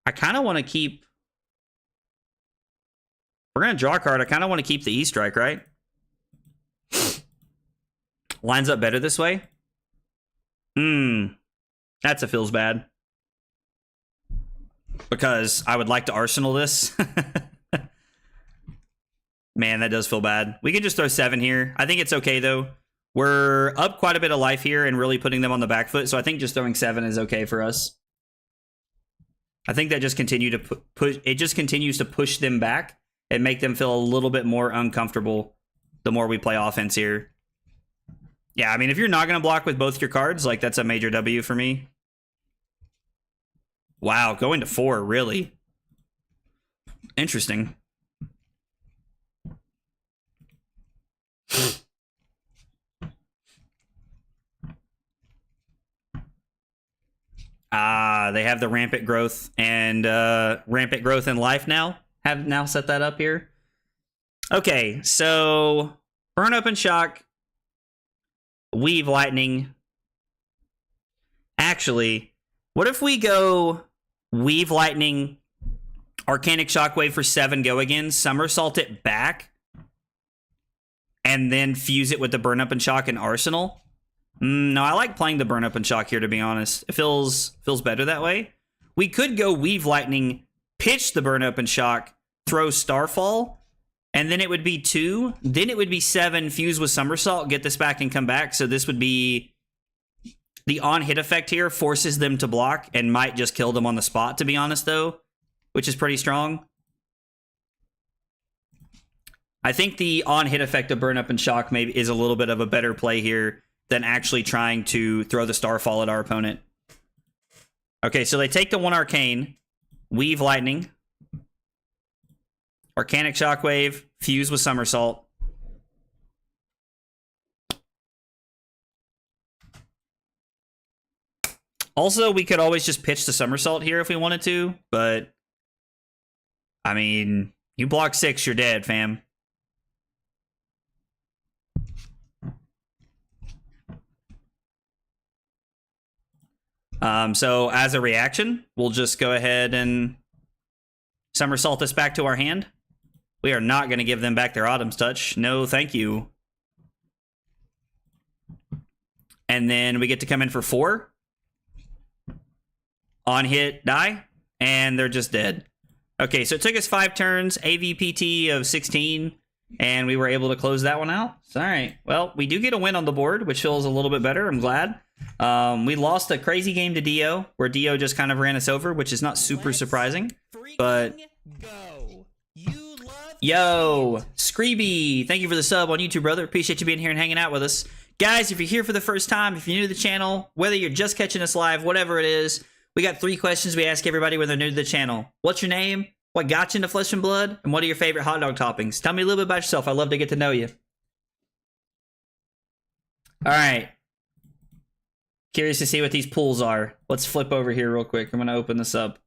S3: I kind of want to keep... We're going to draw a card. I kind of want to keep the E-Strike, right? Lines up better this way. That's a feels bad. Because I would like to Arsenal this. Man, that does feel bad. We could just throw 7 here. I think it's okay, though. We're up quite a bit of life here and really putting them on the back foot, so I think just throwing 7 is okay for us. I think that just continues to push them back and make them feel a little bit more uncomfortable the more we play offense here. Yeah, I mean, if you're not going to block with both your cards, like, that's a major W for me. Wow, going to 4, really? Interesting. They have the rampant growth and rampant growth in life now. Have now set that up here. Okay, so Burn Up and Shock, Weave Lightning. Actually, what if we go Weave Lightning, Arcanic Shockwave for 7 go again, somersault it back, and then fuse it with the Burn Up and Shock and Arsenal? No, I like playing the Burn Up and Shock here, to be honest. It feels better that way. We could go Weave Lightning, pitch the Burn Up and Shock, throw Starfall, and then it would be 2. Then it would be 7, fuse with Somersault, get this back and come back. So this would be... The on-hit effect here forces them to block and might just kill them on the spot, to be honest, though, which is pretty strong. I think the on-hit effect of Burn Up and Shock maybe is a little bit of a better play here than actually trying to throw the Starfall at our opponent. Okay, so they take the 1 Arcane, Weave Lightning, Arcanic Shockwave, fuse with Somersault. Also, we could always just pitch the Somersault here if we wanted to, but... I mean, you block 6, you're dead, fam. So as a reaction, we'll just go ahead and Somersault this back to our hand. We are not going to give them back their Autumn's Touch. No, thank you. And then we get to come in for 4. On hit, die, and they're just dead. Okay, so it took us 5 turns, AVPT of 16, and we were able to close that one out. All right, well, we do get a win on the board, which feels a little bit better. I'm glad. We lost a crazy game to Dio, where Dio just kind of ran us over, which is not super surprising. But yo, Screeby, thank you for the sub on YouTube, brother. Appreciate you being here and hanging out with us. Guys, if you're here for the first time, if you're new to the channel, whether you're just catching us live, whatever it is, we got 3 questions we ask everybody when they're new to the channel. What's your name? What got you into Flesh and Blood? And what are your favorite hot dog toppings? Tell me a little bit about yourself. I'd love to get to know you. All right. Curious to see what these pools are. Let's flip over here real quick. I'm going to open this up.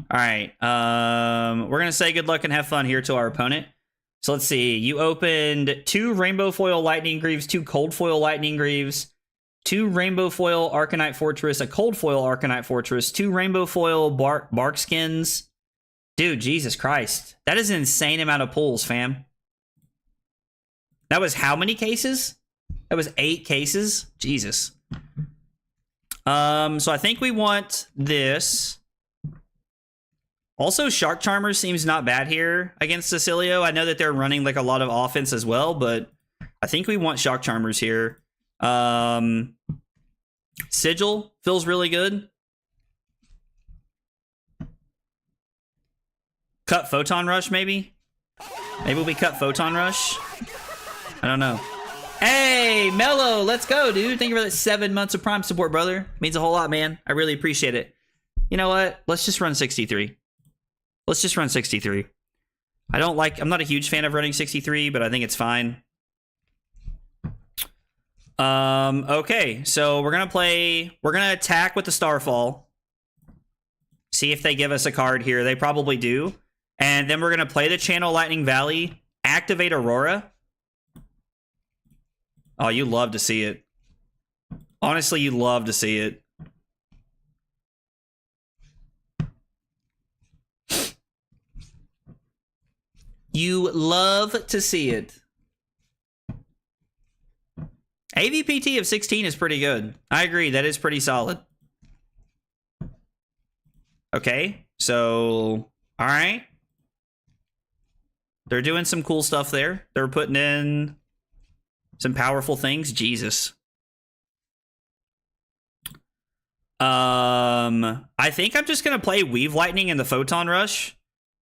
S3: All right. We're going to say good luck and have fun here to our opponent. So let's see. You opened 2 Rainbow Foil Lightning Greaves, 2 Cold Foil Lightning Greaves, 2 Rainbow Foil Arcanite Fortress, a Cold Foil Arcanite Fortress, 2 Rainbow Foil Bark Skins. Dude, Jesus Christ. That is an insane amount of pulls, fam. That was how many cases? That was 8 cases? Jesus. So I think we want this. Also, Shark Charmer seems not bad here against Cecilio. I know that they're running like a lot of offense as well, but I think we want Shark Charmers here. Sigil feels really good. Cut Photon Rush, maybe? Maybe we cut Photon Rush? I don't know. Hey, Mello, let's go, dude. Thank you for that 7 months of Prime support, brother. Means a whole lot, man. I really appreciate it. You know what? Let's just run 63. Let's just run 63. I'm not a huge fan of running 63, but I think it's fine. Okay, so we're gonna attack with the Starfall. See if they give us a card here. They probably do. And then we're gonna play the Channel Lightning Valley, activate Aurora. Oh, you love to see it. Honestly, you love to see it. You love to see it. AVPT of 16 is pretty good. I agree, that is pretty solid. Okay, so, all right. They're doing some cool stuff there. They're putting in some powerful things. Jesus. I think I'm just going to play Weave Lightning in the Photon Rush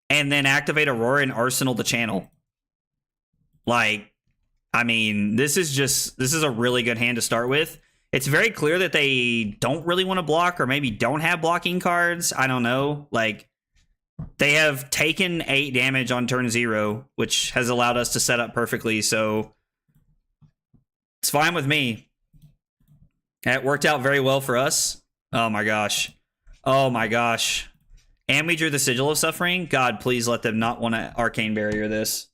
S3: and then activate Aurora and Arsenal the channel. Like, I mean, this is a really good hand to start with. It's very clear that they don't really want to block or maybe don't have blocking cards. I don't know. Like, they have taken 8 damage on turn 0, which has allowed us to set up perfectly, so it's fine with me. It worked out very well for us. Oh my gosh. Oh my gosh. And we drew the Sigil of Suffering. God, please let them not want to Arcane Barrier this.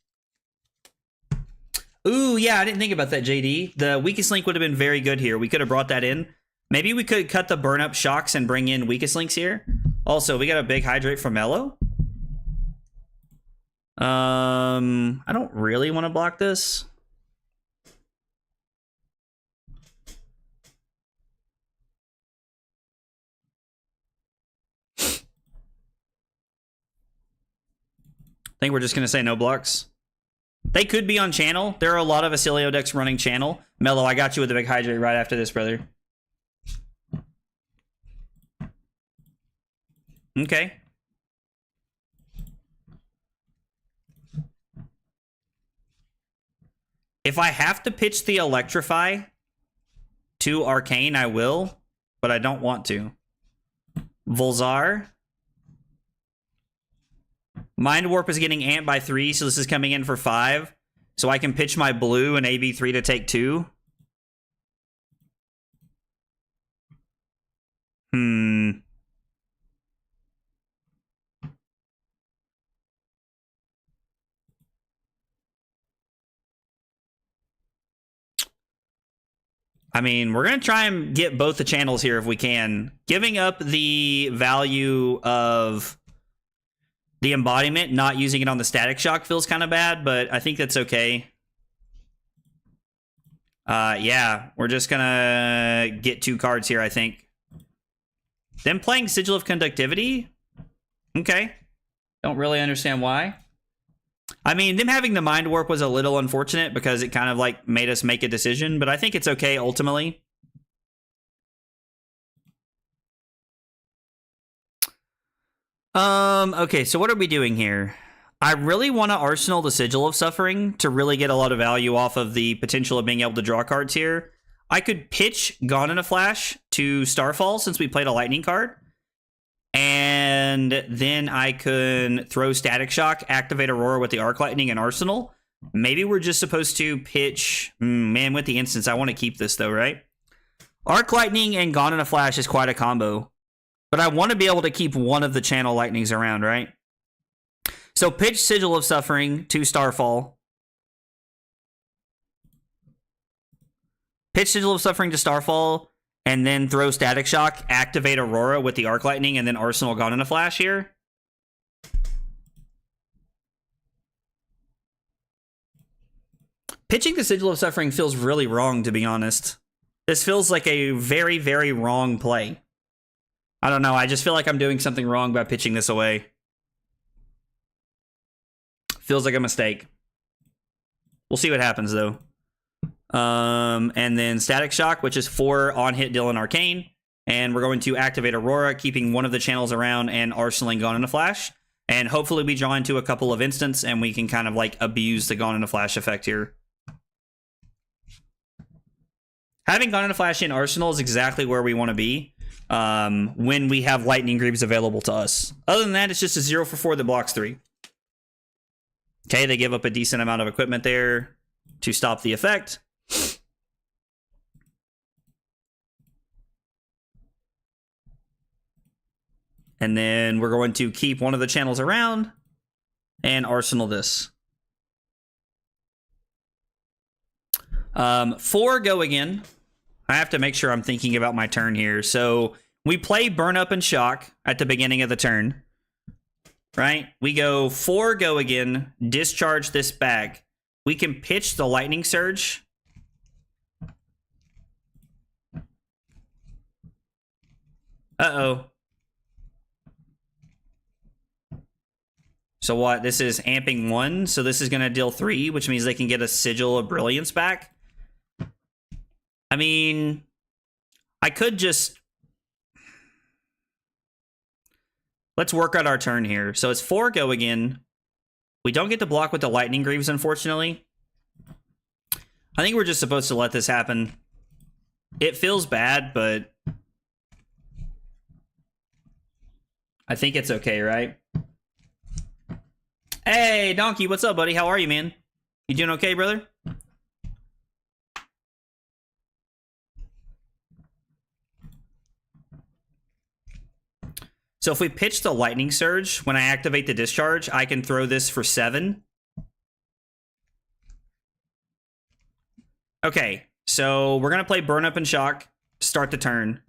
S3: Ooh, yeah, I didn't think about that, JD. The Weakest Link would have been very good here. We could have brought that in. Maybe we could cut the Burn Up Shocks and bring in Weakest Links here. Also, we got a big Hydrate from Mello. I don't really want to block this. think we're just going to say no blocks. They could be on channel. There are a lot of Ailio decks running channel. Mello, I got you with the big hydrate right after this, brother. Okay. If I have to pitch the Electrify to Arcane, I will, but I don't want to. Volzar. Mind Warp is getting amped by 3, so this is coming in for 5. So I can pitch my blue and AB3 to take 2. I mean, we're going to try and get both the channels here if we can. Giving up the value of the embodiment, not using it on the Static Shock feels kind of bad, but I think that's okay. Yeah, we're just going to get 2 cards here, I think. Them playing Sigil of Conductivity? Okay. Don't really understand why. I mean, them having the Mind Warp was a little unfortunate because it kind of like made us make a decision, but I think it's okay ultimately. Okay, so what are we doing here? I really want to Arsenal the Sigil of Suffering to really get a lot of value off of the potential of being able to draw cards here. I could pitch Gone in a Flash to Starfall since we played a Lightning card. And then I can throw Static Shock, activate Aurora with the Arc Lightning and Arsenal. Maybe we're just supposed to pitch... man, with the instance, I want to keep this though, right? Arc Lightning and Gone in a Flash is quite a combo. But I want to be able to keep one of the Channel Lightnings around, right? So pitch Sigil of Suffering to Starfall. Pitch Sigil of Suffering to Starfall. And then throw Static Shock, activate Aurora with the Arc Lightning, and then Arsenal Gone in a Flash here. Pitching the Sigil of Suffering feels really wrong, to be honest. This feels like a very, very wrong play. I don't know, I just feel like I'm doing something wrong by pitching this away. Feels like a mistake. We'll see what happens, though. And then Static Shock, which is 4 on-hit Dylan Arcane. And we're going to activate Aurora, keeping one of the channels around and arsenaling Gone in a Flash. And hopefully we draw into a couple of instants and we can kind of like abuse the Gone in a Flash effect here. Having Gone in a Flash in Arsenal is exactly where we want to be when we have Lightning Greaves available to us. Other than that, it's just a 0 for 4 that blocks 3. Okay, they give up a decent amount of equipment there to stop the effect. And then we're going to keep one of the channels around and arsenal this. 4 go again. I have to make sure I'm thinking about my turn here. So we play Burn Up and Shock at the beginning of the turn. Right? We go 4 go again, discharge this bag. We can pitch the Lightning Surge. Uh-oh. So what? This is amping 1, so this is going to deal 3, which means they can get a Sigil of Brilliance back. I mean, I could just... Let's work out our turn here. So it's 4 go again. We don't get to block with the Lightning Greaves, unfortunately. I think we're just supposed to let this happen. It feels bad, but... I think it's okay, right? Hey, Donkey, what's up, buddy? How are you, man? You doing okay, brother? So if we pitch the Lightning Surge, when I activate the discharge, I can throw this for 7. Okay, so we're going to play Burn Up and Shock, start the turn.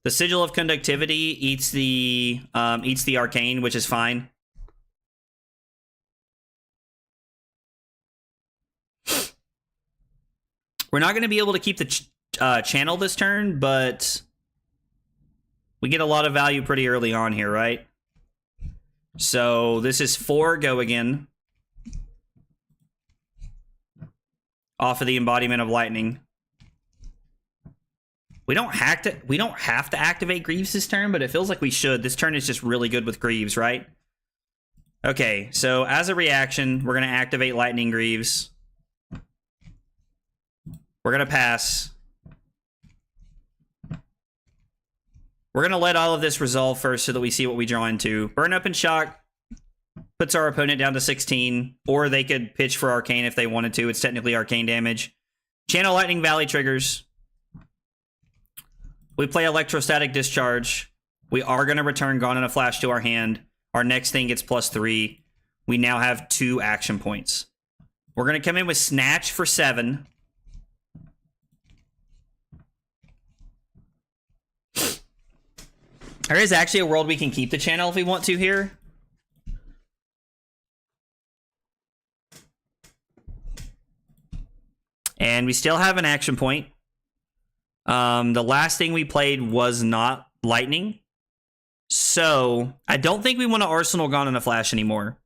S3: The Sigil of Conductivity eats the Arcane, which is fine. We're not going to be able to keep the channel this turn, but We get a lot of value pretty early on here, right? So this is 4 go again. Off of the embodiment of lightning. We don't have to activate Greaves this turn, but it feels like we should. This turn is just really good with Greaves, right? Okay, so as a reaction, we're going to activate Lightning Greaves. We're going to pass. We're going to let all of this resolve first so that we see what we draw into. Burn Up and Shock puts our opponent down to 16, or they could pitch for Arcane if they wanted to. It's technically Arcane damage. Channel Lightning Valley triggers. We play Electrostatic Discharge. We are going to return Gone in a Flash to our hand. Our next thing gets +3. We now have 2 action points. We're going to come in with Snatch for 7. There is actually a world we can keep the channel if we want to here. And we still have an action point. The last thing we played was not lightning. So I don't think we want to Arsenal Gone in a Flash anymore.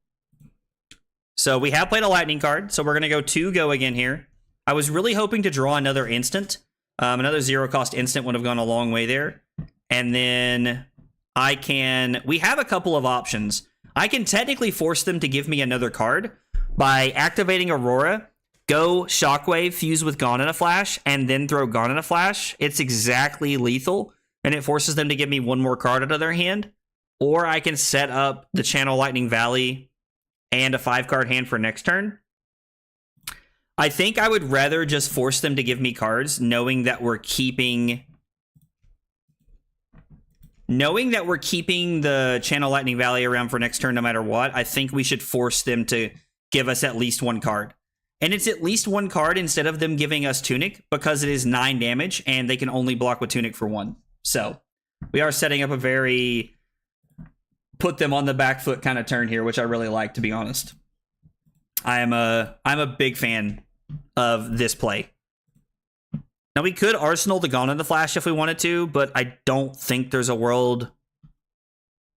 S3: So we have played a lightning card. So we're going to go 2 go again here. I was really hoping to draw another instant. Another 0-cost instant would have gone a long way there. And then we have a couple of options. I can technically force them to give me another card by activating Aurora, go Shockwave, fuse with Gone in a Flash, and then throw Gone in a Flash. It's exactly lethal, and it forces them to give me one more card out of their hand. Or I can set up the Channel Lightning Valley and a 5-card hand for next turn. I think I would rather just force them to give me cards, knowing that we're keeping the Channel Lightning Valley around for next turn no matter what. I think we should force them to give us at least 1 card. And it's at least 1 card instead of them giving us Tunic, because it is 9 damage and they can only block with Tunic for 1. So we are setting up a very put them on the back foot kind of turn here, which I really like, to be honest. I'm a big fan of this play. Now, we could Arsenal the Gone in the Flash if we wanted to, but I don't think there's a world.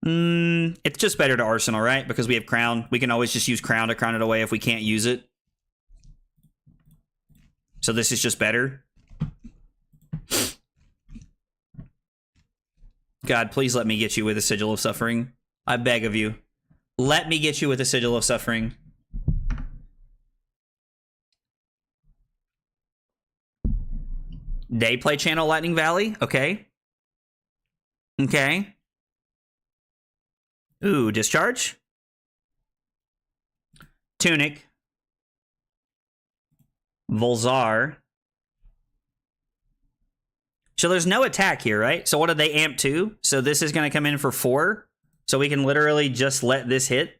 S3: It's just better to Arsenal, right? Because we have Crown. We can always just use Crown to crown it away if we can't use it. So this is just better. God, please let me get you with a Sigil of Suffering. I beg of you. Let me get you with a Sigil of Suffering. They play Channel Lightning Valley. Okay. Okay. Ooh, Discharge. Tunic. Volzar. So there's no attack here, right? So what did they amp to? So this is going to come in for 4. So we can literally just let this hit.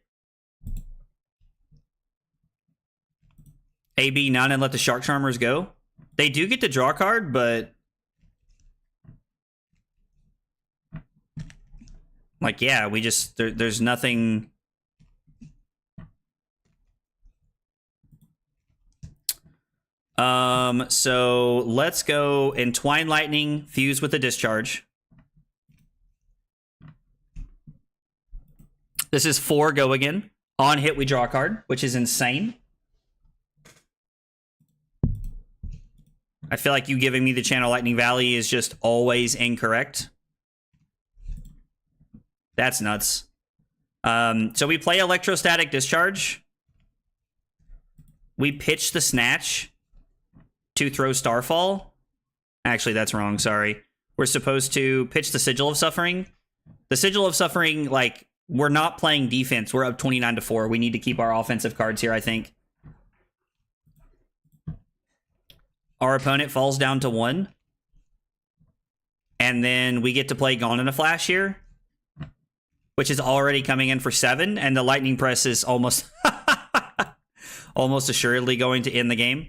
S3: AB 9 and let the Shark Charmers go. They do get to draw a card, but like, yeah, we just there's nothing. So let's go Entwine Lightning, fuse with the Discharge. This is 4 go again. On hit, we draw a card, which is insane. I feel like you giving me the Channel Lightning Valley is just always incorrect. That's nuts. So we play Electrostatic Discharge. We pitch the Snatch to throw Starfall. Actually, that's wrong. Sorry. We're supposed to pitch the Sigil of Suffering. The Sigil of Suffering, like, we're not playing defense. We're up 29-4. We need to keep our offensive cards here, I think. Our opponent falls down to 1. And then we get to play Gone in a Flash here, which is already coming in for 7. And the Lightning Press is almost almost assuredly going to end the game.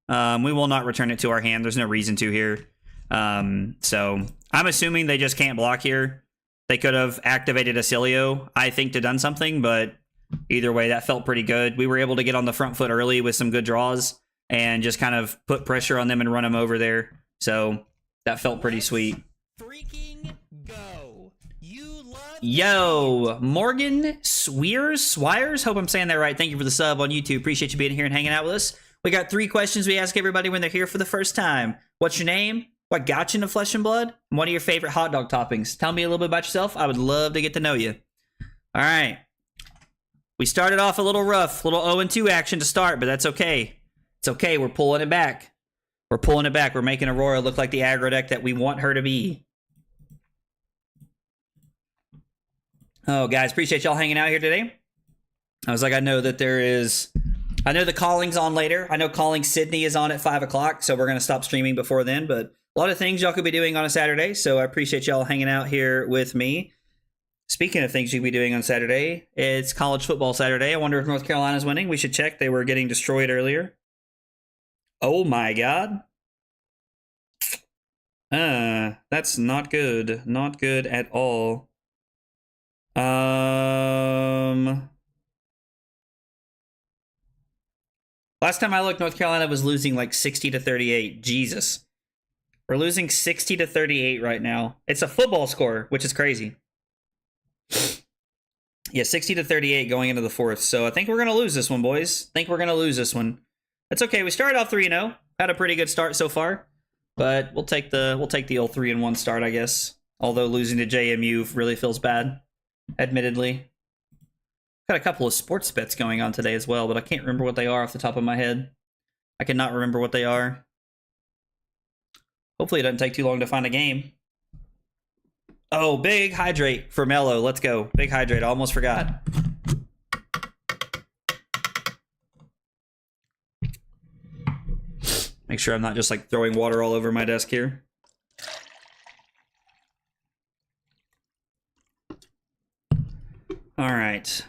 S3: We will not return it to our hand. There's no reason to here. So I'm assuming they just can't block here. They could have activated Ailio, I think, to done something. But either way, that felt pretty good. We were able to get on the front foot early with some good draws and just kind of put pressure on them and run them over there. So that felt pretty sweet.
S4: Freaking go.
S3: Yo, Morgan Swires, hope I'm saying that right. Thank you for the sub on YouTube. Appreciate you being here and hanging out with us. We got 3 questions we ask everybody when they're here for the first time. What's your name? What got you into Flesh and Blood? And what are your favorite hot dog toppings? Tell me a little bit about yourself. I would love to get to know you. All right. We started off a little rough, little 0-2 action to start, but that's okay. It's okay. We're pulling it back. We're pulling it back. We're making Aurora look like the aggro deck that we want her to be. Oh, guys, appreciate y'all hanging out here today. I was like, I know that there is... I know the calling's on later. I know Calling Sydney is on at 5 o'clock, so we're going to stop streaming before then. But a lot of things y'all could be doing on a Saturday, so I appreciate y'all hanging out here with me. Speaking of things you could be doing on Saturday, it's college football Saturday. I wonder if North Carolina's winning. We should check. They were getting destroyed earlier. Oh, my God. That's not good. Not good at all. Last time I looked, North Carolina was losing like 60-38. Jesus. We're losing 60-38 right now. It's a football score, which is crazy. Yeah, 60-38 going into the 4th. So I think we're going to lose this one, boys. I think we're going to lose this one. That's okay. We started off 3-0. Had a pretty good start so far. But we'll take the old 3-1 start, I guess. Although losing to JMU really feels bad. Admittedly. Got a couple of sports bets going on today as well, but I can't remember what they are off the top of my head. I cannot remember what they are. Hopefully it doesn't take too long to find a game. Oh, big hydrate for Mello. Let's go. Big hydrate. I almost forgot. Make sure I'm not just like throwing water all over my desk here. All right.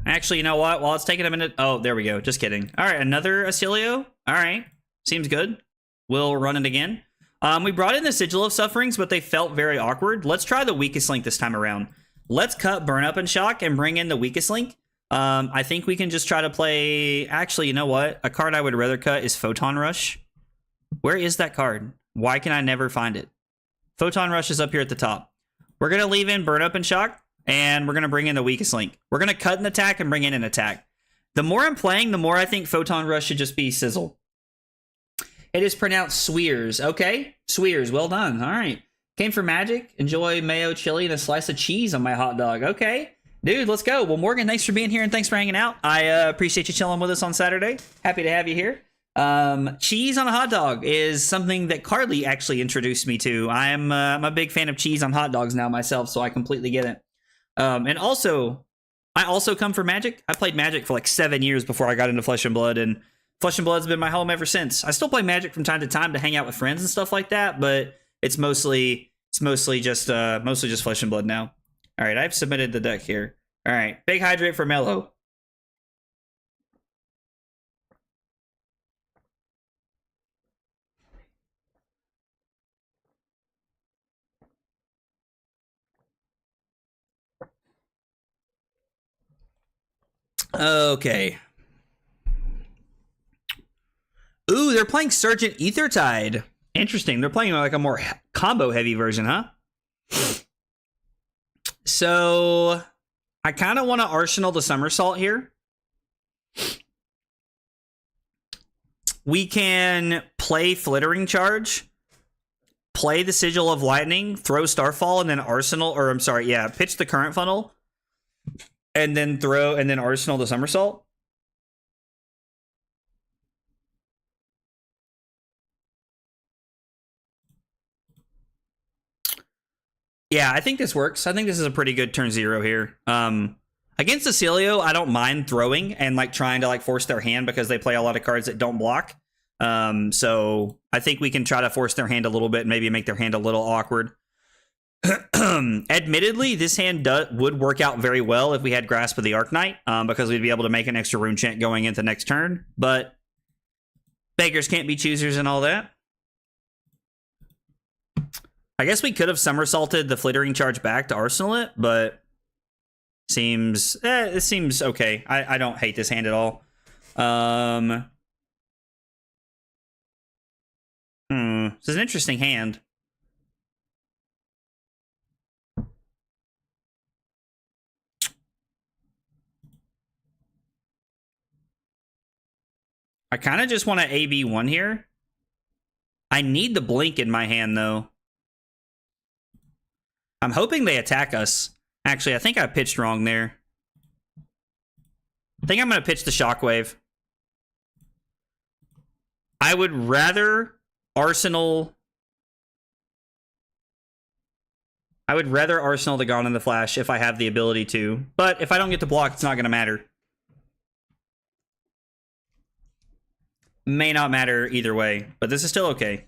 S3: Actually, you know what? While it's taking a minute... Oh, there we go. Just kidding. All right, another Ailio. All right. Seems good. We'll run it again. We brought in the Sigil of Sufferings, but they felt very awkward. Let's try the weakest link this time around. Let's cut Burn Up and Shock and bring in the weakest link. I think we can just try to play... Actually, you know what? A card I would rather cut is Photon Rush. Where is that card? Why can I never find it? Photon Rush is up here at the top. We're going to leave in Burn Up and Shock, and we're going to bring in the weakest link. We're going to cut an attack and bring in an attack. The more I'm playing, the more I think Photon Rush should just be Sizzle. It is pronounced Swears. Okay, Swears. Well done. All right. Came for Magic. Enjoy mayo, chili, and a slice of cheese on my hot dog. Okay. Dude, let's go. Well, Morgan, thanks for being here and thanks for hanging out. I appreciate you chilling with us on Saturday. Happy to have you here. Cheese on a hot dog is something that Carly actually introduced me to. I'm a big fan of cheese on hot dogs now myself, so I completely get it. And also, I also come for Magic. I played Magic for like 7 years before I got into Flesh and Blood, and Flesh and Blood's been my home ever since. I still play Magic from time to time to hang out with friends and stuff like that, but it's mostly just Flesh and Blood now. All right, I've submitted the deck here. All right, big hydrate for Mello. Okay. Ooh, they're playing Sergeant Ethertide. Interesting. They're playing like a more combo heavy version, huh? So I kind of want to Arsenal the Somersault here. We can play Flittering Charge, play the Sigil of Lightning, throw Starfall, and then Arsenal, or I'm sorry, yeah, pitch the Current Funnel, and then Arsenal the Somersault. Yeah, I think this works. I think this is a pretty good turn 0 here. Against Ailio, I don't mind throwing and like trying to like force their hand because they play a lot of cards that don't block. So I think we can try to force their hand a little bit and maybe make their hand a little awkward. Admittedly, this hand would work out very well if we had Grasp of the Arknight, because we'd be able to make an extra rune chant going into next turn. But beggars can't be choosers and all that. I guess we could have somersaulted the Flittering Charge back to Arsenal it, but it seems okay. I don't hate this hand at all. This is an interesting hand. I kind of just want to AB1 here. I need the blink in my hand, though. I'm hoping they attack us. Actually, I think I pitched wrong there. I think I'm going to pitch the Shockwave. I would rather Arsenal... the Gone in the Flash if I have the ability to. But if I don't get to block, it's not going to matter. May not matter either way, but this is still okay.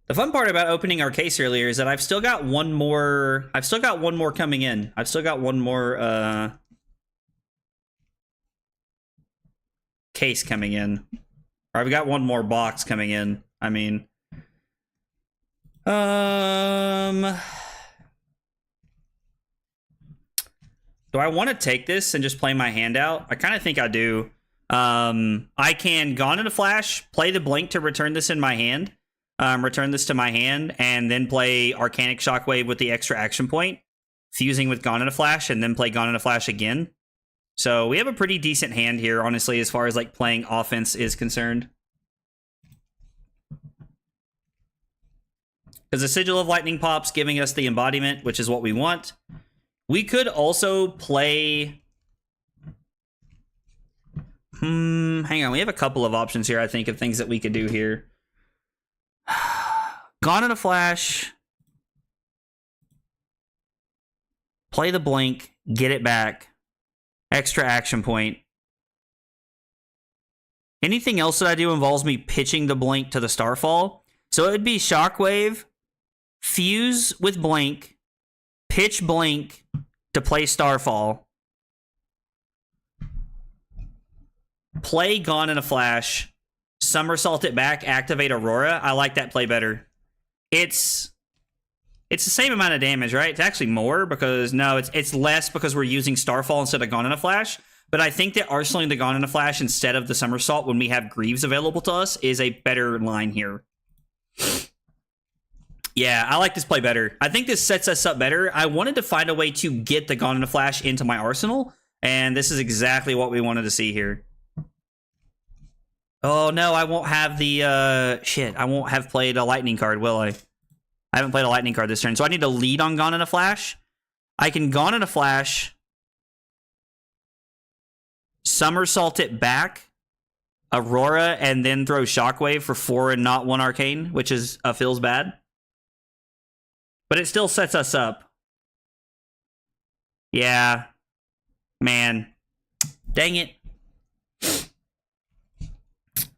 S3: The fun part about opening our case earlier is that I've still got one more coming in. I've still got one more case coming in. Or I've got one more box coming in. I mean, do I want to take this and just play my hand out? I kind of think I do. I can Gone in a Flash, play the blink to return this in my hand, return this to my hand, and then play Arcanic Shockwave with the extra action point, fusing with Gone in a Flash, and then play Gone in a Flash again. So we have a pretty decent hand here, honestly, as far as like playing offense is concerned. Because the Sigil of Lightning pops, giving us the embodiment, which is what we want. We could also play... hang on, we have a couple of options here, I think, of things that we could do here. Gone in a Flash. Play the blink, get it back. Extra action point. Anything else that I do involves me pitching the blink to the Starfall. So it would be Shockwave, fuse with blink, pitch blink to play Starfall, play Gone in a Flash, somersault it back, activate Aurora. I like that play better. It's the same amount of damage, right? It's actually more because, no, it's less because we're using Starfall instead of Gone in a Flash. But I think that arsenaling the Gone in a Flash instead of the somersault when we have Greaves available to us is a better line here. Yeah, I like this play better. I think this sets us up better. I wanted to find a way to get the Gone in a Flash into my arsenal, and this is exactly what we wanted to see here. Oh, no, I won't have the... shit, I won't have played a lightning card, will I? I haven't played a lightning card this turn, so I need to lead on Gone in a Flash. I can Gone in a Flash, somersault it back, Aurora, and then throw Shockwave for 4 and not 1 Arcane, which is feels bad. But it still sets us up. Yeah. Man. Dang it.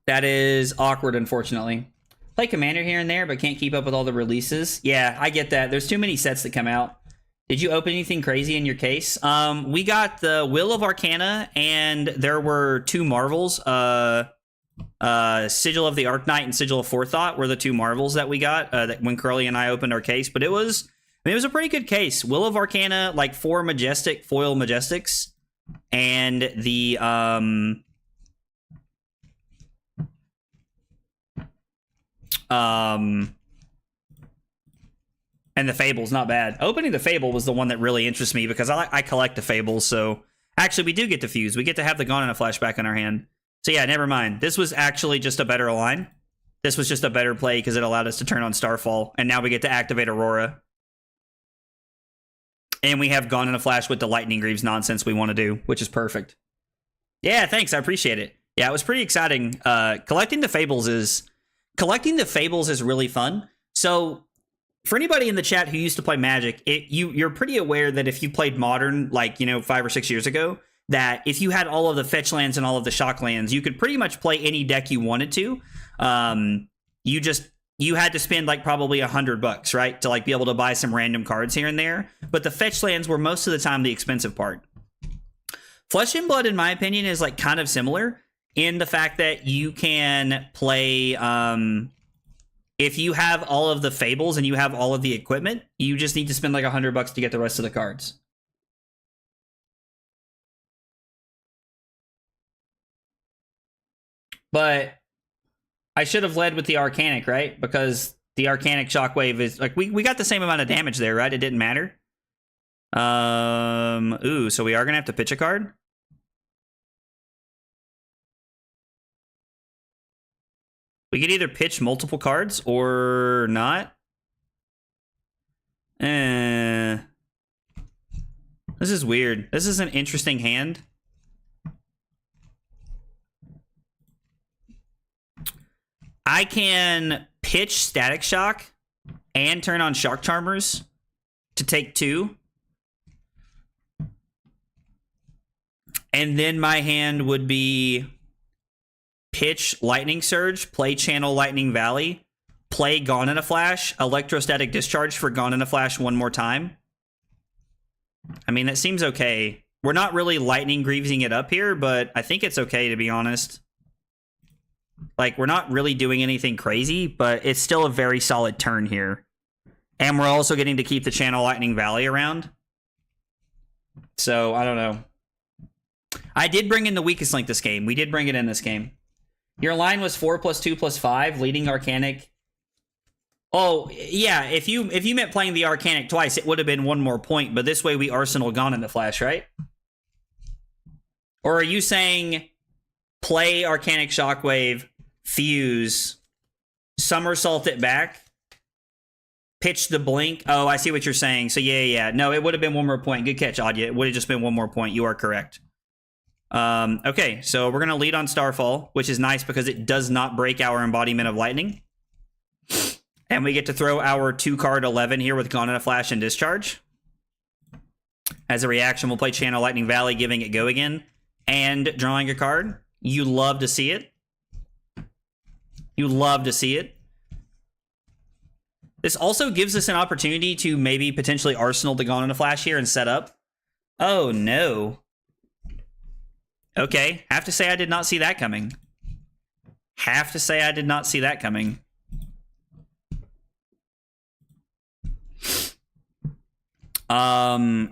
S3: That is awkward, unfortunately. Play Commander here and there, but can't keep up with all the releases. Yeah, I get that. There's too many sets that come out. Did you open anything crazy in your case? We got the Will of Arcana, and there were 2 Marvels. Sigil of the Arknight and Sigil of Forethought were the 2 Marvels that we got that when Curly and I opened our case. But it was a pretty good case. Will of Arcana, like 4 Majestic, foil Majestics, and the... and the Fable's not bad. Opening the Fable was the one that really interests me because I collect the Fables, so... Actually, we do get to fuse. We get to have the Gone in a Flash back in our hand. So yeah, never mind. This was actually just a better line. This was just a better play because it allowed us to turn on Starfall, and now we get to activate Aurora. And we have Gone in a Flash with the Lightning Greaves nonsense we want to do, which is perfect. Yeah, thanks. I appreciate it. Yeah, it was pretty exciting. Collecting the Fables is really fun. So for anybody in the chat who used to play Magic, you're pretty aware that if you played Modern, like, 5 or 6 years ago, that if you had all of the fetch lands and all of the shock lands, you could pretty much play any deck you wanted to. You had to spend like probably $100, right, to like be able to buy some random cards here and there. But the fetch lands were most of the time the expensive part. Flesh and Blood, in my opinion, is like kind of similar in the fact that you can play... if you have all of the Fables and you have all of the equipment, you just need to spend like $100 to get the rest of the cards. But I should have led with the Arcanic, right? Because the Arcanic Shockwave is like we got the same amount of damage there, right? It didn't matter. Ooh, so we are gonna have to pitch a card. We could either pitch multiple cards or not. This is weird. This is an interesting hand. I can pitch Static Shock and turn on Shock Charmers to take 2. And then my hand would be pitch Lightning Surge, play Channel Lightning Valley, play Gone in a Flash, Electrostatic Discharge for Gone in a Flash one more time. I mean, that seems okay. We're not really Lightning Greavesing it up here, but I think it's okay, to be honest. Like, we're not really doing anything crazy, but it's still a very solid turn here. And we're also getting to keep the Channel Lightning Valley around. So, I don't know. I did bring in the weakest link this game. We did bring it in this game. Your line was 4 + 2 + 5, leading Arcanic. Oh, yeah, if you meant playing the Arcanic twice, it would have been 1 more point, but this way we Arsenal Gone in the Flash, right? Or are you saying play Arcanic Shockwave, fuse, somersault it back, pitch the blink? Oh, I see what you're saying. So yeah. No, it would have been 1 more point. Good catch, Adya. It would have just been 1 more point. You are correct. Okay, so we're going to lead on Starfall, which is nice because it does not break our embodiment of lightning. And we get to throw our 2-card 11 here with Gone in a Flash and Discharge. As a reaction, we'll play Channel Lightning Valley, giving it go again, and drawing a card. You love to see it. You love to see it. This also gives us an opportunity to maybe potentially Arsenal the Gone in a Flash here and set up. Oh, no. Okay, have to say I did not see that coming. Have to say I did not see that coming.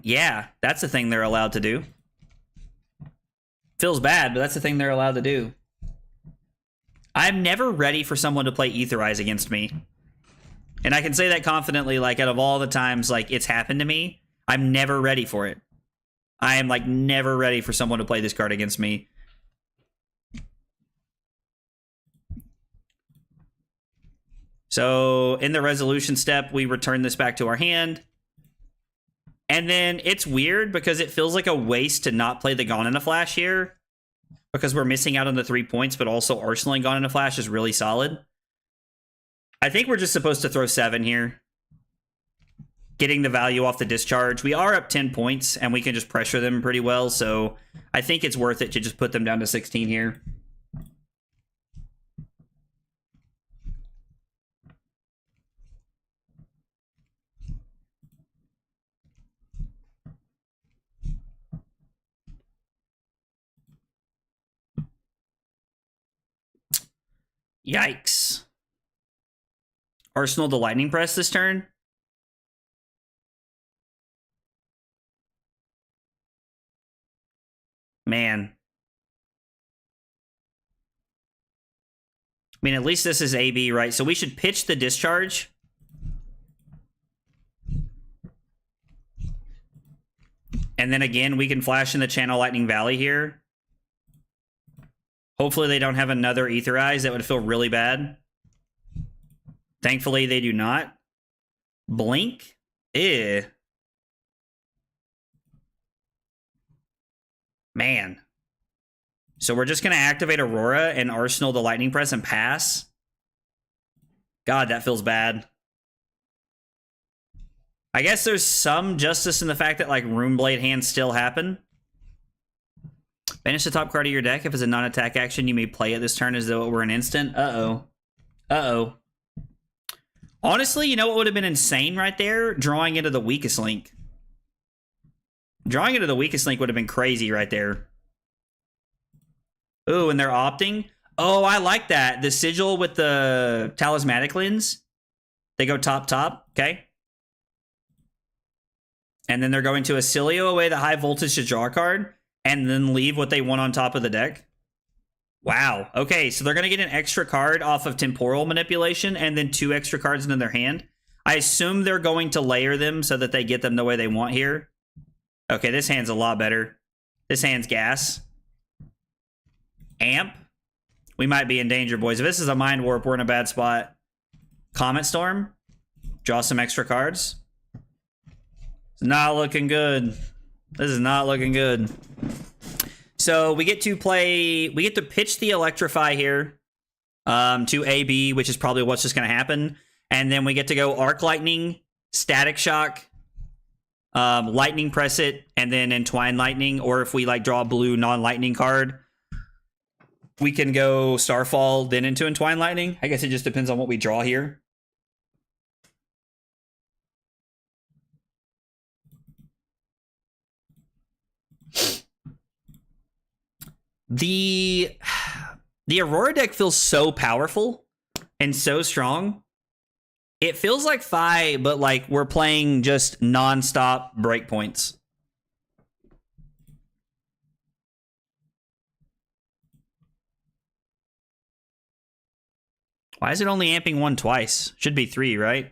S3: Yeah, that's the thing they're allowed to do. Feels bad, but that's the thing they're allowed to do. I'm never ready for someone to play Aetherize against me. And I can say that confidently, like, out of all the times, like, it's happened to me, I'm never ready for it. I am, like, never ready for someone to play this card against me. So, in the resolution step, we return this back to our hand. And then it's weird because it feels like a waste to not play the Gone in a Flash here. Because we're missing out on the 3 points, but also Arsenaling Gone in a Flash is really solid. I think we're just supposed to throw 7 here. Getting the value off the discharge. We are up 10 points, and we can just pressure them pretty well, so I think it's worth it to just put them down to 16 here. Yikes. Arsenal the Lightning Press this turn? Man. I mean, at least this is AB, right? So we should pitch the discharge. And then again, we can flash in the Channel Lightning Valley here. Hopefully they don't have another Aetherize. That would feel really bad. Thankfully, they do not. Blink? Eh. Man. So we're just going to activate Aurora and Arsenal the Lightning Press and pass? God, that feels bad. I guess there's some justice in the fact that, like, Runeblade hands still happen. Banish the top card of your deck. If it's a non-attack action, you may play it this turn as though it were an instant. Uh-oh. Uh-oh. Honestly, you know what would have been insane right there? Drawing into the weakest link. Drawing into the weakest link would have been crazy right there. Ooh, and they're opting? Oh, I like that. The Sigil with the Talismanic Lens. They go top. Okay. And then they're going to Ailio away the high voltage to draw a card. And then leave what they want on top of the deck. Wow. Okay, so they're going to get an extra card off of Temporal Manipulation and then 2 extra cards into their hand. I assume they're going to layer them so that they get them the way they want here. Okay, this hand's a lot better. This hand's gas. Amp. We might be in danger, boys. If this is a Mind Warp, we're in a bad spot. Comet Storm. Draw some extra cards. It's not looking good. This is not looking good. So we get to pitch the Electrify here to AB, which is probably what's just going to happen. And then we get to go Arc Lightning, Static Shock, Lightning Press it, and then Entwine Lightning. Or if we like draw a blue non-lightning card, we can go Starfall, then into Entwine Lightning. I guess it just depends on what we draw here. The Aurora deck feels so powerful and so strong. It feels like Fi, but like we're playing just non-stop breakpoints. Why is it only amping 1 twice? Should be 3, right?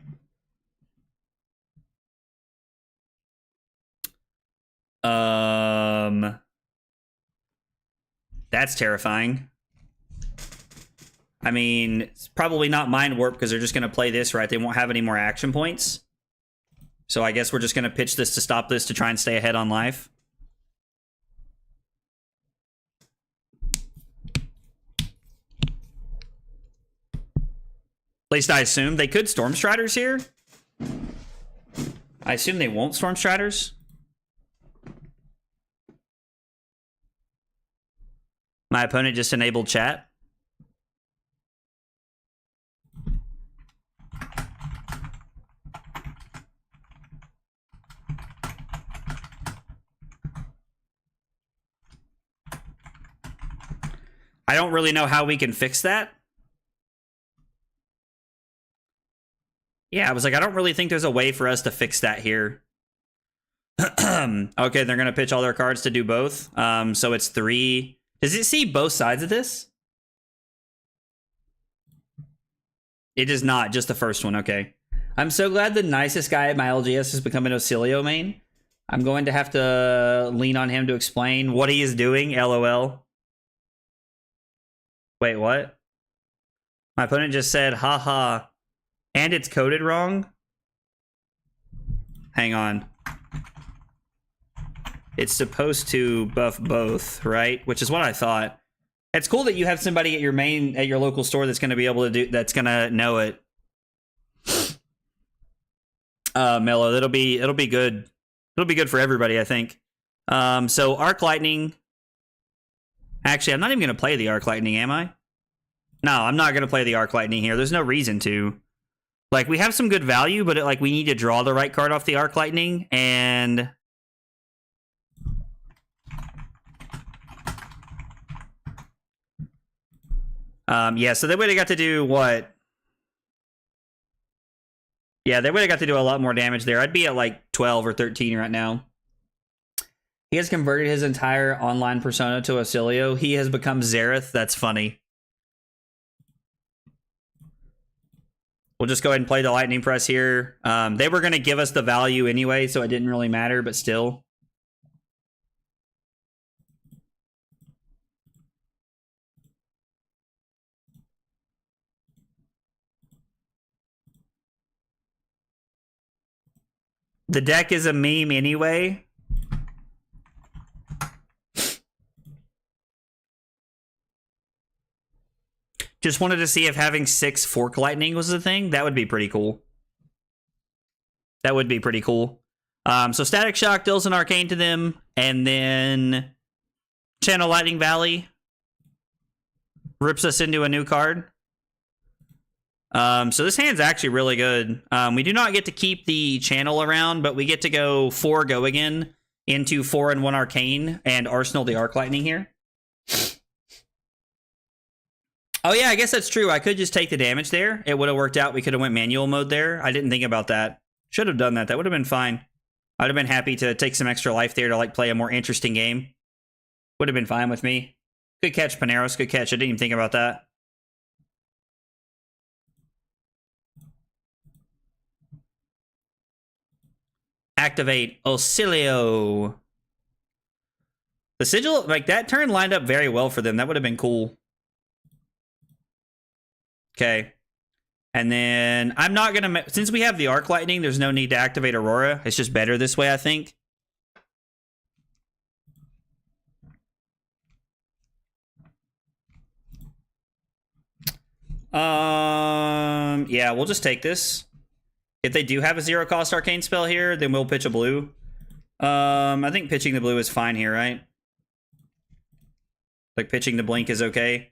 S3: That's terrifying. I mean, it's probably not Mind Warp because they're just going to play this, right? They won't have any more action points. So I guess we're just going to pitch this to stop this to try and stay ahead on life. At least I assume. They could Storm Striders here. I assume they won't Storm Striders. My opponent just enabled chat. I don't really know how we can fix that. Yeah, I was like, I don't really think there's a way for us to fix that here. Okay, they're going to pitch all their cards to do both. So it's 3. Does it see both sides of this? It does not, just the first one, okay. I'm so glad the nicest guy at my LGS has become an Ailio main. I'm going to have to lean on him to explain what he is doing, LOL. Wait, what? My opponent just said, haha, and it's coded wrong? Hang on. It's supposed to buff both, right? Which is what I thought. It's cool that you have somebody at your local store that's going to be able to do, that's going to know it. Mello, it'll be good. It'll be good for everybody, I think. So Arc Lightning. Actually, I'm not even going to play the Arc Lightning, am I? No, I'm not going to play the Arc Lightning here. There's no reason to. Like, we have some good value, but we need to draw the right card off the Arc Lightning, and yeah, so they would have got to do what? Yeah, they would have got to do a lot more damage there. I'd be at like 12 or 13 right now. He has converted his entire online persona to Ailio. He has become Xerath. That's funny. We'll just go ahead and play the Lightning Press here. They were going to give us the value anyway, so it didn't really matter, but still. The deck is a meme anyway. Just wanted to see if having 6 Fork Lightning was a thing. That would be pretty cool. That would be pretty cool. So Static Shock deals an Arcane to them, and then Channel Lightning Valley rips us into a new card. So this hand's actually really good. We do not get to keep the channel around, but we get to go 4 Go Again into 4 and 1 Arcane and Arsenal the Arc Lightning here. Oh yeah, I guess that's true. I could just take the damage there. It would have worked out. We could have went manual mode there. I didn't think about that. Should have done that. That would have been fine. I'd have been happy to take some extra life there to like play a more interesting game. Would have been fine with me. Good catch, Paneros. Good catch. I didn't even think about that. Activate Ailio. The sigil, like that turn lined up very well for them. That would have been cool. Okay. And then I'm not going to, since we have the Arc Lightning, there's no need to activate Aurora. It's just better this way, I think. Yeah, we'll just take this. If they do have a 0-cost arcane spell here, then we'll pitch a blue. I think pitching the blue is fine here, right? Like pitching the blink is okay.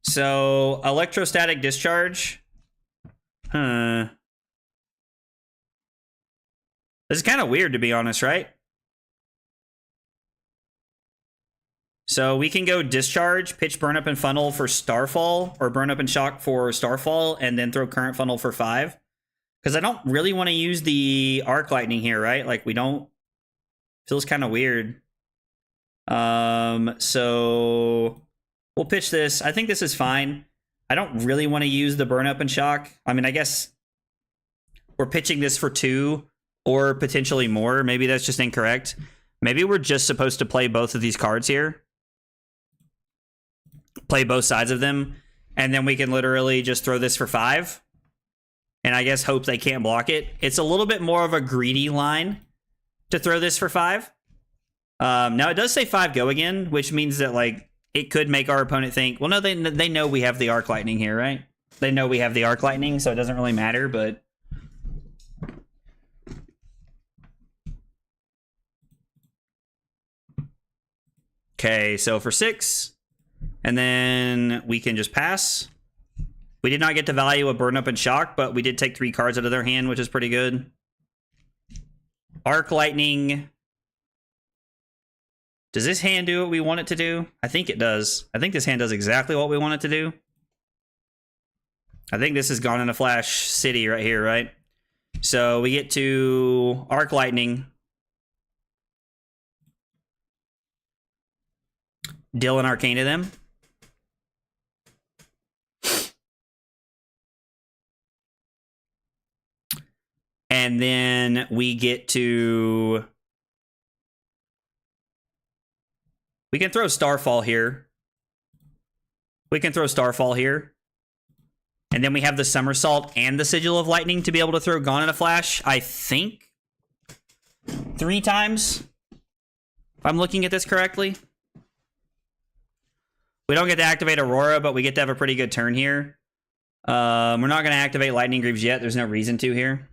S3: So, electrostatic discharge. Huh. This is kind of weird, to be honest, right? So we can go discharge, pitch burn up and funnel for Starfall, or burn up and shock for Starfall, and then throw current funnel for 5. Because I don't really want to use the Arc Lightning here, right? Like we don't. Feels kind of weird. So we'll pitch this. I think this is fine. I don't really want to use the burn up and shock. I mean, I guess we're pitching this for 2 or potentially more. Maybe that's just incorrect. Maybe we're just supposed to play both of these cards here. Play both sides of them. And then we can literally just throw this for 5. And I guess hope they can't block it. It's a little bit more of a greedy line to throw this for 5. Now it does say 5 go again, which means that like it could make our opponent think, well, no, they know we have the Arc Lightning here, right? They know we have the Arc Lightning, so it doesn't really matter, but... Okay, so for 6, and then we can just pass. We did not get to value a burn up and shock, but we did take 3 cards out of their hand, which is pretty good. Arc Lightning. Does this hand do what we want it to do? I think it does. I think this hand does exactly what we want it to do. I think this is Gone in a Flash City right here, right? So we get to Arc Lightning. Deal an Arcane to them. And then we get to... We can throw Starfall here. We can throw Starfall here. And then we have the Somersault and the Sigil of Lightning to be able to throw Gone in a Flash, I think. 3 times. If I'm looking at this correctly. We don't get to activate Aurora, but we get to have a pretty good turn here. We're not going to activate Lightning Greaves yet. There's no reason to here.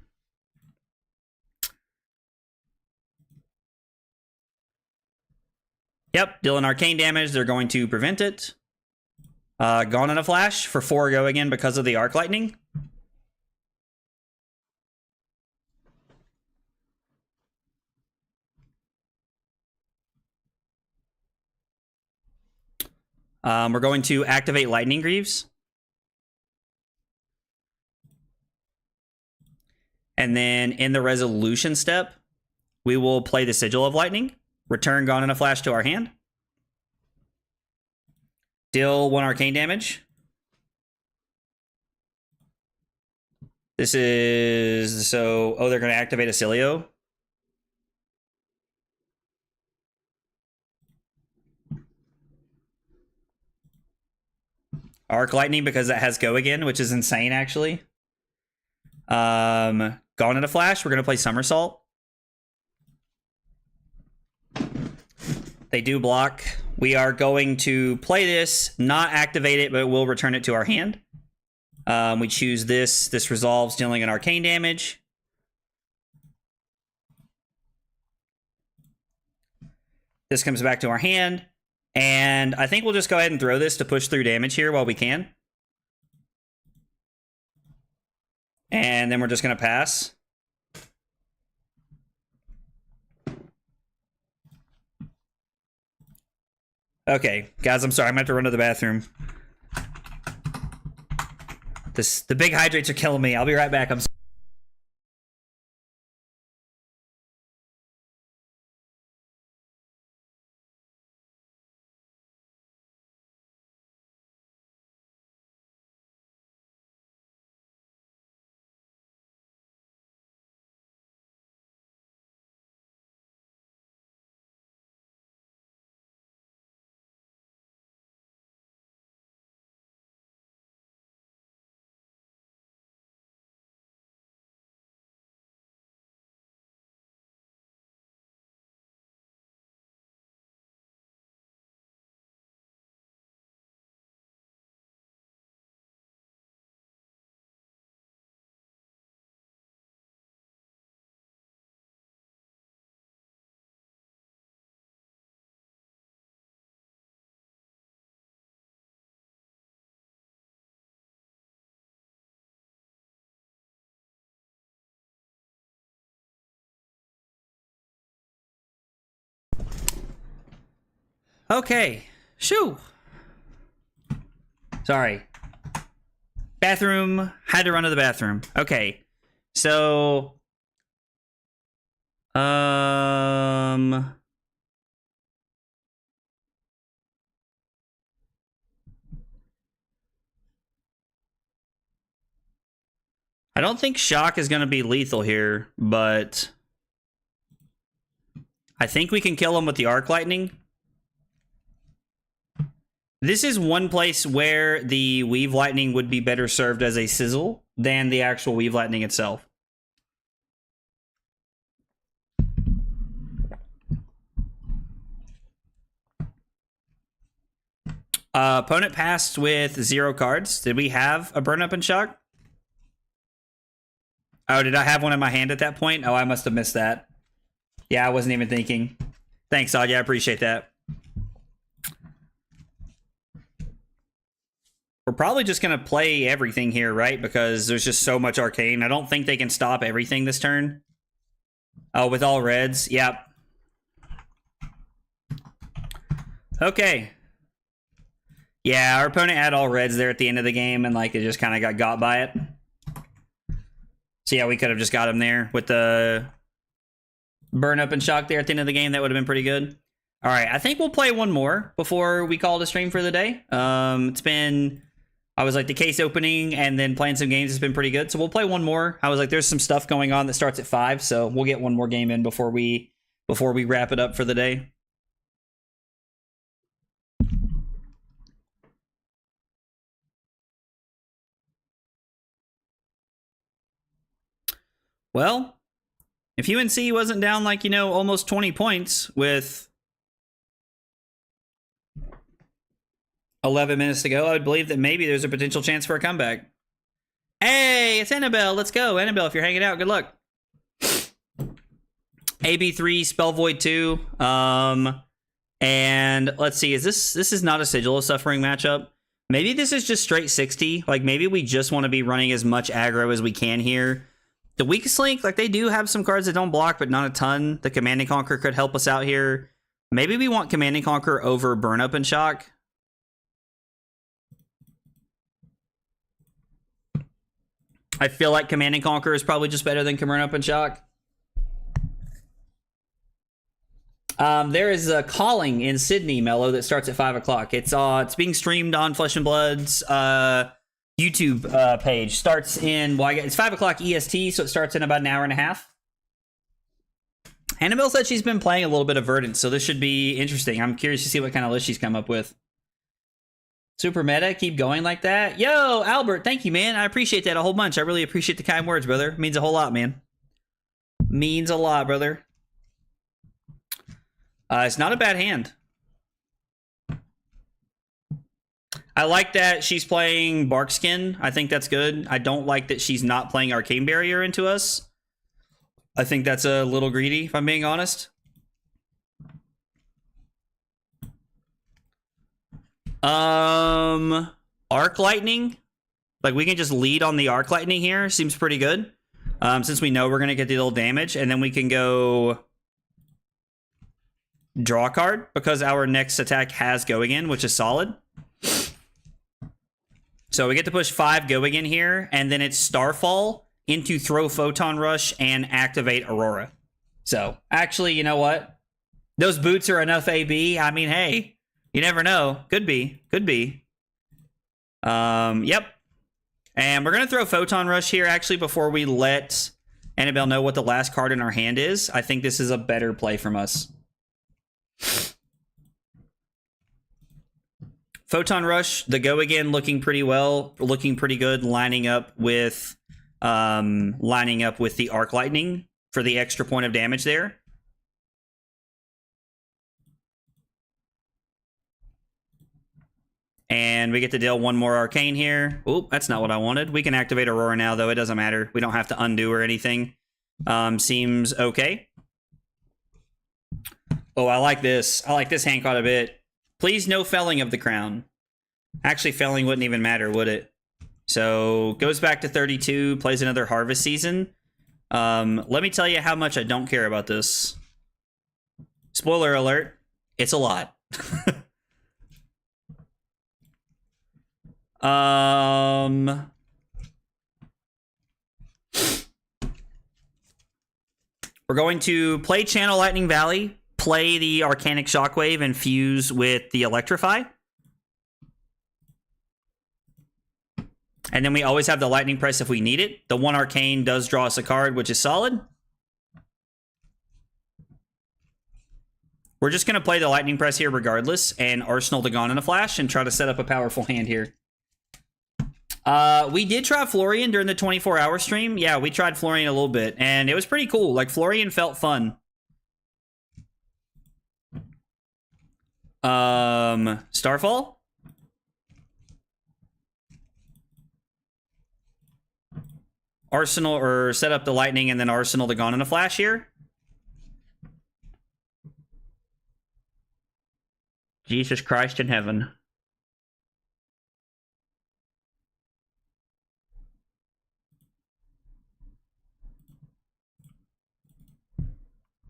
S3: Yep, dealing arcane damage. They're going to prevent it. Gone in a Flash for 4 go again because of the Arc Lightning. We're going to activate Lightning Greaves. And then in the resolution step, we will play the Sigil of Lightning. Return Gone in a Flash to our hand. Deal 1 arcane damage. This is... So... Oh, they're going to activate Ailio. Arc Lightning because that has Go again, which is insane, actually. Gone in a Flash. We're going to play Somersault. They do block. We are going to play this, not activate it, but we'll return it to our hand. We choose this. This resolves, dealing an arcane damage. This comes back to our hand. And I think we'll just go ahead and throw this to push through damage here while we can. And then we're just going to pass. Okay, guys, I'm sorry. I'm going to have to run to the bathroom. The big hydrates are killing me. I'll be right back. I'm sorry. Okay. Shoo. Sorry. Bathroom. Had to run to the bathroom. Okay. So... I don't think shock is going to be lethal here, but I think we can kill him with the arc lightning. This is one place where the weave lightning would be better served as a sizzle than the actual weave lightning itself. Opponent passed with 0 cards. Did we have a burn up and shock? Oh, did I have one in my hand at that point? Oh, I must have missed that. Yeah, I wasn't even thinking. Thanks, Ailio. I appreciate that. We're probably just going to play everything here, right? Because there's just so much arcane. I don't think they can stop everything this turn. Oh, with all reds. Yep. Okay. Yeah, our opponent had all reds there at the end of the game, and like it just kind of got by it. So yeah, we could have just got him there with the burn up and shock there at the end of the game. That would have been pretty good. All right, I think we'll play one more before we call it a stream for the day. It's been, I was like the case opening and then playing some games has been pretty good. So we'll play one more. I was like, there's some stuff going on that starts at 5, so we'll get one more game in before we wrap it up for the day. Well, if UNC wasn't down like, you know, almost 20 points with 11 minutes to go, I would believe that maybe there's a potential chance for a comeback. Hey, it's Annabelle. Let's go. Annabelle, if you're hanging out, good luck. AB3, Spell Void 2. And let's see, this is not a Sigil of Suffering matchup. Maybe this is just straight 60. Like, maybe we just want to be running as much aggro as we can here. The Weakest Link, like, they do have some cards that don't block, but not a ton. The Command and Conquer could help us out here. Maybe we want Command and Conquer over Burn Up and Shock. I feel like Command and Conquer is probably just better than Burn Up and Shock. There is a Calling in Sydney, Mello, that starts at 5 o'clock. It's being streamed on Flesh and Blood's YouTube page. Starts in, well, it's 5 o'clock EST, so it starts in about an hour and a half. Annabelle said she's been playing a little bit of Verdant, so this should be interesting. I'm curious to see what kind of list she's come up with. Super meta, keep going like that. Yo, Albert, thank you, man. I appreciate that a whole bunch. I really appreciate the kind words, brother. Means a whole lot, man. Means a lot, brother. It's not a bad hand. I like that she's playing Barkskin. I think that's good. I don't like that she's not playing Arcane Barrier into us. I think that's a little greedy, if I'm being honest. Arc Lightning. Like, we can just lead on the Arc Lightning here. Seems pretty good. Since we know we're going to get the little damage. And then we can go draw a card because our next attack has Go Again, which is solid. So we get to push 5 Go Again here, and then it's Starfall into throw Photon Rush and activate Aurora. So, actually, you know what? Those boots are enough AB. I mean, hey, you never know. Could be. Could be. Yep. And we're going to throw Photon Rush here, actually, before we let Annabelle know what the last card in our hand is. I think this is a better play from us. Photon Rush, the Go Again looking pretty well, looking pretty good, lining up with the Arc Lightning for the extra point of damage there. And we get to deal one more Arcane here. Oop, that's not what I wanted. We can activate Aurora now, though. It doesn't matter. We don't have to undo or anything. Seems okay. Oh, I like this. I like this hand quite a bit. Please, no felling of the crown. Actually, felling wouldn't even matter, would it? So, goes back to 32, plays another Harvest Season. Let me tell you how much I don't care about this. Spoiler alert, it's a lot. We're going to play Channel Lightning Valley, play the Arcanic Shockwave, and fuse with the Electrify. And then we always have the Lightning Press if we need it. The 1 Arcane does draw us a card, which is solid. We're just going to play the Lightning Press here regardless, and Arsenal to Gone in a Flash, and try to set up a powerful hand here. We did try Florian during the 24-hour stream. Yeah, we tried Florian a little bit, and it was pretty cool. Like, Florian felt fun. Starfall? Arsenal, or set up the Lightning and then Arsenal to Gone in a Flash here. Jesus Christ in heaven.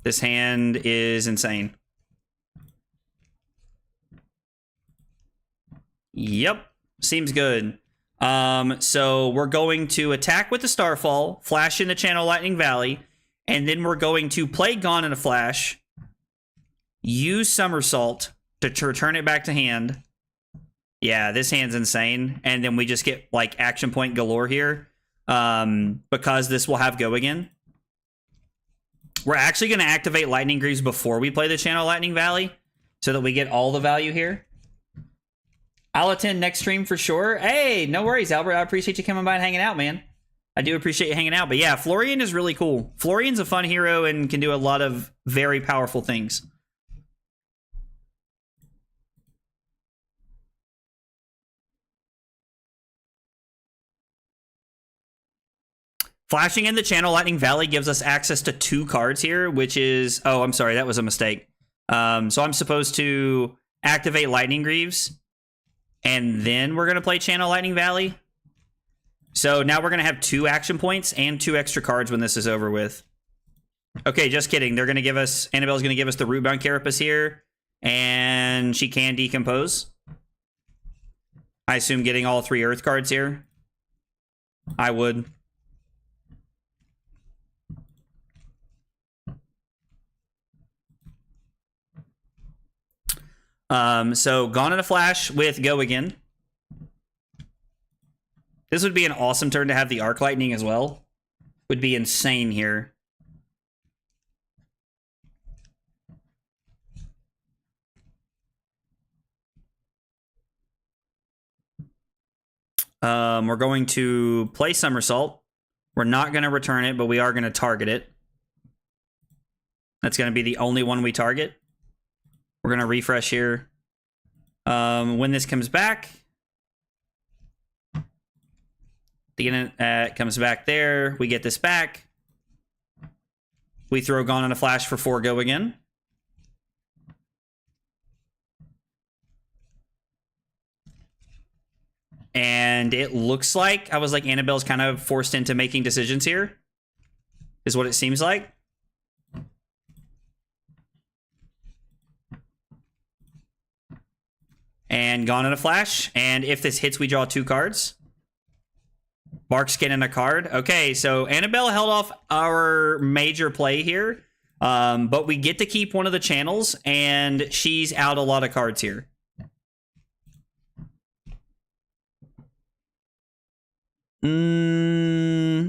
S3: This hand is insane. Yep, seems good. So we're going to attack with the Starfall, flash into Channel Lightning Valley, and then we're going to play Gone in a Flash, use Somersault to return it back to hand. Yeah, this hand's insane. And then we just get like action point galore here, because this will have go again. We're actually going to activate Lightning Greaves before we play the Channel Lightning Valley, so that we get all the value here. I'll attend next stream for sure. Hey, no worries, Albert. I appreciate you coming by and hanging out, man. I do appreciate you hanging out. But yeah, Florian is really cool. Florian's a fun hero and can do a lot of very powerful things. Flashing in the Channel Lightning Valley gives us access to 2 cards here, which is... Oh, I'm sorry. That was a mistake. So I'm supposed to activate Lightning Greaves, and then we're going to play Channel Lightning Valley. So now we're going to have 2 action points and 2 extra cards when this is over with. Okay, just kidding. They're going to give us... Annabelle's going to give us the Rootbound Carapace here, and she can decompose. I assume getting all 3 Earth cards here. I would. So Gone in a Flash with Go again. This would be an awesome turn to have the Arc Lightning as well. Would be insane here. We're going to play Somersault. We're not going to return it, but we are going to target it. That's going to be the only one we target. We're going to refresh here. When this comes back, it comes back there. We get this back. We throw Gone in a Flash for 4 Go again. And it looks like, I was like, Annabelle's kind of forced into making decisions here, is what it seems like. And Gone in a Flash. And if this hits, we draw 2 cards. Bark Skin and a card. Okay, so Annabelle held off our major play here. But we get to keep one of the channels, and she's out a lot of cards here.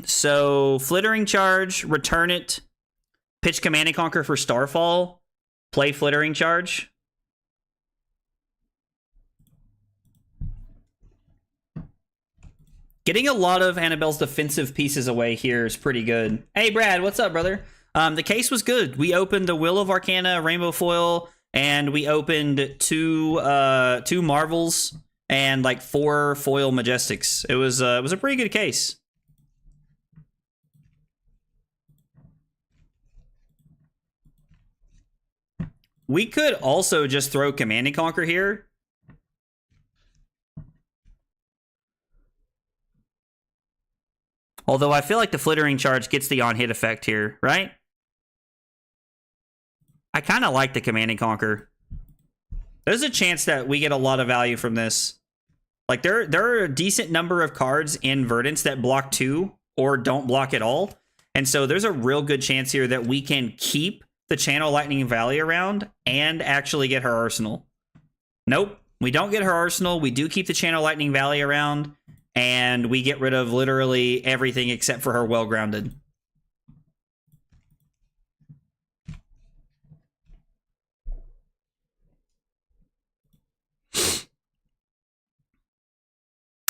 S3: So Flittering Charge, return it. Pitch Command and Conquer for Starfall. Play Flittering Charge. Getting a lot of Annabelle's defensive pieces away here is pretty good. Hey, Brad, what's up, brother? The case was good. We opened the Will of Arcana Rainbow Foil, and we opened two Marvels and like 4 Foil Majestics. It was a pretty good case. We could also just throw Command and Conquer here. Although I feel like the Flittering Charge gets the on-hit effect here, right? I kind of like the Command and Conquer. There's a chance that we get a lot of value from this. Like there are a decent number of cards in Verdants that block 2 or don't block at all. And so there's a real good chance here that we can keep the Channel Lightning Valley around and actually get her Arsenal. Nope, we don't get her Arsenal. We do keep the Channel Lightning Valley around, and we get rid of literally everything except for her Well Grounded.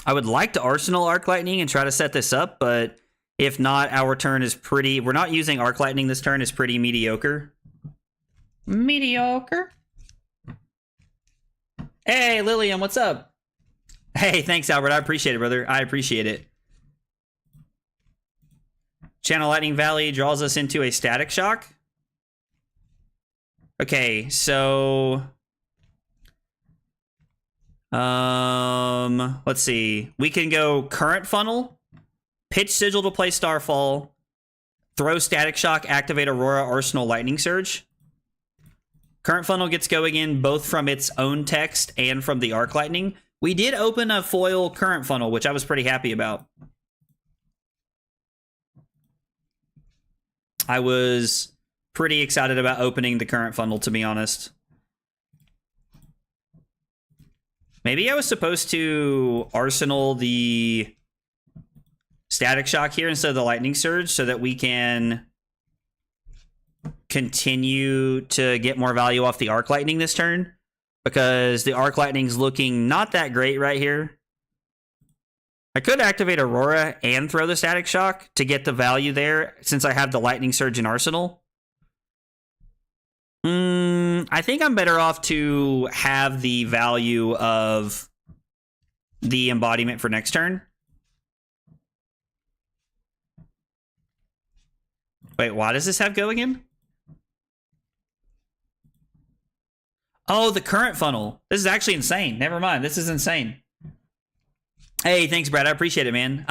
S3: I would like to Arsenal Arc Lightning and try to set this up, but if not, our turn is pretty... We're not using Arc Lightning this turn. Is pretty mediocre. Mediocre? Hey, Lillian, what's up? Hey, thanks, Albert. I appreciate it, brother. I appreciate it. Channel Lightning Valley draws us into a Static Shock. Okay, so... let's see. We can go Current Funnel, pitch Sigil to play Starfall, throw Static Shock, activate Aurora, Arsenal, Lightning Surge. Current Funnel gets going in both from its own text and from the Arc Lightning. We did open a foil Current Funnel, which I was pretty happy about. I was pretty excited about opening the Current Funnel, to be honest. Maybe I was supposed to Arsenal the Static Shock here instead of the Lightning Surge so that we can continue to get more value off the Arc Lightning this turn, because the Arc Lightning's looking not that great right here. I could activate Aurora and throw the Static Shock to get the value there since I have the Lightning Surge in Arsenal. I think I'm better off to have the value of the embodiment for next turn. Wait, why does this have go again? Oh, the Current Funnel. This is actually insane. Never mind. This is insane. Hey, thanks, Brad. I appreciate it, man.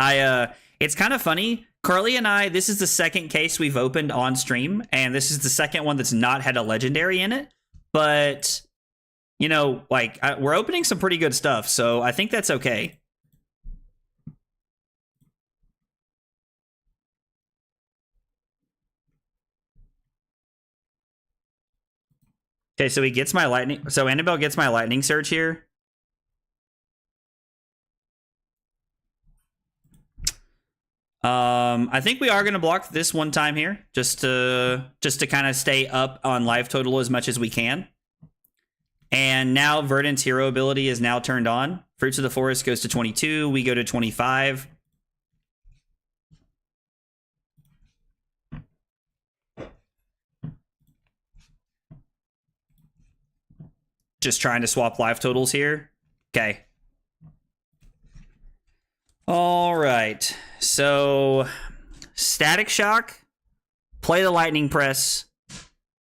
S3: It's kind of funny. Carly and I, this is the second case we've opened on stream, and this is the second one that's not had a legendary in it. But, you know, like, we're opening some pretty good stuff, so I think that's okay. Okay, so he gets my lightning. So Annabelle gets my Lightning Surge here. I think we are going to block this one time here, just to kind of stay up on life total as much as we can. And now Verdant's hero ability is now turned on. Fruits of the Forest goes to 22. We go to 25. Just trying to swap life totals here. Okay. All right. So, Static Shock, play the Lightning Press,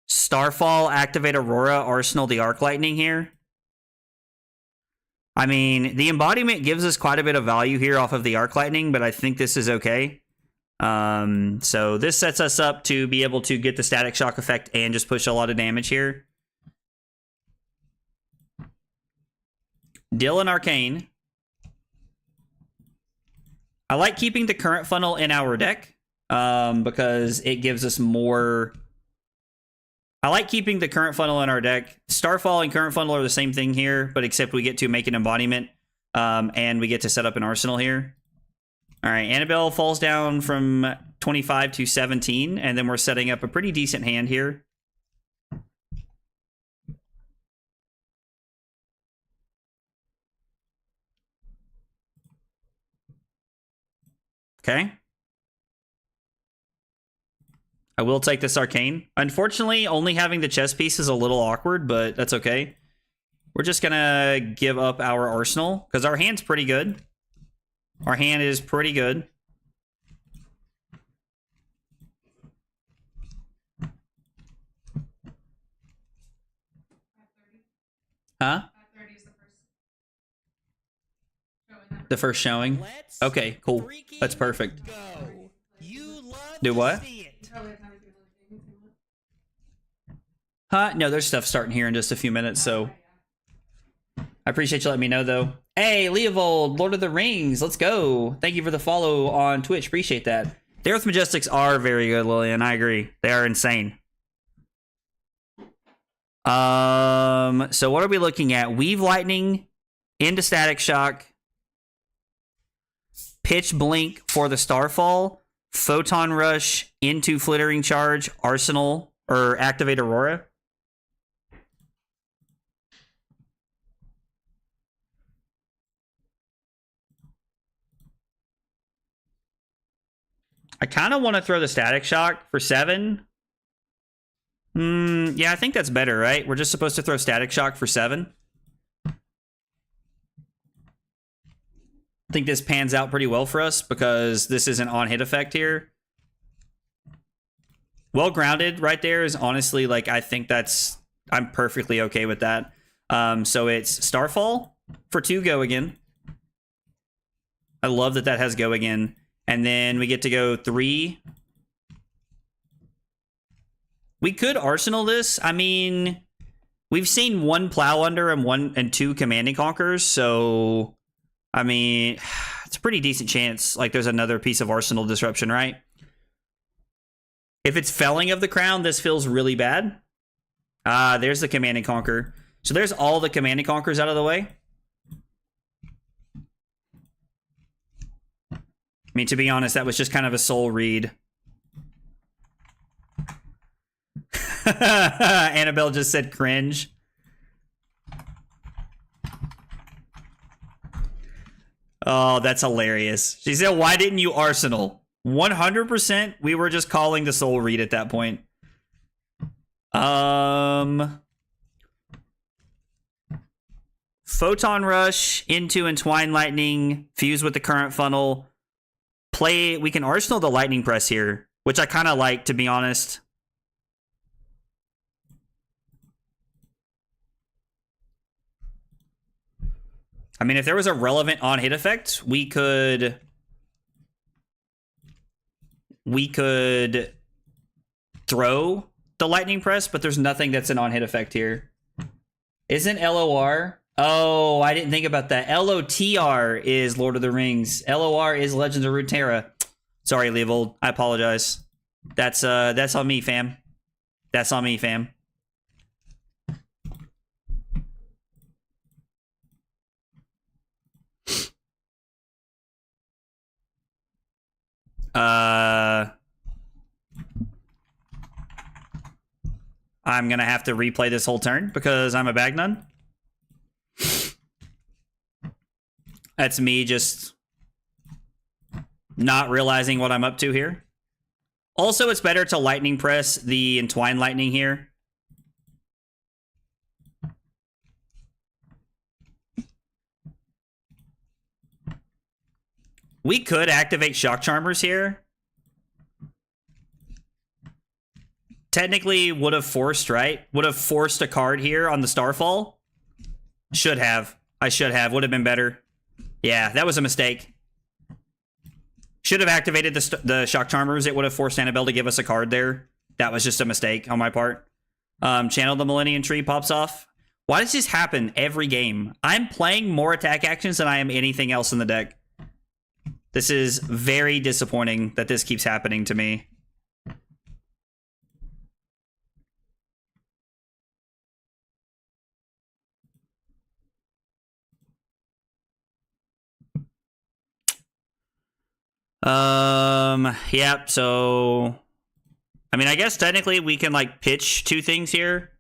S3: Starfall, activate Aurora, Arsenal the Arc Lightning here. I mean, the embodiment gives us quite a bit of value here off of the Arc Lightning, but I think this is okay. So this sets us up to be able to get the Static Shock effect and just push a lot of damage here. Dylan Arcane. I like keeping the Current Funnel in our deck because it gives us more... I like keeping the Current Funnel in our deck. Starfall and Current Funnel are the same thing here, but except we get to make an embodiment and we get to set up an arsenal here. All right, Annabelle falls down from 25 to 17, and then we're setting up a pretty decent hand here. Okay. I will take this Arcane. Unfortunately, only having the chess piece is a little awkward, but that's okay. We're just gonna give up our arsenal, because our hand's pretty good. Our hand is pretty good. Huh? The first showing? Okay, cool. That's perfect. Do what? Huh? No, there's stuff starting here in just a few minutes, so... I appreciate you letting me know, though. Hey, Leovold, Lord of the Rings, let's go. Thank you for the follow on Twitch. Appreciate that. The Earth Majestics are very good, Lillian. I agree. They are insane. So what are we looking at? Weave Lightning into Static Shock. Pitch Blink for the Starfall. Photon Rush into Flittering Charge. Arsenal or activate Aurora. I kind of want to throw the Static Shock for 7. Yeah, I think that's better, right? We're just supposed to throw Static Shock for 7. I think this pans out pretty well for us because this is an on-hit effect here. Well grounded right there is honestly, like, I think that's... I'm perfectly okay with that. So it's Starfall for 2 go again. I love that that has go again. And then we get to go 3. We could Arsenal this. I mean, we've seen 1 Plow Under and 2 Command and Conquers, so I mean, it's a pretty decent chance. Like, there's another piece of Arsenal disruption, right? If it's Felling of the Crown, this feels really bad. There's the Command and Conquer. So there's all the Command and Conquers out of the way. I mean, to be honest, that was just kind of a soul read. Annabelle just said cringe. Oh, that's hilarious. She said, why didn't you Arsenal? 100% we were just calling the soul read at that point. Photon Rush into Entwine Lightning, fuse with the current funnel. We can Arsenal the Lightning Press here, which I kind of like, to be honest. I mean, if there was a relevant on-hit effect, we could throw the Lightning Press, but there's nothing that's an on-hit effect here. Isn't LOR? Oh, I didn't think about that. LOTR is Lord of the Rings. LOR is Legends of Runeterra. Sorry, Leovold. I apologize. That's on me, fam. That's on me, fam. I'm gonna have to replay this whole turn because I'm a Bagnun. That's me just not realizing what I'm up to here. Also, it's better to Lightning Press the Entwine Lightning here. We could activate Shock Charmers here. Technically would have forced, right? Would have forced a card here on the Starfall. Should have. I should have. Would have been better. Yeah, that was a mistake. Should have activated the Shock Charmers. It would have forced Annabelle to give us a card there. That was just a mistake on my part. Channel the Millennium Tree pops off. Why does this happen every game? I'm playing more attack actions than I am anything else in the deck. This is very disappointing that this keeps happening to me. Yeah, so I mean, I guess technically we can like pitch 2 things here.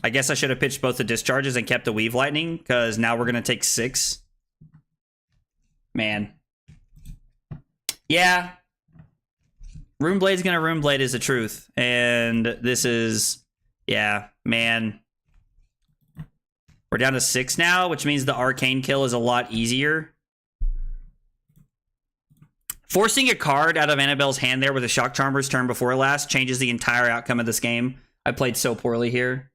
S3: I guess I should have pitched both the discharges and kept the Weave Lightning, because now we're going to take 6. Man. Yeah. Runeblade's going to Runeblade is the truth. And this is... Yeah, man. We're down to 6 now, which means the Arcane kill is a lot easier. Forcing a card out of Annabelle's hand there with a Shock Charmer's turn before last changes the entire outcome of this game. I played so poorly here.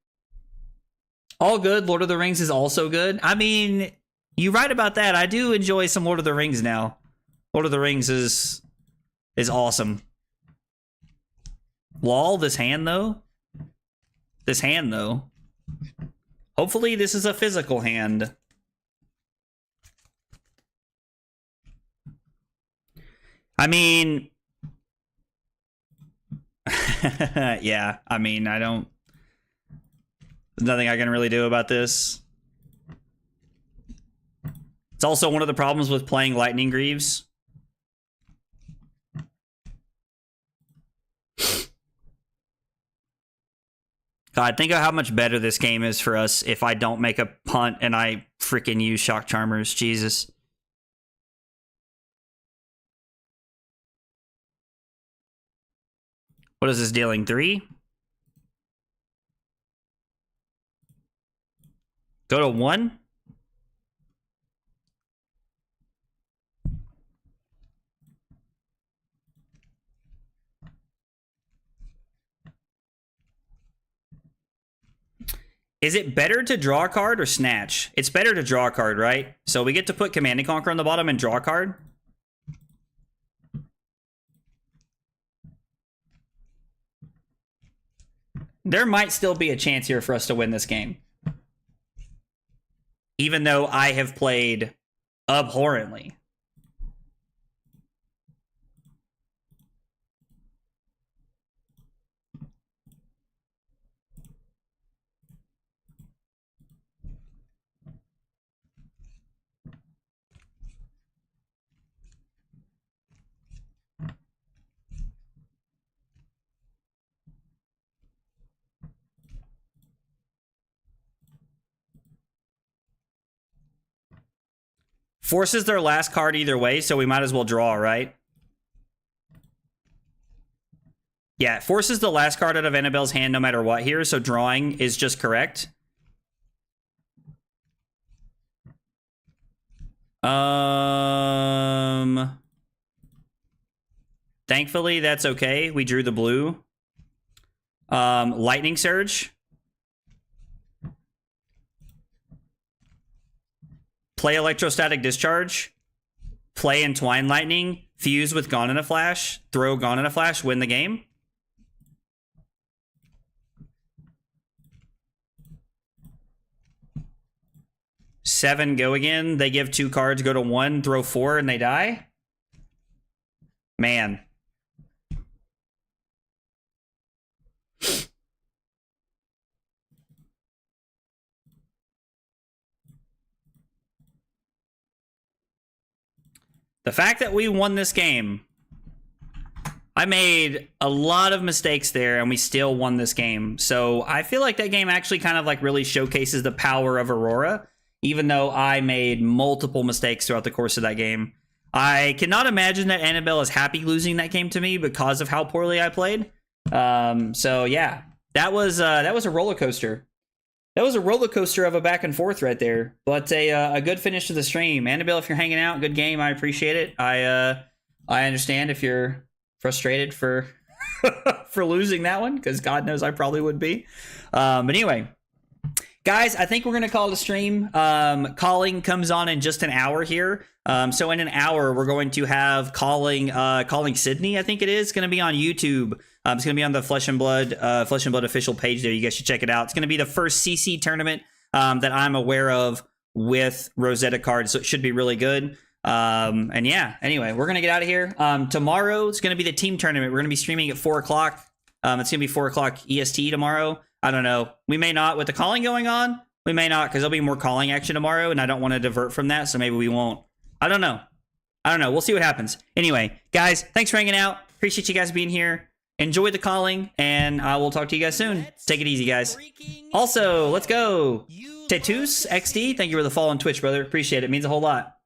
S3: All good. Lord of the Rings is also good. I mean, You're right about that. I do enjoy some Lord of the Rings now. Lord of the Rings is awesome. Lol, this hand though. This hand though. Hopefully this is a physical hand. I mean, yeah, I mean, there's nothing I can really do about this. It's also one of the problems with playing Lightning Greaves. God, think of how much better this game is for us if I don't make a punt and I freaking use Shock Charmers. Jesus. What is this dealing? 3? Go to 1? Is it better to draw a card or snatch? It's better to draw a card, right? So we get to put Command & Conquer on the bottom and draw a card. There might still be a chance here for us to win this game. Even though I have played abhorrently. Forces their last card either way, so we might as well draw, right? Yeah, it forces the last card out of Annabelle's hand no matter what here, so drawing is just correct. Thankfully, that's okay. We drew the blue. Lightning Surge. Play Electrostatic Discharge. Play Entwine Lightning. Fuse with Gone in a Flash. Throw Gone in a Flash. Win the game. Seven, go again. They give 2 cards, go to 1, throw 4, and they die. Man. The fact that we won this game, I made a lot of mistakes there and we still won this game. So I feel like that game actually kind of like really showcases the power of Aurora, even though I made multiple mistakes throughout the course of that game. I cannot imagine that Annabelle is happy losing that game to me because of how poorly I played. So yeah, that was a roller coaster. That was a roller coaster of a back and forth right there, but a good finish to the stream. Annabelle, if you're hanging out, good game. I appreciate it. I understand if you're frustrated for for losing that one, because God knows I probably would be. But anyway, guys, I think we're gonna call it a stream. Calling comes on in just an hour here. So in an hour, we're going to have calling Sydney. I think it is going to be on YouTube. It's going to be on the Flesh and Blood official page there. You guys should check it out. It's going to be the first CC tournament that I'm aware of with Rosetta cards, so it should be really good. And yeah, anyway, we're going to get out of here. Tomorrow it's going to be the team tournament. We're going to be streaming at 4 o'clock. It's going to be 4 o'clock EST tomorrow. I don't know. We may not with the calling going on. We may not, because there'll be more calling action tomorrow, and I don't want to divert from that, so maybe we won't. I don't know. We'll see what happens. Anyway, guys, thanks for hanging out. Appreciate you guys being here. Enjoy the calling, and I will talk to you guys soon. Take it easy, guys. Also, let's go. Tattoos XD, thank you for the follow on Twitch, brother. Appreciate it. Means a whole lot.